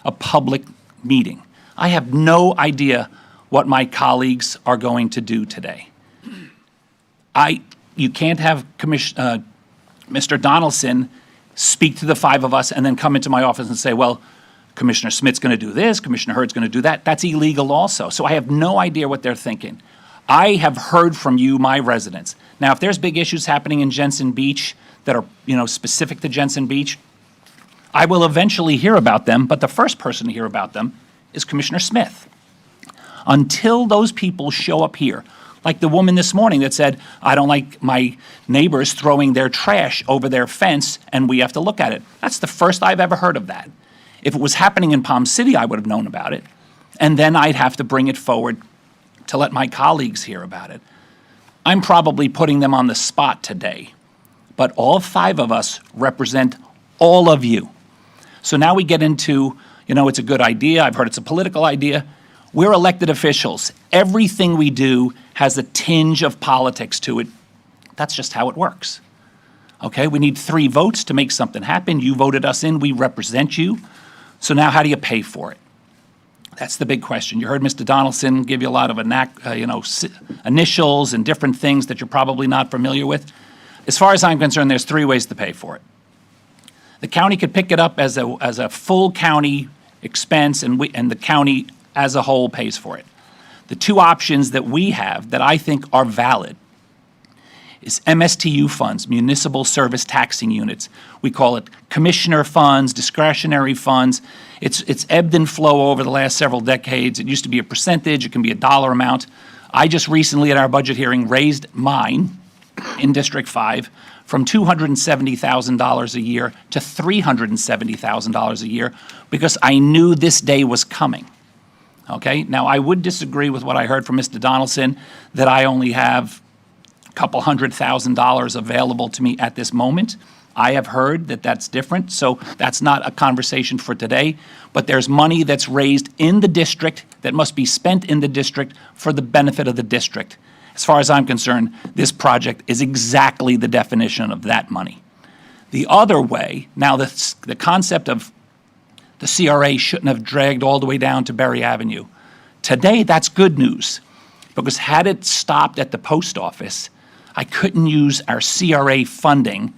a public meeting. I have no idea what my colleagues are going to do today. You can't have Mr. Donaldson speak to the 5 of us and then come into my office and say, well, Commissioner Smith's going to do this, Commissioner Hurd's going to do that. That's illegal also. So I have no idea what they're thinking. I have heard from you, my residents. Now, if there's big issues happening in Jensen Beach that are, specific to Jensen Beach, I will eventually hear about them, but the first person to hear about them is Commissioner Smith. Until those people show up here, like the woman this morning that said, I don't like my neighbors throwing their trash over their fence and we have to look at it. That's the first I've ever heard of that. If it was happening in Palm City, I would have known about it. And then I'd have to bring it forward to let my colleagues hear about it. I'm probably putting them on the spot today, but all 5 of us represent all of you. So now we get into, it's a good idea. I've heard it's a political idea. We're elected officials. Everything we do has a tinge of politics to it. That's just how it works. Okay, we need 3 votes to make something happen. You voted us in, we represent you. So now how do you pay for it? That's the big question. You heard Mr. Donaldson give you a lot of initials and different things that you're probably not familiar with. As far as I'm concerned, there's 3 ways to pay for it. The county could pick it up as a full county expense, and the county as a whole pays for it. The 2 options that we have that I think are valid is MSTU funds, municipal service taxing units. We call it commissioner funds, discretionary funds. It's ebbed and flowed over the last several decades. It used to be a percentage. It can be a dollar amount. I just recently at our budget hearing raised mine in District 5 from $270,000 a year to $370,000 a year because I knew this day was coming. Okay, now I would disagree with what I heard from Mr. Donaldson that I only have a couple $100,000 available to me at this moment. I have heard that that's different, so that's not a conversation for today. But there's money that's raised in the district that must be spent in the district for the benefit of the district. As far as I'm concerned, this project is exactly the definition of that money. The other way, now the concept of the CRA shouldn't have dragged all the way down to Berry Avenue. Today, that's good news, because had it stopped at the post office, I couldn't use our CRA funding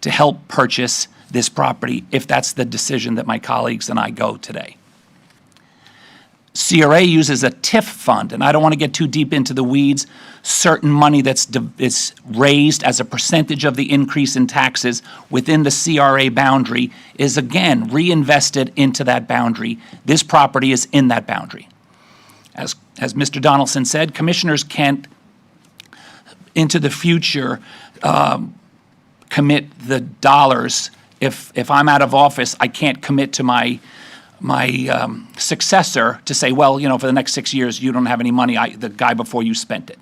to help purchase this property if that's the decision that my colleagues and I go today. CRA uses a TIF fund, and I don't want to get too deep into the weeds. Certain money that's is raised as a percentage of the increase in taxes within the CRA boundary is again reinvested into that boundary. This property is in that boundary. As Mr. Donaldson said, commissioners can't, into the future, commit the dollars. If I'm out of office, I can't commit to my successor to say, well, for the next 6 years, you don't have any money. The guy before you spent it.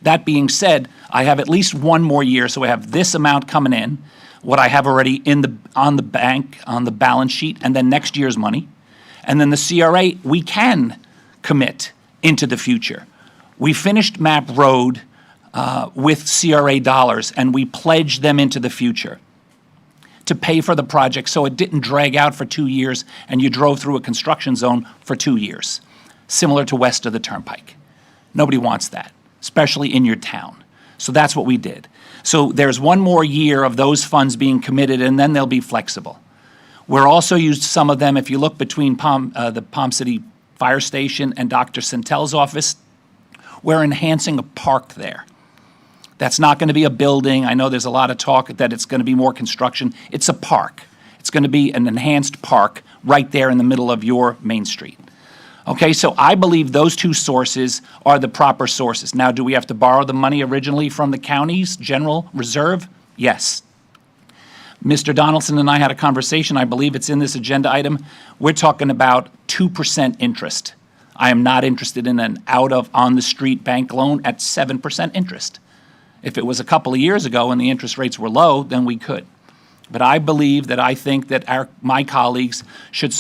That being said, I have at least one more year, so I have this amount coming in, what I have already on the bank, on the balance sheet, and then next year's money. And then the CRA, we can commit into the future. We finished Map Road with CRA dollars, and we pledged them into the future to pay for the project so it didn't drag out for 2 years and you drove through a construction zone for 2 years, similar to west of the Turnpike. Nobody wants that, especially in your town. So that's what we did. So there's one more year of those funds being committed, and then they'll be flexible. We're also used some of them, if you look between the Palm City Fire Station and Dr. Centel's office, we're enhancing a park there. That's not going to be a building. I know there's a lot of talk that it's going to be more construction. It's a park. It's going to be an enhanced park right there in the middle of your Main Street. Okay, so I believe those two sources are the proper sources. Now, do we have to borrow the money originally from the county's general reserve? Yes. Mr. Donaldson and I had a conversation. I believe it's in this agenda item. We're talking about 2% interest. I am not interested in an on-the-street bank loan at 7% interest. If it was a couple of years ago and the interest rates were low, then we could. But I think that my colleagues should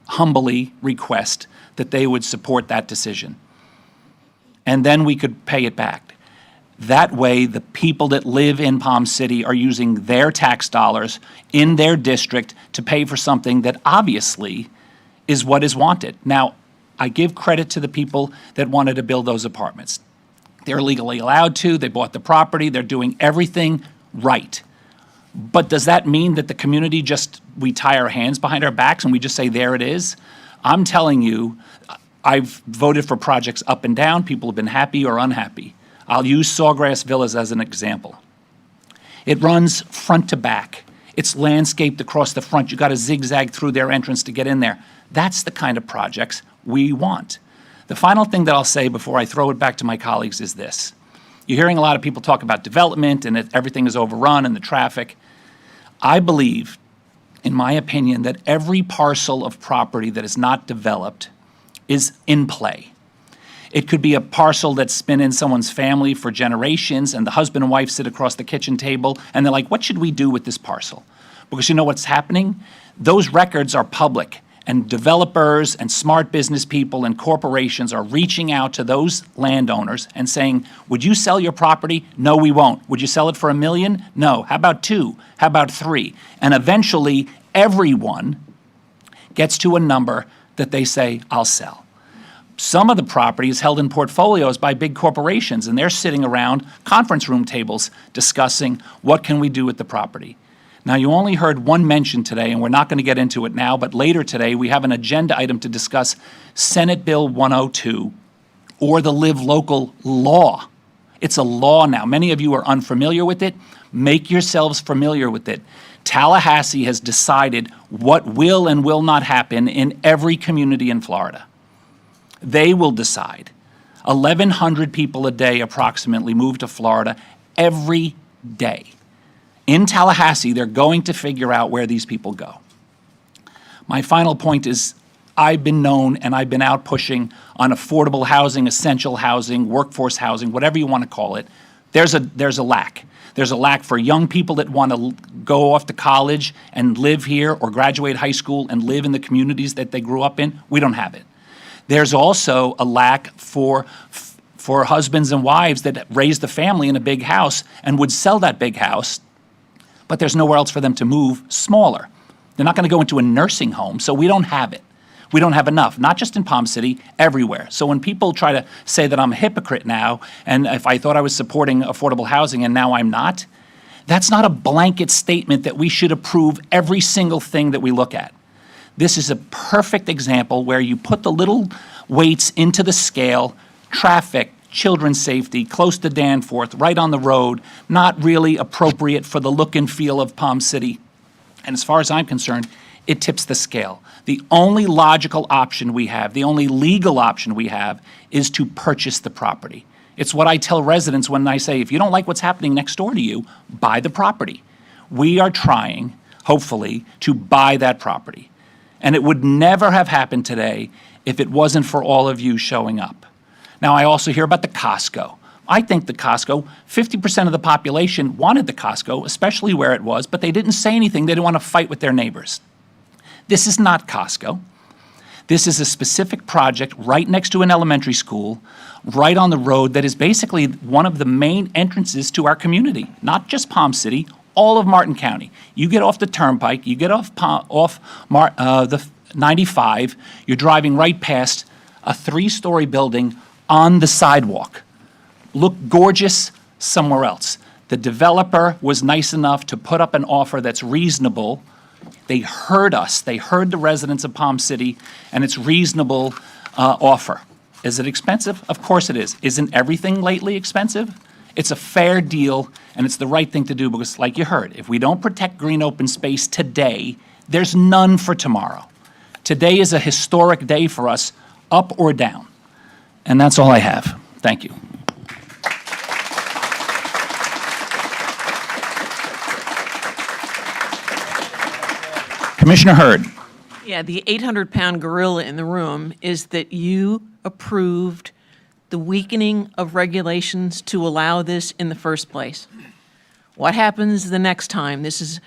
humbly request that they would support that decision. And then we could pay it back. That way, the people that live in Palm City are using their tax dollars in their district to pay for something that obviously is what is wanted. Now, I give credit to the people that wanted to build those apartments. They're legally allowed to. They bought the property. They're doing everything right. But does that mean that the community we tie our hands behind our backs and we just say, there it is? I'm telling you, I've voted for projects up and down. People have been happy or unhappy. I'll use Sawgrass Villas as an example. It runs front to back. It's landscaped across the front. You got to zigzag through their entrance to get in there. That's the kind of projects we want. The final thing that I'll say before I throw it back to my colleagues is this. You're hearing a lot of people talk about development and that everything is overrun and the traffic. I believe, in my opinion, that every parcel of property that is not developed is in play. It could be a parcel that's been in someone's family for generations, and the husband and wife sit across the kitchen table, and they're like, what should we do with this parcel? Because you know what's happening? Those records are public, and developers and smart business people and corporations are reaching out to those landowners and saying, would you sell your property? No, we won't. Would you sell it for $1 million? No. How about 2? How about 3? And eventually, everyone gets to a number that they say, I'll sell. Some of the property is held in portfolios by big corporations, and they're sitting around conference room tables discussing what can we do with the property. Now, you only heard one mention today, and we're not going to get into it now, but later today we have an agenda item to discuss Senate Bill 102, or the Live Local law. It's a law now. Many of you are unfamiliar with it. Make yourselves familiar with it. Tallahassee has decided what will and will not happen in every community in Florida. They will decide. 1,100 people a day approximately move to Florida every day. In Tallahassee, they're going to figure out where these people go. My final point is I've been known and I've been out pushing on affordable housing, essential housing, workforce housing, whatever you want to call it. There's a lack. There's a lack for young people that want to go off to college and live here or graduate high school and live in the communities that they grew up in. We don't have it. There's also a lack for husbands and wives that raised a family in a big house and would sell that big house, but there's nowhere else for them to move smaller. They're not going to go into a nursing home, so we don't have it. We don't have enough, not just in Palm City, everywhere. So when people try to say that I'm a hypocrite now, and if I thought I was supporting affordable housing and now I'm not, that's not a blanket statement that we should approve every single thing that we look at. This is a perfect example where you put the little weights into the scale, traffic, children's safety, close to Danforth, right on the road, not really appropriate for the look and feel of Palm City. And as far as I'm concerned, it tips the scale. The only logical option we have, the only legal option we have, is to purchase the property. It's what I tell residents when I say, if you don't like what's happening next door to you, buy the property. We are trying, hopefully, to buy that property. And it would never have happened today if it wasn't for all of you showing up. Now, I also hear about the Costco. I think the Costco, 50% of the population wanted the Costco, especially where it was, but they didn't say anything. They didn't want to fight with their neighbors. This is not Costco. This is a specific project right next to an elementary school, right on the road that is basically one of the main entrances to our community, not just Palm City, all of Martin County. You get off the Turnpike, you get off the 95, you're driving right past a 3-story building on the sidewalk. Look gorgeous somewhere else. The developer was nice enough to put up an offer that's reasonable. They heard us. They heard the residents of Palm City, and it's reasonable offer. Is it expensive? Of course it is. Isn't everything lately expensive? It's a fair deal, and it's the right thing to do because, like you heard, if we don't protect green open space today, there's none for tomorrow. Today is a historic day for us, up or down. And that's all I have. Thank you. Commissioner Hurd. Yeah, the 800-pound gorilla in the room is that you approved the weakening of regulations to allow this in the first place. What happens the next time this is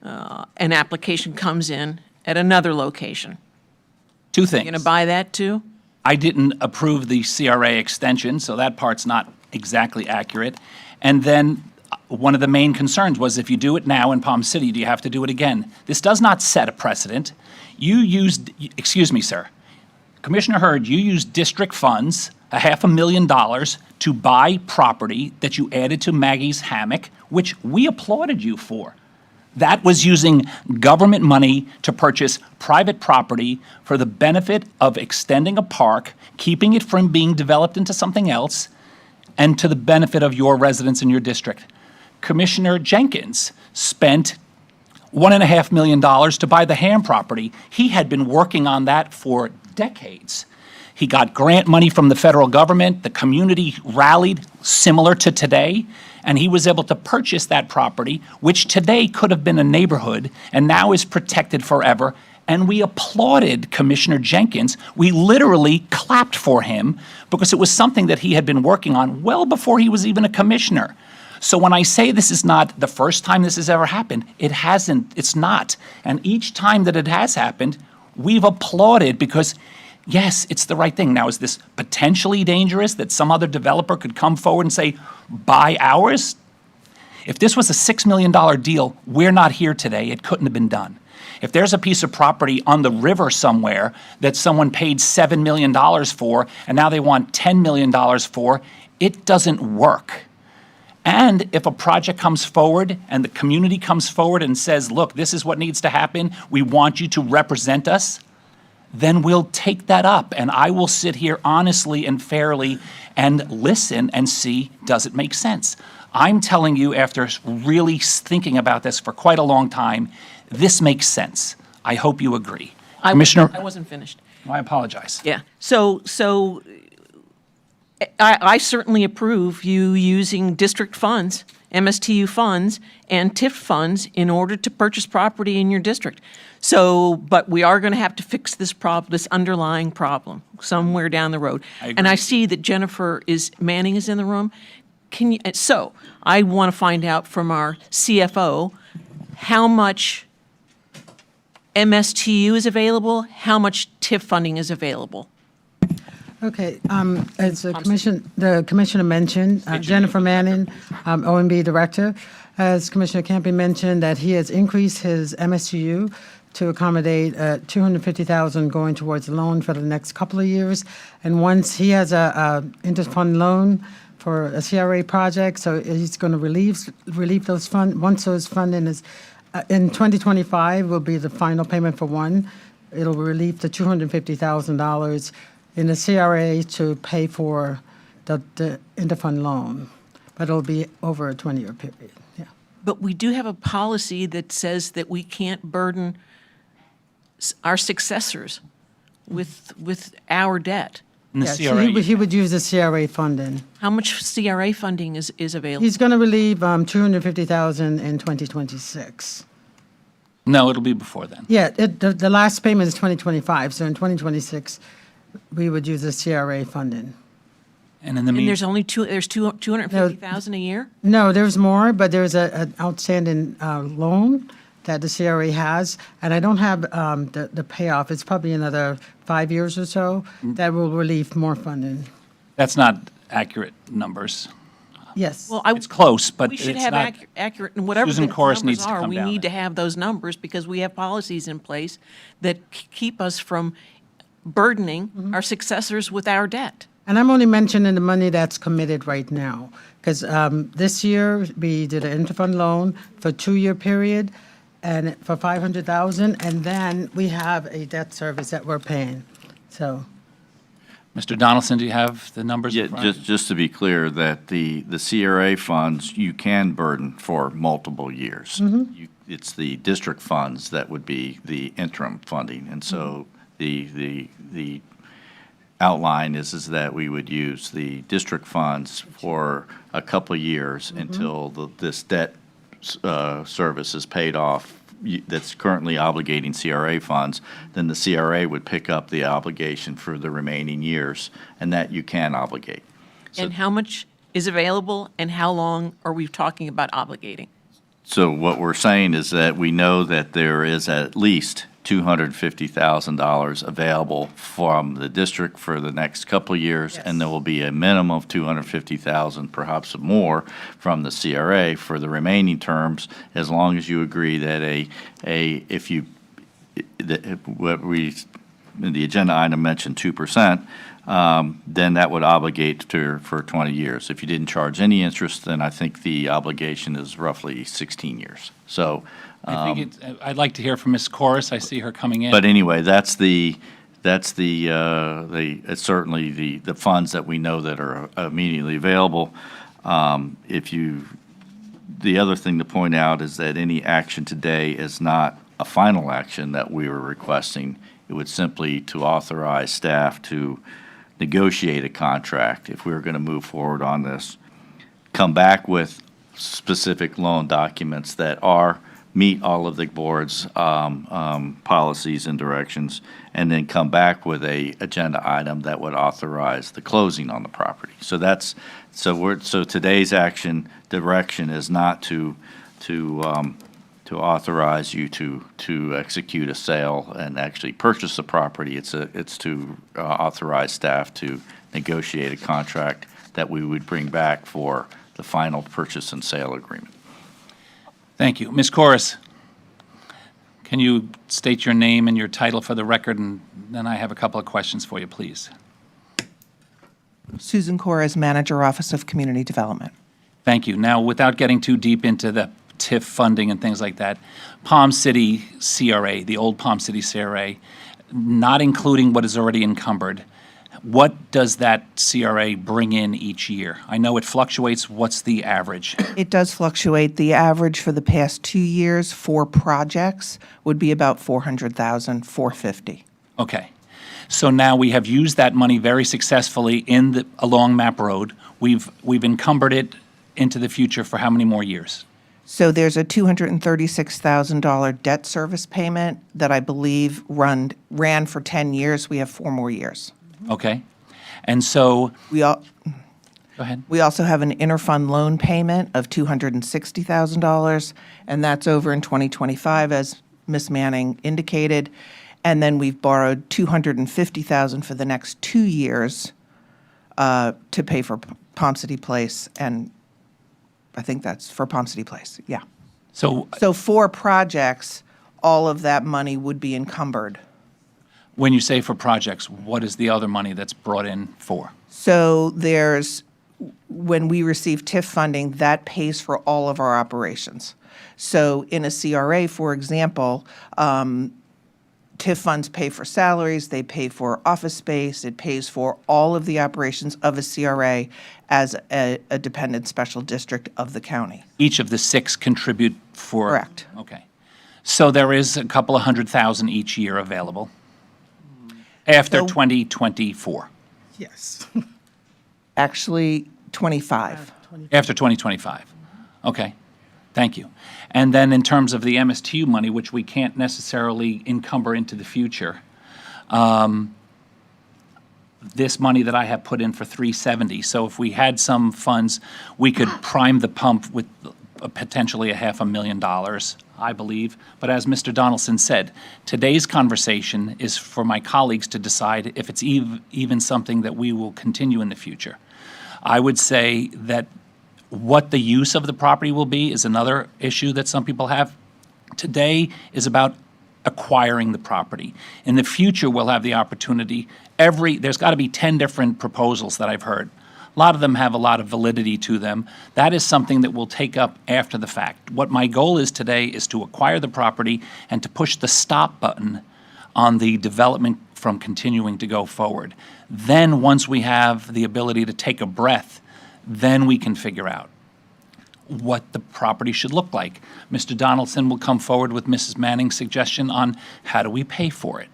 an application comes in at another location? Two things. You going to buy that too? I didn't approve the CRA extension, so that part's not exactly accurate. And then one of the main concerns was if you do it now in Palm City, do you have to do it again? This does not set a precedent. You used, excuse me, sir, Commissioner Hurd, you used district funds, $500,000, to buy property that you added to Maggie's Hammock, which we applauded you for. That was using government money to purchase private property for the benefit of extending a park, keeping it from being developed into something else, and to the benefit of your residents in your district. Commissioner Jenkins spent $1.5 million to buy the Ham property. He had been working on that for decades. He got grant money from the federal government. The community rallied, similar to today, and he was able to purchase that property, which today could have been a neighborhood and now is protected forever. And we applauded Commissioner Jenkins. We literally clapped for him because it was something that he had been working on well before he was even a commissioner. So when I say this is not the first time this has ever happened, it hasn't, it's not. And each time that it has happened, we've applauded because, yes, it's the right thing. Now, is this potentially dangerous that some other developer could come forward and say, buy ours? If this was a $6 million deal, we're not here today. It couldn't have been done. If there's a piece of property on the river somewhere that someone paid $7 million for and now they want $10 million for, it doesn't work. And if a project comes forward and the community comes forward and says, look, this is what needs to happen, we want you to represent us, then we'll take that up. And I will sit here honestly and fairly and listen and see, does it make sense? I'm telling you, after really thinking about this for quite a long time, this makes sense. I hope you agree. Commissioner, I wasn't finished. I apologize. Yeah. So I certainly approve you using district funds, MSTU funds, and TIF funds in order to purchase property in your district. So, but we are going to have to fix this this underlying problem somewhere down the road. And I see that Jennifer Manning is in the room. So I want to find out from our CFO how much MSTU is available, how much TIF funding is available. Okay, as the commissioner mentioned, Jennifer Manning, OMB Director, as Commissioner Campy mentioned, that he has increased his MSTU to accommodate $250,000 going towards the loan for the next couple of years. And once he has a interfund loan for a CRA project, so he's going to relieve those funds. Once those funding is in 2025 will be the final payment for one. It'll relieve the $250,000 in the CRA to pay for the interfund loan, but it'll be over a 20-year period. Yeah. But we do have a policy that says that we can't burden our successors with our debt. Yeah, so he would use the CRA funding. How much CRA funding is available? He's going to relieve $250,000 in 2026. No, it'll be before then. Yeah, the last payment is 2025, so in 2026, we would use the CRA funding. And in the And there's only there's 250,000 a year? No, there's more, but there's an outstanding loan that the CRA has, and I don't have the payoff. It's probably another 5 years or so that will relieve more funding. That's not accurate numbers. Yes. Well, It's close, but we should it's have not. accurate, and whatever Susan the Corris numbers needs to are, come we down need to there. have those numbers because we have policies in place that keep us from burdening our successors with our debt. And I'm only mentioning the money that's committed right now, because this year, we did an interfund loan for a 2-year period, and for $500,000, and then we have a debt service that we're paying, so. Mr. Donaldson, do you have the numbers? in Yeah, front of you? just to be clear, that the CRA funds, you can burden for multiple years. It's the district funds that would be the interim funding, and so the outline is that we would use the district funds for a couple of years until this debt service is paid off that's currently obligating CRA funds, then the CRA would pick up the obligation for the remaining years, and that you can obligate. And how much is available and how long are we talking about obligating? So what we're saying is that we know that there is at least $250,000 available from the district for the next couple of years, and there will be a minimum of $250,000, perhaps more, from the CRA for the remaining terms, as long as you agree that the agenda item mentioned 2%, then that would obligate for 20 years. If you didn't charge any interest, then I think the obligation is roughly 16 years. So. I think I'd like to hear from Ms. Corris. I see her coming in. But anyway, it's certainly the funds that we know that are immediately available. The other thing to point out is that any action today is not a final action that we were requesting. It would simply to authorize staff to negotiate a contract if we were going to move forward on this, come back with specific loan documents that meet all of the board's policies and directions, and then come back with a agenda item that would authorize the closing on the property. So today's action direction is not to authorize you to execute a sale and actually purchase the property. It's to authorize staff to negotiate a contract that we would bring back for the final purchase and sale agreement. Thank you. Ms. Corris, can you state your name and your title for the record, and then I have a couple of questions for you, please. Susan Corris, Manager, Office of Community Development. Thank you. Now, without getting too deep into the TIF funding and things like that, Palm City CRA, the old Palm City CRA, not including what is already encumbered, what does that CRA bring in each year? I know it fluctuates. What's the average? It does fluctuate. The average for the past 2 years for projects would be about $400,000, $450,000. Okay. So now we have used that money very successfully along Map Road. We've encumbered it into the future for how many more years? So there's a $236,000 debt service payment that I believe ran for 10 years. We have 4 more years. Okay. And so, Go ahead. We also have an interfund loan payment of $260,000, and that's over in 2025, as Ms. Manning indicated. And then we've borrowed $250,000 for the next 2 years to pay for Palm City Place, and I think that's for Palm City Place, yeah. So for projects, all of that money would be encumbered. when you say for projects, what is the other money that's brought in for? So when we receive TIF funding, that pays for all of our operations. So in a CRA, for example, TIF funds pay for salaries, they pay for office space, it pays for all of the operations of a CRA as a dependent special district of the county. Each of the 6 contribute for? Correct. Okay. So there is a couple of $100,000 each year available after 2024? Yes. Actually, 25. After 2025? Okay, thank you. And then in terms of the MSTU money, which we can't necessarily encumber into the future, this money that I have put in for 370. So if we had some funds, we could prime the pump with potentially $500,000, I believe. But as Mr. Donaldson said, today's conversation is for my colleagues to decide if it's even something that we will continue in the future. I would say that what the use of the property will be is another issue that some people have. Today is about acquiring the property. In the future, we'll have the opportunity, there's got to be 10 different proposals that I've heard. A lot of them have a lot of validity to them. That is something that we'll take up after the fact. What my goal is today is to acquire the property and to push the stop button on the development from continuing to go forward. Then, once we have the ability to take a breath, then we can figure out what the property should look like. Mr. Donaldson will come forward with Mrs. Manning's suggestion on how do we pay for it.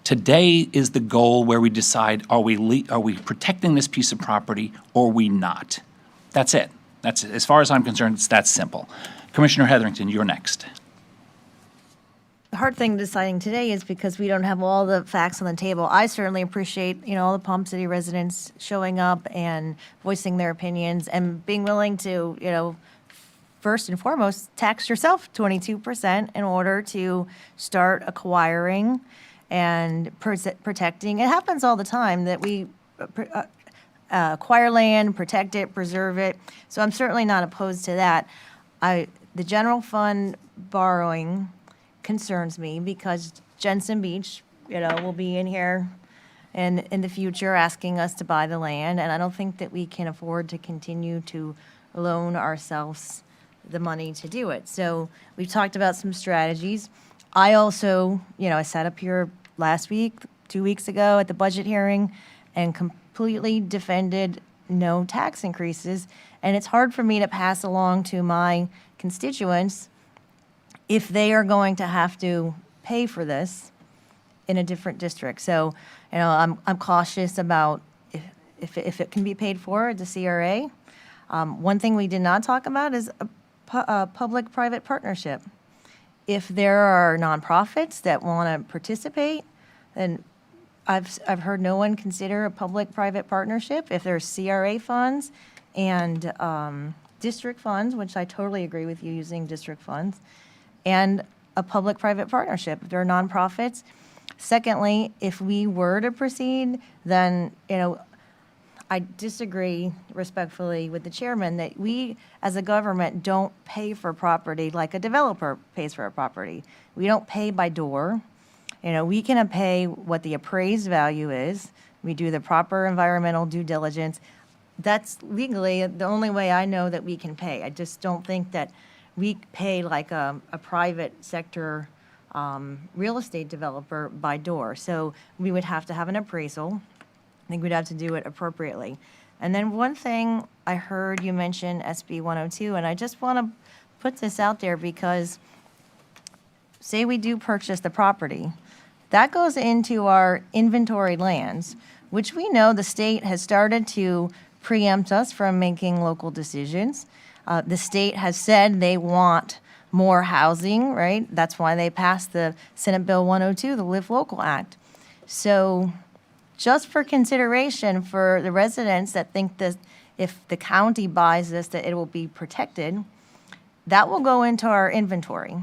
Today is the goal where we decide, are we protecting this piece of property or are we not? That's it. That's it. As far as I'm concerned, it's that simple. Commissioner Hetherington, you're next. The hard thing deciding today is because we don't have all the facts on the table. I certainly appreciate, all the Palm City residents showing up and voicing their opinions and being willing to, first and foremost, tax yourself 22% in order to start acquiring and protecting. It happens all the time that we acquire land, protect it, preserve it. So I'm certainly not opposed to that. The general fund borrowing concerns me because Jensen Beach, will be in here and in the future asking us to buy the land, and I don't think that we can afford to continue to loan ourselves the money to do it. So we've talked about some strategies. I also, I sat up here last week, 2 weeks ago at the budget hearing and completely defended no tax increases, and it's hard for me to pass along to my constituents if they are going to have to pay for this in a different district. So, I'm cautious about if it can be paid for at the CRA. One thing we did not talk about is a public-private partnership. If there are nonprofits that want to participate, then I've heard no one consider a public-private partnership. If there's CRA funds and district funds, which I totally agree with you using district funds, and a public-private partnership. If there are nonprofits. Secondly, if we were to proceed, then, I disagree respectfully with the chairman that we, as a government, don't pay for property like a developer pays for a property. We don't pay by door. We can pay what the appraised value is. We do the proper environmental due diligence. That's legally the only way I know that we can pay. I just don't think that we pay like a private sector real estate developer by door. So we would have to have an appraisal. I think we'd have to do it appropriately. And then one thing I heard you mention SB 102, and I just want to put this out there because say we do purchase the property, that goes into our inventory lands, which we know the state has started to preempt us from making local decisions. The state has said they want more housing, right? That's why they passed the Senate Bill 102, the Live Local Act. So just for consideration for the residents that think that if the county buys this, that it will be protected, that will go into our inventory.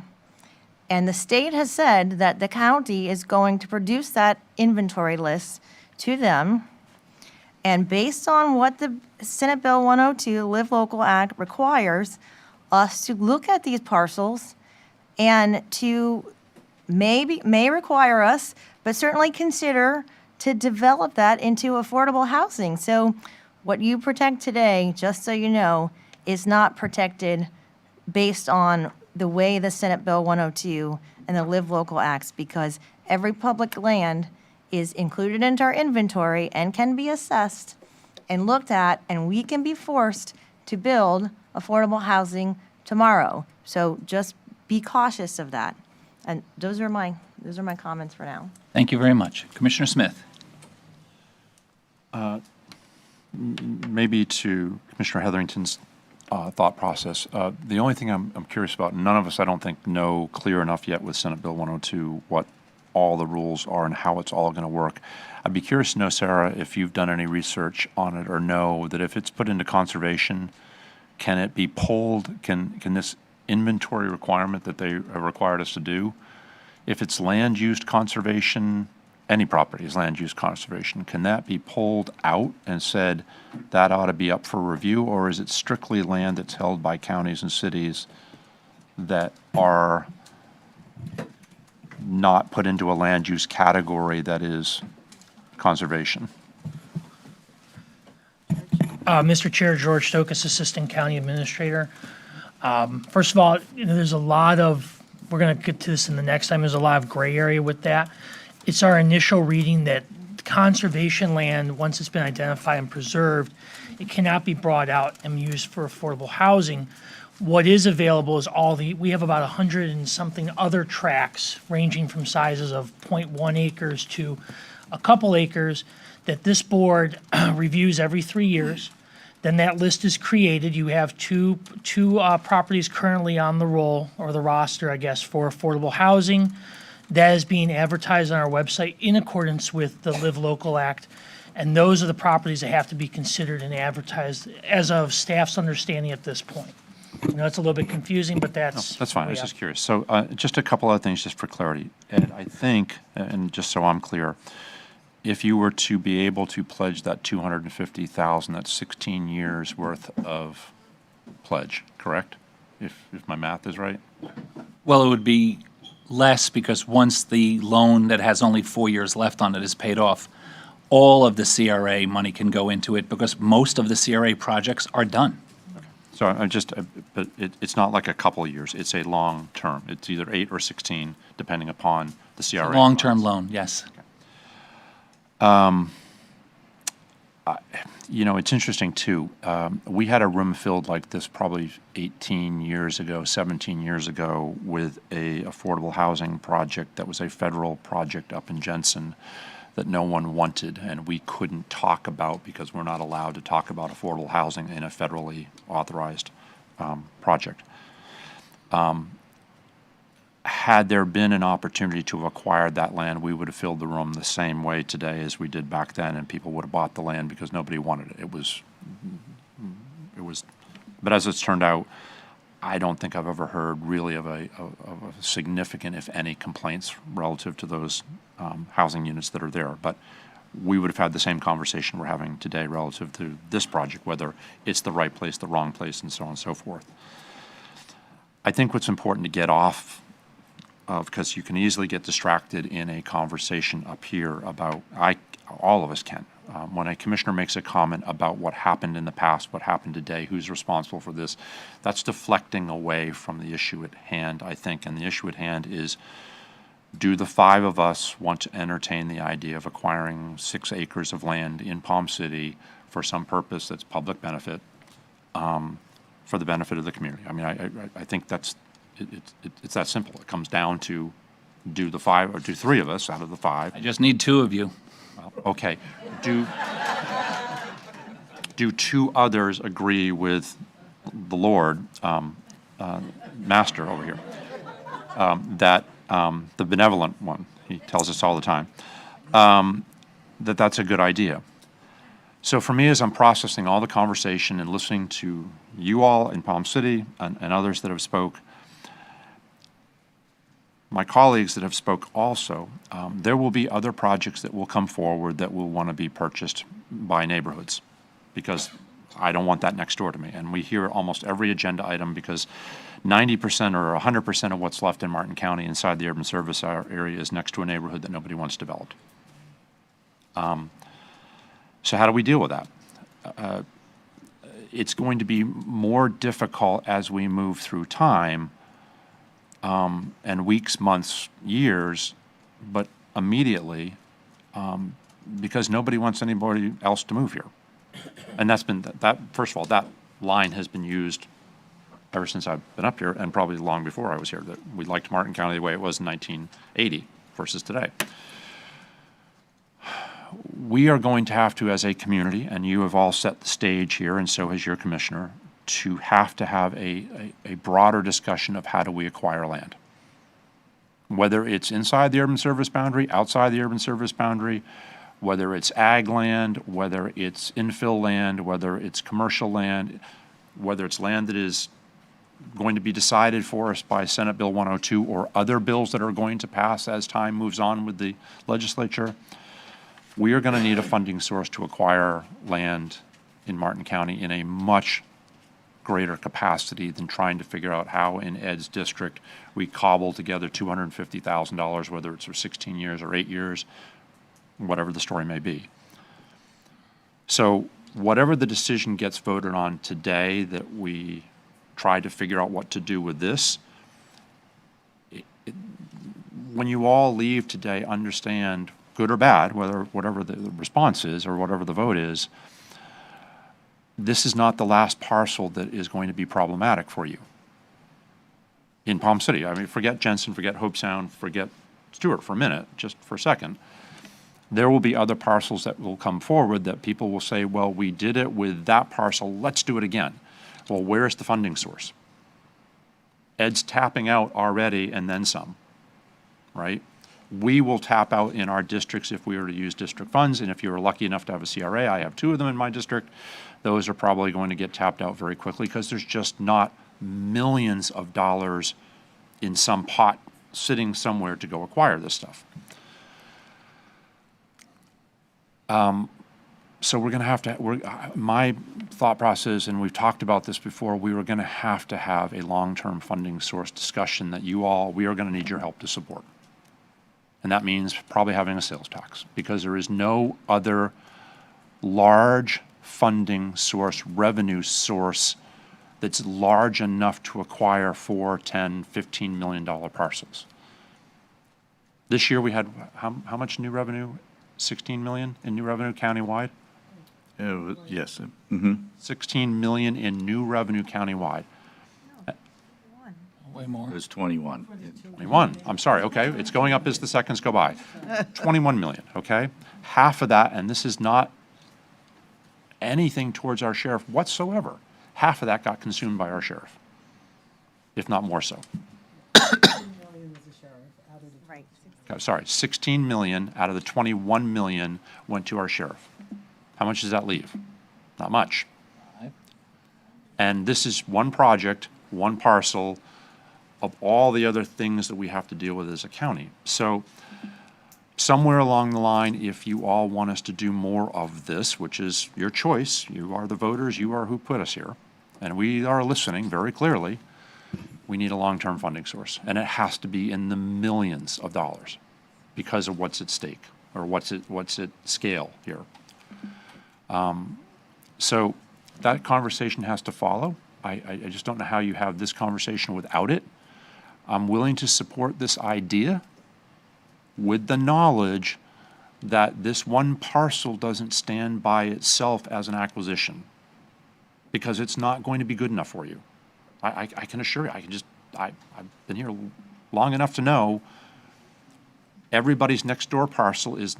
And the state has said that the county is going to produce that inventory list to them. And based on what the Senate Bill 102, Live Local Act, requires us to look at these parcels and to may require us, but certainly consider to develop that into affordable housing. So what you protect today, just so you know, is not protected based on the way the Senate Bill 102 and the Live Local Acts, because every public land is included into our inventory and can be assessed and looked at, and we can be forced to build affordable housing tomorrow. So just be cautious of that. And those are my comments for now. Thank you very much. Commissioner Smith. Maybe to Commissioner Hetherington's thought process, the only thing I'm curious about, none of us, I don't think, know clear enough yet with Senate Bill 102 what all the rules are and how it's all going to work. I'd be curious to know, Sarah, if you've done any research on it or know that if it's put into conservation, can it be pulled? Can this inventory requirement that they have required us to do, if it's land use conservation, any property is land use conservation, can that be pulled out and said that ought to be up for review, or is it strictly land that's held by counties and cities that are not put into a land use category that is conservation? Mr. Chair, George Stokas, Assistant County Administrator. First of all, there's a lot of, we're going to get to this in the next time, there's a lot of gray area with that. It's our initial reading that conservation land, once it's been identified and preserved, it cannot be brought out and used for affordable housing. What is available is we have about 100 and something other tracts ranging from sizes of 0.1 acres to a couple acres that this board reviews every 3 years. Then that list is created. You have two properties currently on the roll, or the roster, I guess, for affordable housing. That is being advertised on our website in accordance with the Live Local Act. And those are the properties that have to be considered and advertised as of staff's understanding at this point. I know it's a little bit confusing, but that's... That's fine, I was yeah. just curious. So just a couple other things just for clarity. Ed, I think, and just so I'm clear, if you were to be able to pledge that $250,000, that's 16 years worth of pledge, correct? If my math is right? Well, it would be less because once the loan that has only 4 years left on it is paid off, all of the CRA money can go into it because most of the CRA projects are done. So I'm just, but it's not like a couple of years, it's a long term. It's either 8 or 16, depending upon the CRA. Long-term loan, yes. You know, it's interesting too. We had a room filled like this probably 18 years ago, 17 years ago with a affordable housing project that was a federal project up in Jensen that no one wanted and we couldn't talk about because we're not allowed to talk about affordable housing in a federally authorized project. Had there been an opportunity to acquire that land, we would have filled the room the same way today as we did back then, and people would have bought the land because nobody wanted it. It was, but as it's turned out, I don't think I've ever heard really of a significant, if any, complaints relative to those housing units that are there. But we would have had the same conversation we're having today relative to this project, whether it's the right place, the wrong place, and so on and so forth. I think what's important to get off of, because you can easily get distracted in a conversation up here about, all of us can. When a commissioner makes a comment about what happened in the past, what happened today, who's responsible for this, that's deflecting away from the issue at hand, I think. And the issue at hand is, do the 5 of us want to entertain the idea of acquiring 6 acres of land in Palm City for some purpose that's public benefit, for the benefit of the community? I mean, I think that's, it's that simple. It comes down to, do the 5, or do 3 of us out of the 5? I just need 2 of you. Well, okay. Do 2 others agree with the Lord, Master over here, that the benevolent one, he tells us all the time, that's a good idea? So for me, as I'm processing all the conversation and listening to you all in Palm City and others that have spoke, my colleagues that have spoke also, there will be other projects that will come forward that will want to be purchased by neighborhoods, because I don't want that next door to me. And we hear almost every agenda item because 90% or 100% of what's left in Martin County inside the urban service area is next to a neighborhood that nobody wants developed. So how do we deal with that? It's going to be more difficult as we move through time, and weeks, months, years, but immediately, because nobody wants anybody else to move here. And that's been, first of all, that line has been used ever since I've been up here, and probably long before I was here, that we liked Martin County the way it was in 1980 versus today. We are going to have to, as a community, and you have all set the stage here, and so has your commissioner, to have a broader discussion of how do we acquire land. whether it's inside the urban service boundary, outside the urban service boundary, whether it's ag land, whether it's infill land, whether it's commercial land, whether it's land that is going to be decided for us by Senate Bill 102 or other bills that are going to pass as time moves on with the legislature, we are going to need a funding source to acquire land in Martin County in a much greater capacity than trying to figure out how in Ed's district we cobble together $250,000, whether it's for 16 years or 8 years, whatever the story may be. So whatever the decision gets voted on today, that we try to figure out what to do with this, when you all leave today, understand, good or bad, whatever the response is or whatever the vote is, this is not the last parcel that is going to be problematic for you in Palm City. I mean, forget Jensen, forget Hope Sound, forget Stewart for a minute, just for a second. There will be other parcels that will come forward that people will say, well, we did it with that parcel, let's do it again. Well, where's the funding source? Ed's tapping out already and then some, right? We will tap out in our districts if we were to use district funds, and if you were lucky enough to have a CRA, I have 2 of them in my district, those are probably going to get tapped out very quickly because there's just not millions of dollars in some pot sitting somewhere to go acquire this stuff. So we're going to have to, my thought process, and we've talked about this before, we were going to have a long-term funding source discussion that we are going to need your help to support. And that means probably having a sales tax, because there is no other large funding source, revenue source that's large enough to acquire 4, 10, $15 million parcels. This year we had how much new revenue? 16 million in new revenue countywide? Yes. 16 million in new revenue countywide. Way more. It was 21. 21, I'm sorry, okay, it's going up as the seconds go by. 21 million, okay? Half of that, and this is not anything towards our sheriff whatsoever, half of that got consumed by our sheriff, if not more so. Right. Sorry, 16 million out of the 21 million went to our sheriff. How much does that leave? Not much. And this is one project, one parcel of all the other things that we have to deal with as a county. So somewhere along the line, if you all want us to do more of this, which is your choice, you are the voters, you are who put us here, and we are listening very clearly, we need a long-term funding source. And it has to be in the millions of dollars because of what's at stake, or what's at scale here. So that conversation has to follow. I just don't know how you have this conversation without it. I'm willing to support this idea with the knowledge that this one parcel doesn't stand by itself as an acquisition, because it's not going to be good enough for you. I can assure you, I've been here long enough to know everybody's next door parcel is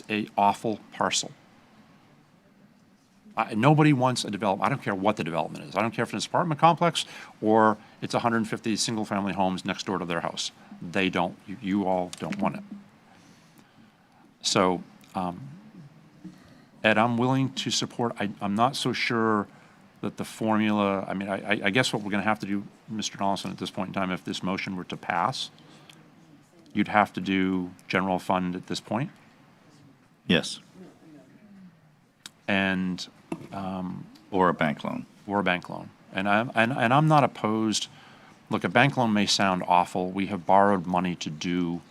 a awful parcel. Nobody wants a development. I don't care what the development is. I don't care if it's an apartment complex or it's 150 single-family homes next door to their house. They don't. You all don't want it. So, Ed, I'm willing to support. I'm not so sure that the formula, I mean, I guess what we're going to have to do, Mr. Donaldson, at this point in time, if this motion were to pass, you'd have to do general fund at this point. Yes. And or a bank loan. Or a bank loan. And I'm not opposed. Look, a bank loan may sound awful. We have borrowed money to do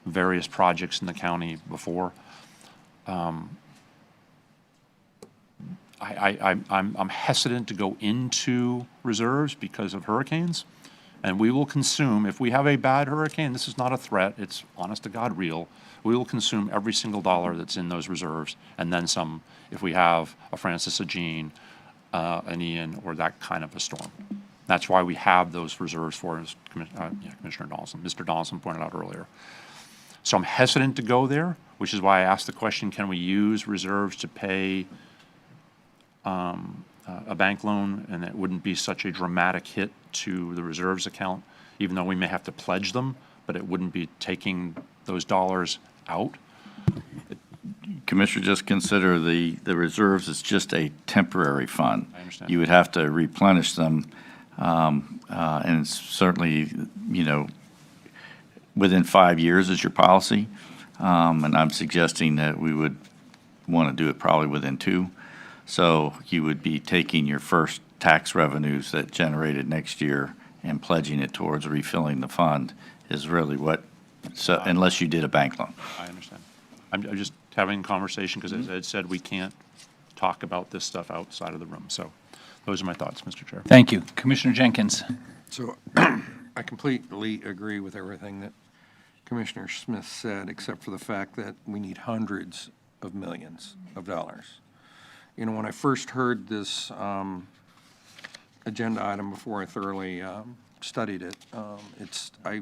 various projects in the county before. I'm hesitant to go into reserves because of hurricanes, and we will consume, if we have a bad hurricane, this is not a threat, it's honest to God real, we will consume every single dollar that's in those reserves, and then some if we have a Francis, a Jean, an Ian, or that kind of a storm. That's why we have those reserves for, as Commissioner Donaldson, Mr. Donaldson pointed out earlier. So I'm hesitant to go there, which is why I asked the question, can we use reserves to pay a bank loan, and it wouldn't be such a dramatic hit to the reserves account, even though we may have to pledge them, but it wouldn't be taking those dollars out? Commissioner, just consider the reserves as just a temporary fund. I understand. You would have to replenish them, and certainly, within 5 years is your policy. And I'm suggesting that we would want to do it probably within 2. So you would be taking your first tax revenues that generated next year and pledging it towards refilling the fund is really what, so unless you did a bank loan. I understand. I'm just having a conversation because as Ed said, we can't talk about this stuff outside of the room. So those are my thoughts, Mr. Chair. Thank you. Commissioner Jenkins. So I completely agree with everything that Commissioner Smith said, except for the fact that we need hundreds of millions of dollars. When I first heard this agenda item before I thoroughly studied it, I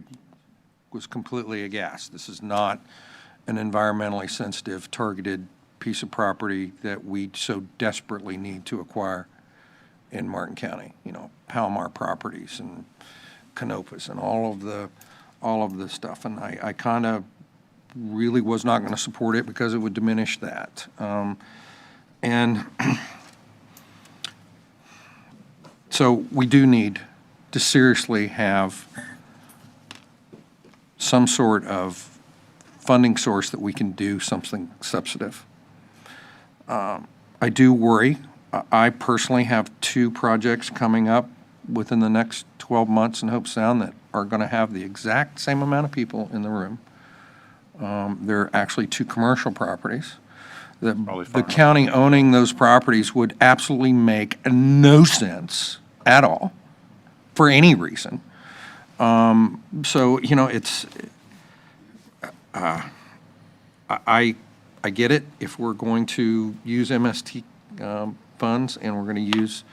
was completely aghast. This is not an environmentally sensitive, targeted piece of property that we so desperately need to acquire in Martin County. Palomar Properties and Canopus and all of the stuff. And I kind of really was not going to support it because it would diminish that. And so we do need to seriously have some sort of funding source that we can do something substantive. I do worry. I personally have 2 projects coming up within the next 12 months in Hope Sound that are going to have the exact same amount of people in the room. They're actually 2 commercial properties. The county owning those properties would absolutely make no sense at all for any reason. So, it's, I get it. If we're going to use MST funds and we're going to use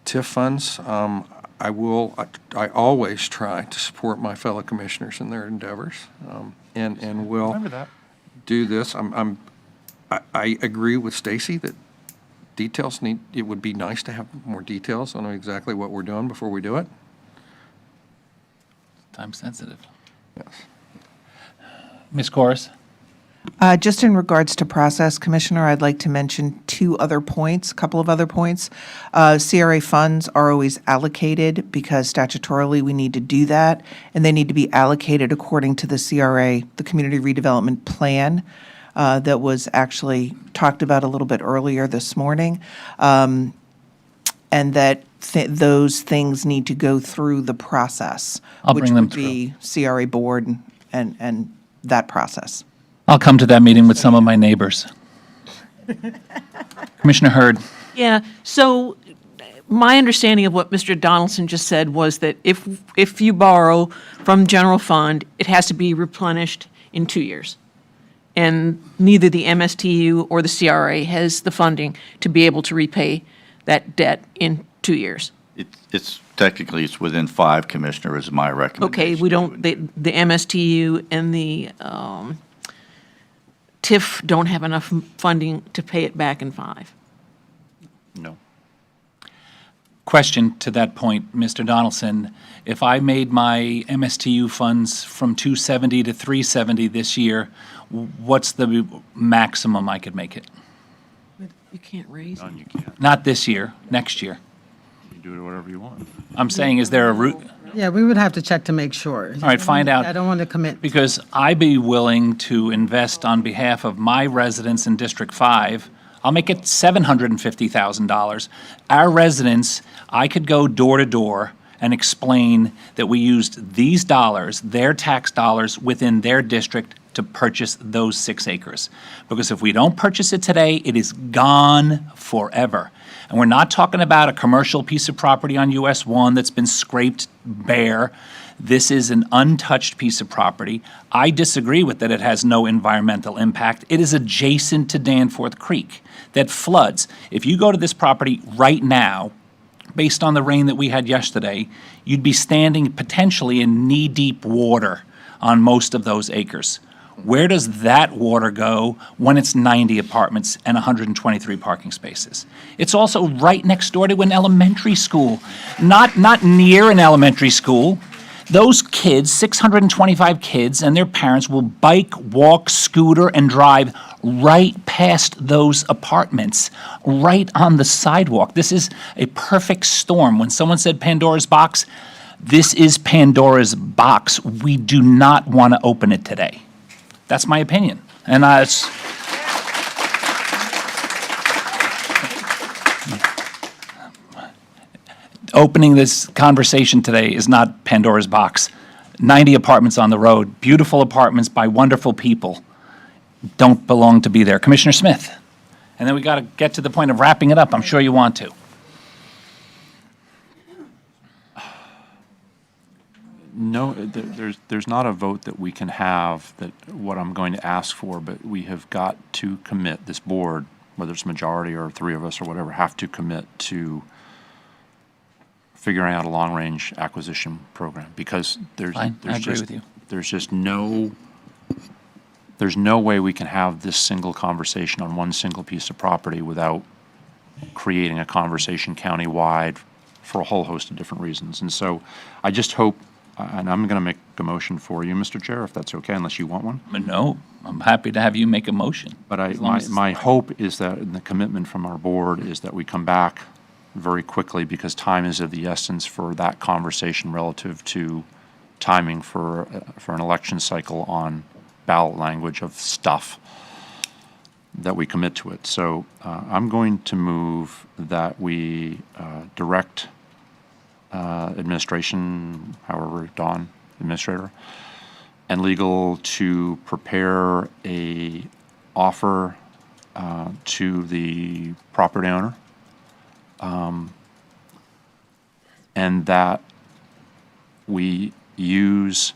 TIF funds, I always try to support my fellow commissioners in their endeavors, and will do this. I agree with Stacy that it would be nice to have more details on exactly what we're doing before we do it. Time sensitive. Yes. Ms. Corus? Just in regards to process, Commissioner, I'd like to mention a couple of other points. CRA funds are always allocated because statutorily we need to do that, and they need to be allocated according to the CRA, the Community Redevelopment Plan, that was actually talked about a little bit earlier this morning, and that those things need to go through the process, Bring them which would be CRA board and that process. I'll come to that meeting with some of my neighbors. Commissioner Hurd. Yeah, so my understanding of what Mr. Donaldson just said was that if you borrow from general fund, it has to be replenished in 2 years. And neither the MSTU or the CRA has the funding to be able to repay that debt in 2 years. It's technically, it's within 5, Commissioner, is my recommendation. Okay, we don't, the MSTU and the TIF don't have enough funding to pay it back in 5. No. Question to that point, Mr. Donaldson. If I made my MSTU funds from 270 to 370 this year, what's the maximum I could make it? You can't raise it. None, you can't. Not this year, next year. You do it whatever you want. I'm saying, is there a route? Yeah, we would have to check to make sure. All right, find out. I don't want to commit. Because I'd be willing to invest on behalf of my residents in District 5. I'll make it $750,000. Our residents, I could go door to door and explain that we used these dollars, their tax dollars, within their district to purchase those 6 acres. Because if we don't purchase it today, it is gone forever. And we're not talking about a commercial piece of property on US 1 that's been scraped bare. This is an untouched piece of property. I disagree with that it has no environmental impact. It is adjacent to Danforth Creek that floods. If you go to this property right now, based on the rain that we had yesterday, you'd be standing potentially in knee-deep water on most of those acres. Where does that water go when it's 90 apartments and 123 parking spaces? It's also right next door to an elementary school, not near an elementary school. those kids, 625 kids and their parents, will bike, walk, scooter, and drive right past those apartments, right on the sidewalk. This is a perfect storm. When someone said Pandora's box, this is Pandora's box. We do not want to open it today. That's my opinion. And opening this conversation today is not Pandora's box. 90 apartments on the road, beautiful apartments by wonderful people, don't belong to be there. Commissioner Smith. And then we got to get to the point of wrapping it up. I'm sure you want to. No, there's not a vote that we can have that what I'm going to ask for, but we have got to commit, this board, whether it's majority or three of us or whatever, have to commit to figuring out a long-range acquisition program, because Fine, I agree with you. there's just no way we can have this single conversation on one single piece of property without creating a conversation countywide for a whole host of different reasons. And so I just hope, and I'm going to make a motion for you, Mr. Chair, if that's okay, unless you want one. No, I'm happy to have you make a motion. But as long as it's my hope is that, and the commitment from our board is that we come back very quickly, because time is of the essence for that conversation relative to timing for an election cycle on ballot language of stuff, that we commit to it. So I'm going to move that we direct administration, however, Dawn, administrator, and legal to prepare a offer to the property owner, and that we use,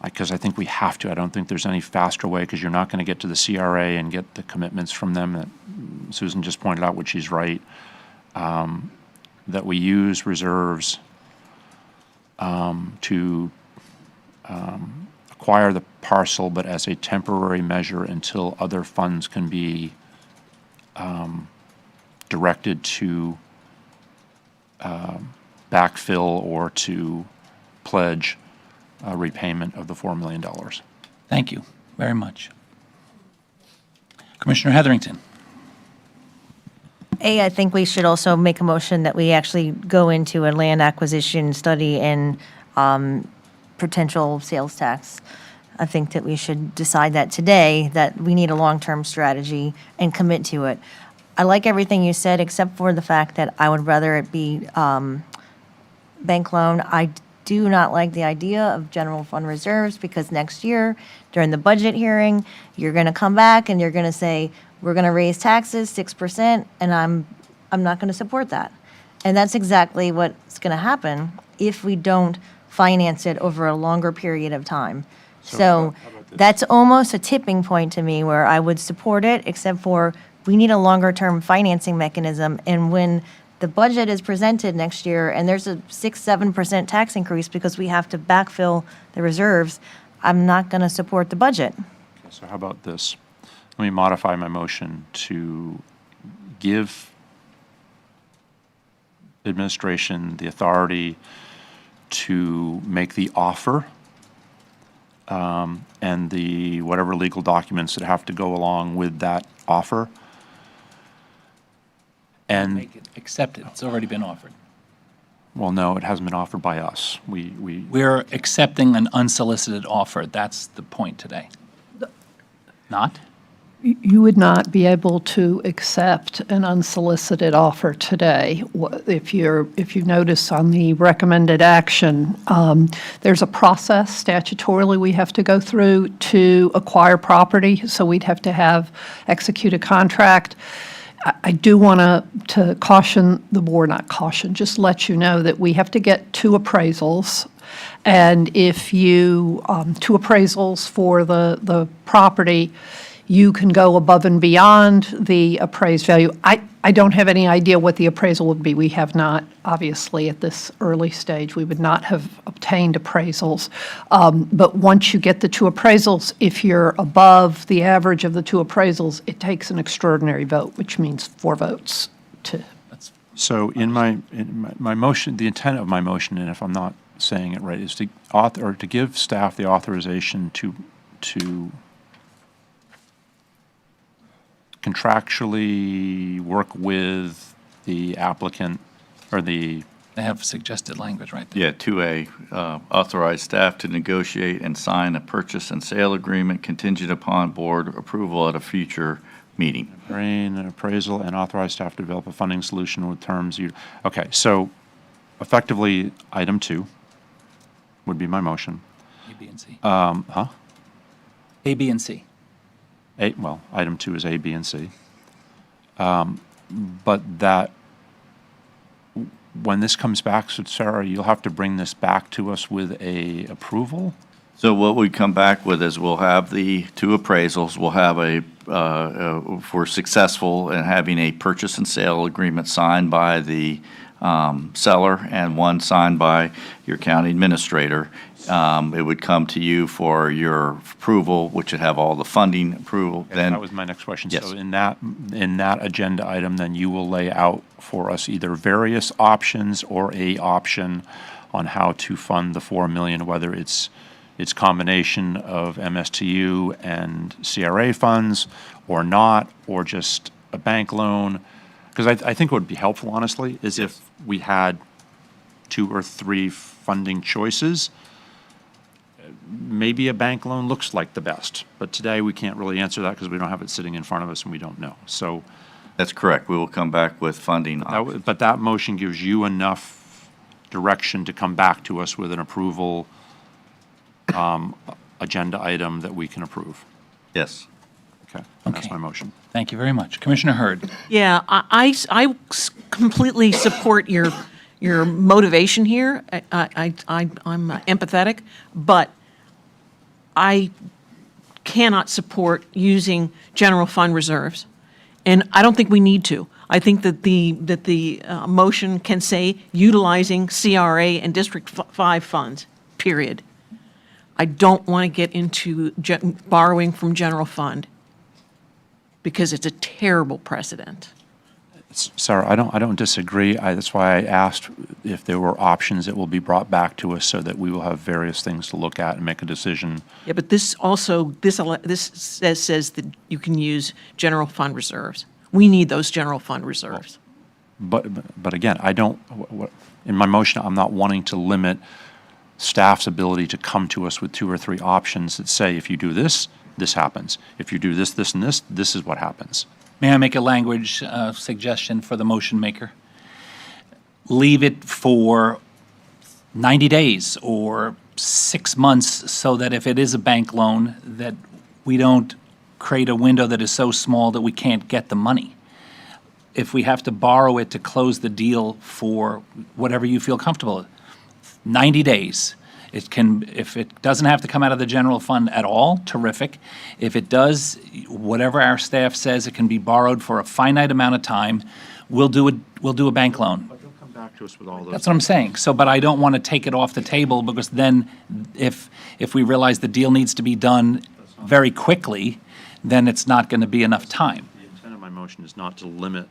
because I think we have to, I don't think there's any faster way, because you're not going to get to the CRA and get the commitments from them that Susan just pointed out, which she's right, that we use reserves to acquire the parcel, but as a temporary measure until other funds can be directed to backfill or to pledge repayment of the $4 million. Thank you very much. Commissioner Heatherington. I think we should also make a motion that we actually go into a land acquisition study and potential sales tax. I think that we should decide that today, that we need a long-term strategy and commit to it. I like everything you said, except for the fact that I would rather it be bank loan. I do not like the idea of general fund reserves, because next year, during the budget hearing, you're going to come back and you're going to say, we're going to raise taxes 6%, and I'm not going to support that. And that's exactly what's going to happen if we don't finance it over a longer period of time. So that's almost a tipping point to me where I would support it, except for we need a longer-term financing mechanism. And when the budget is presented next year and there's a 6-7% tax increase because we have to backfill the reserves, I'm not going to support the budget. Okay, so how about this? Let me modify my motion to give administration the authority to make the offer and the whatever legal documents that have to go along with that offer. And Make it accepted. It's already been offered. well, no, it hasn't been offered by us. We're accepting an unsolicited offer. That's the point today. Not? You would not be able to accept an unsolicited offer today. If you notice on the recommended action, there's a process statutorily we have to go through to acquire property, so we'd have to execute a contract. I do want to caution the board, not caution, just let you know that we have to get 2 appraisals. And if you, 2 appraisals for the property, you can go above and beyond the appraised value. I don't have any idea what the appraisal would be. We have not, obviously, at this early stage, we would not have obtained appraisals. But once you get the 2 appraisals, if you're above the average of the 2 appraisals, it takes an extraordinary vote, which means 4 votes to. So in my motion, the intent of my motion, and if I'm not saying it right, is to give staff the authorization to contractually work with the applicant or the. They have suggested language right there. Yeah, 2A, authorize staff to negotiate and sign a purchase and sale agreement contingent upon board approval at a future meeting. Arraign an appraisal and authorize staff to develop a funding solution with terms you, okay, so effectively, item 2 would be my motion. A, B, and C. Huh? A, B, and C. Well, item 2 is A, B, and C. But that, when this comes back, so Sarah, you'll have to bring this back to us with a approval? So what we come back with is we'll have the 2 appraisals, we'll have if we're successful in having a purchase and sale agreement signed by the seller and one signed by your county administrator. It would come to you for your approval, which would have all the funding approval. Then That was my next question. Yes. So in that agenda item, then you will lay out for us either various options or a option on how to fund the 4 million, whether it's combination of MSTU and CRA funds or not, or just a bank loan. Because I think what would be helpful, honestly, is if we had 2 or 3 funding choices. Maybe a bank loan looks like the best, but today we can't really answer that because we don't have it sitting in front of us and we don't know. So that's correct. We will come back with funding. but that motion gives you enough direction to come back to us with an approval agenda item that we can approve. Yes. Okay, that's my motion. Thank you very much. Commissioner Hurd. Yeah, I completely support your motivation here. I'm empathetic, but I cannot support using general fund reserves, and I don't think we need to. I think that the motion can say utilizing CRA and District 5 funds, period. I don't want to get into borrowing from general fund because it's a terrible precedent. Sarah, I don't disagree. That's why I asked if there were options that will be brought back to us so that we will have various things to look at and make a decision. Yeah, but this also, this says that you can use general fund reserves. We need those general fund reserves. But again, in my motion, I'm not wanting to limit staff's ability to come to us with 2 or 3 options that say, if you do this, this happens. If you do this, this, and this is what happens. May I make a language suggestion for the motion maker? Leave it for 90 days or 6 months so that if it is a bank loan, that we don't create a window that is so small that we can't get the money. If we have to borrow it to close the deal for whatever you feel comfortable with, 90 days. It can, if it doesn't have to come out of the general fund at all, terrific. If it does, whatever our staff says, it can be borrowed for a finite amount of time. We'll do a bank loan. But you'll come back to us with all those. That's what I'm saying. So, but I don't want to take it off the table because then if we realize the deal needs to be done very quickly, then it's not going to be enough time. The intent of my motion is not to limit.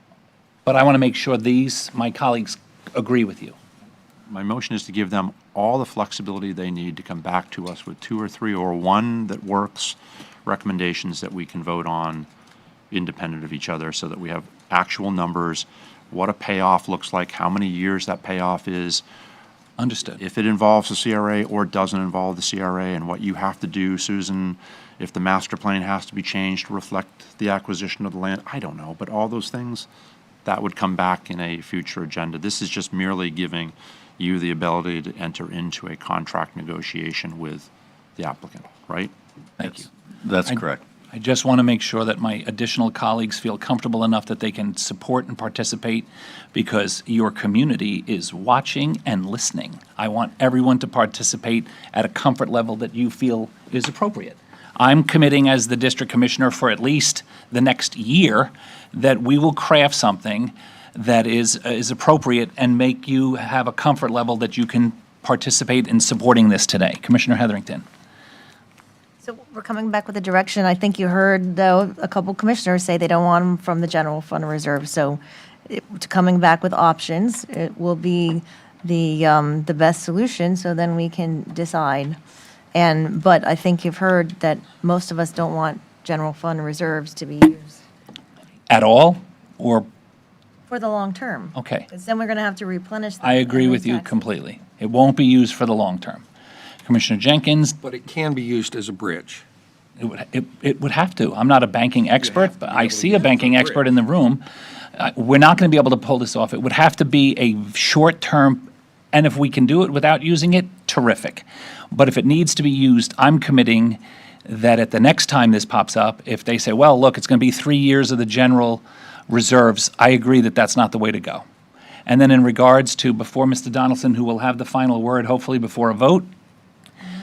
But I want to make sure my colleagues agree with you. My motion is to give them all the flexibility they need to come back to us with 2 or 3 or 1 that works, recommendations that we can vote on independent of each other so that we have actual numbers, what a payoff looks like, how many years that payoff is. Understood. If it involves the CRA or doesn't involve the CRA, and what you have to do, Susan, if the master plan has to be changed to reflect the acquisition of the land, I don't know, but all those things, that would come back in a future agenda. This is just merely giving you the ability to enter into a contract negotiation with the applicant, right? Thank you. That's correct. I just want to make sure that my additional colleagues feel comfortable enough that they can support and participate because your community is watching and listening. I want everyone to participate at a comfort level that you feel is appropriate. I'm committing as the district commissioner for at least the next year that we will craft something that is appropriate and make you have a comfort level that you can participate in supporting this today. Commissioner Hetherington. So we're coming back with a direction. I think you heard, though, a couple commissioners say they don't want them from the general fund reserve. So coming back with options, it will be the best solution, so then we can decide. But I think you've heard that most of us don't want general fund reserves to be used At all, or, for the long term. okay. Because then we're going to have to replenish them. I agree with you completely. It won't be used for the long term. Commissioner Jenkins, But it can be used as a bridge. it would have to. I'm not a banking expert, but I see a banking expert in the room. We're not going to be able to pull this off. It would have to be a short-term, and if we can do it without using it, terrific. But if it needs to be used, I'm committing that at the next time this pops up, if they say, well, look, it's going to be 3 years of the general reserves, I agree that that's not the way to go. And then in regards to, before Mr. Donaldson, who will have the final word, hopefully before a vote,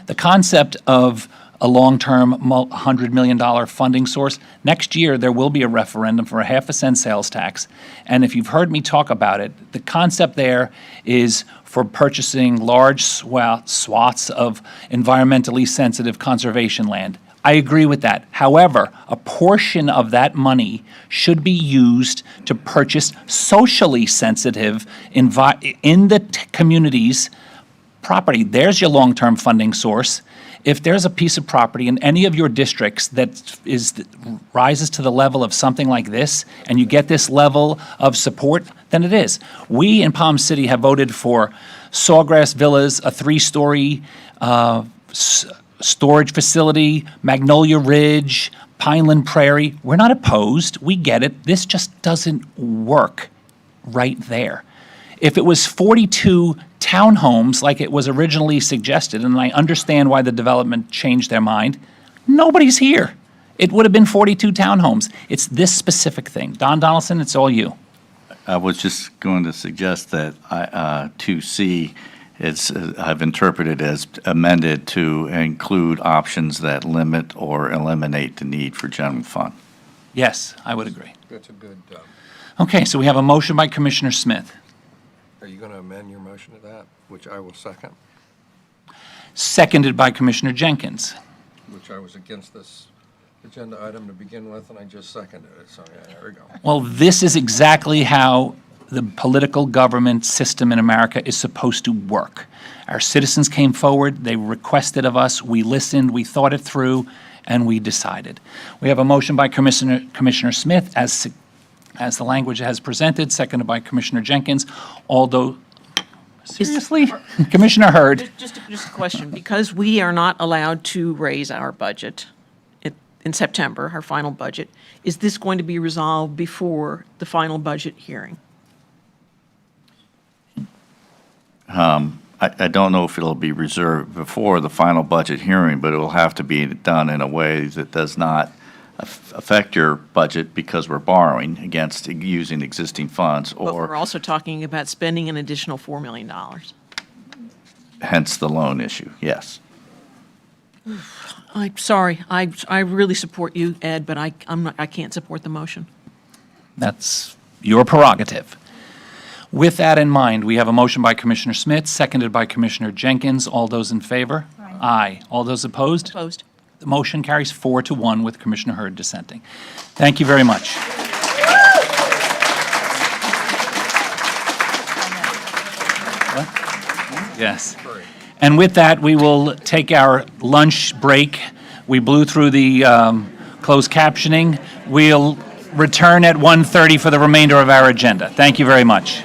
the concept of a long-term $100 million funding source, next year there will be a referendum for a 0.5% sales tax. And if you've heard me talk about it, the concept there is for purchasing large swaths of environmentally sensitive conservation land. I agree with that. However, a portion of that money should be used to purchase socially sensitive in the communities property. There's your long-term funding source. If there's a piece of property in any of your districts that rises to the level of something like this, and you get this level of support, then it is. We in Palm City have voted for Sawgrass Villas, a 3-story storage facility, Magnolia Ridge, Pineland Prairie. We're not opposed. We get it. This just doesn't work right there. If it was 42 townhomes like it was originally suggested, and I understand why the development changed their mind, nobody's here. It would have been 42 townhomes. It's this specific thing. Don Donaldson, it's all you. I was just going to suggest that 2C, I've interpreted as amended to include options that limit or eliminate the need for general fund. Yes, I would agree. That's a good, Okay, so we have a motion by Commissioner Smith, are you going to amend your motion to that, which I will second, seconded by Commissioner Jenkins. which I was against this agenda item to begin with, and I just seconded it, so yeah, there we go. Well, this is exactly how the political government system in America is supposed to work. Our citizens came forward, they requested of us, we listened, we thought it through, and we decided. We have a motion by Commissioner Smith as the language has presented, seconded by Commissioner Jenkins. Although, seriously? Commissioner Hurd. Just a question, because we are not allowed to raise our budget in September, our final budget, is this going to be resolved before the final budget hearing? I don't know if it'll be reserved before the final budget hearing, but it will have to be done in a way that does not affect your budget because we're borrowing against using existing funds, But we're or also talking about spending an additional $4 million. hence the loan issue, yes. I'm sorry, I really support you, Ed, but I can't support the motion. That's your prerogative. With that in mind, we have a motion by Commissioner Smith, seconded by Commissioner Jenkins. All those in favor? Aye. All those opposed? Opposed. The motion carries 4-1 with Commissioner Hurd dissenting. Thank you very much. What? Yes. And with that, we will take our lunch break. We blew through the closed captioning. We'll return at 1:30 for the remainder of our agenda. Thank you very much.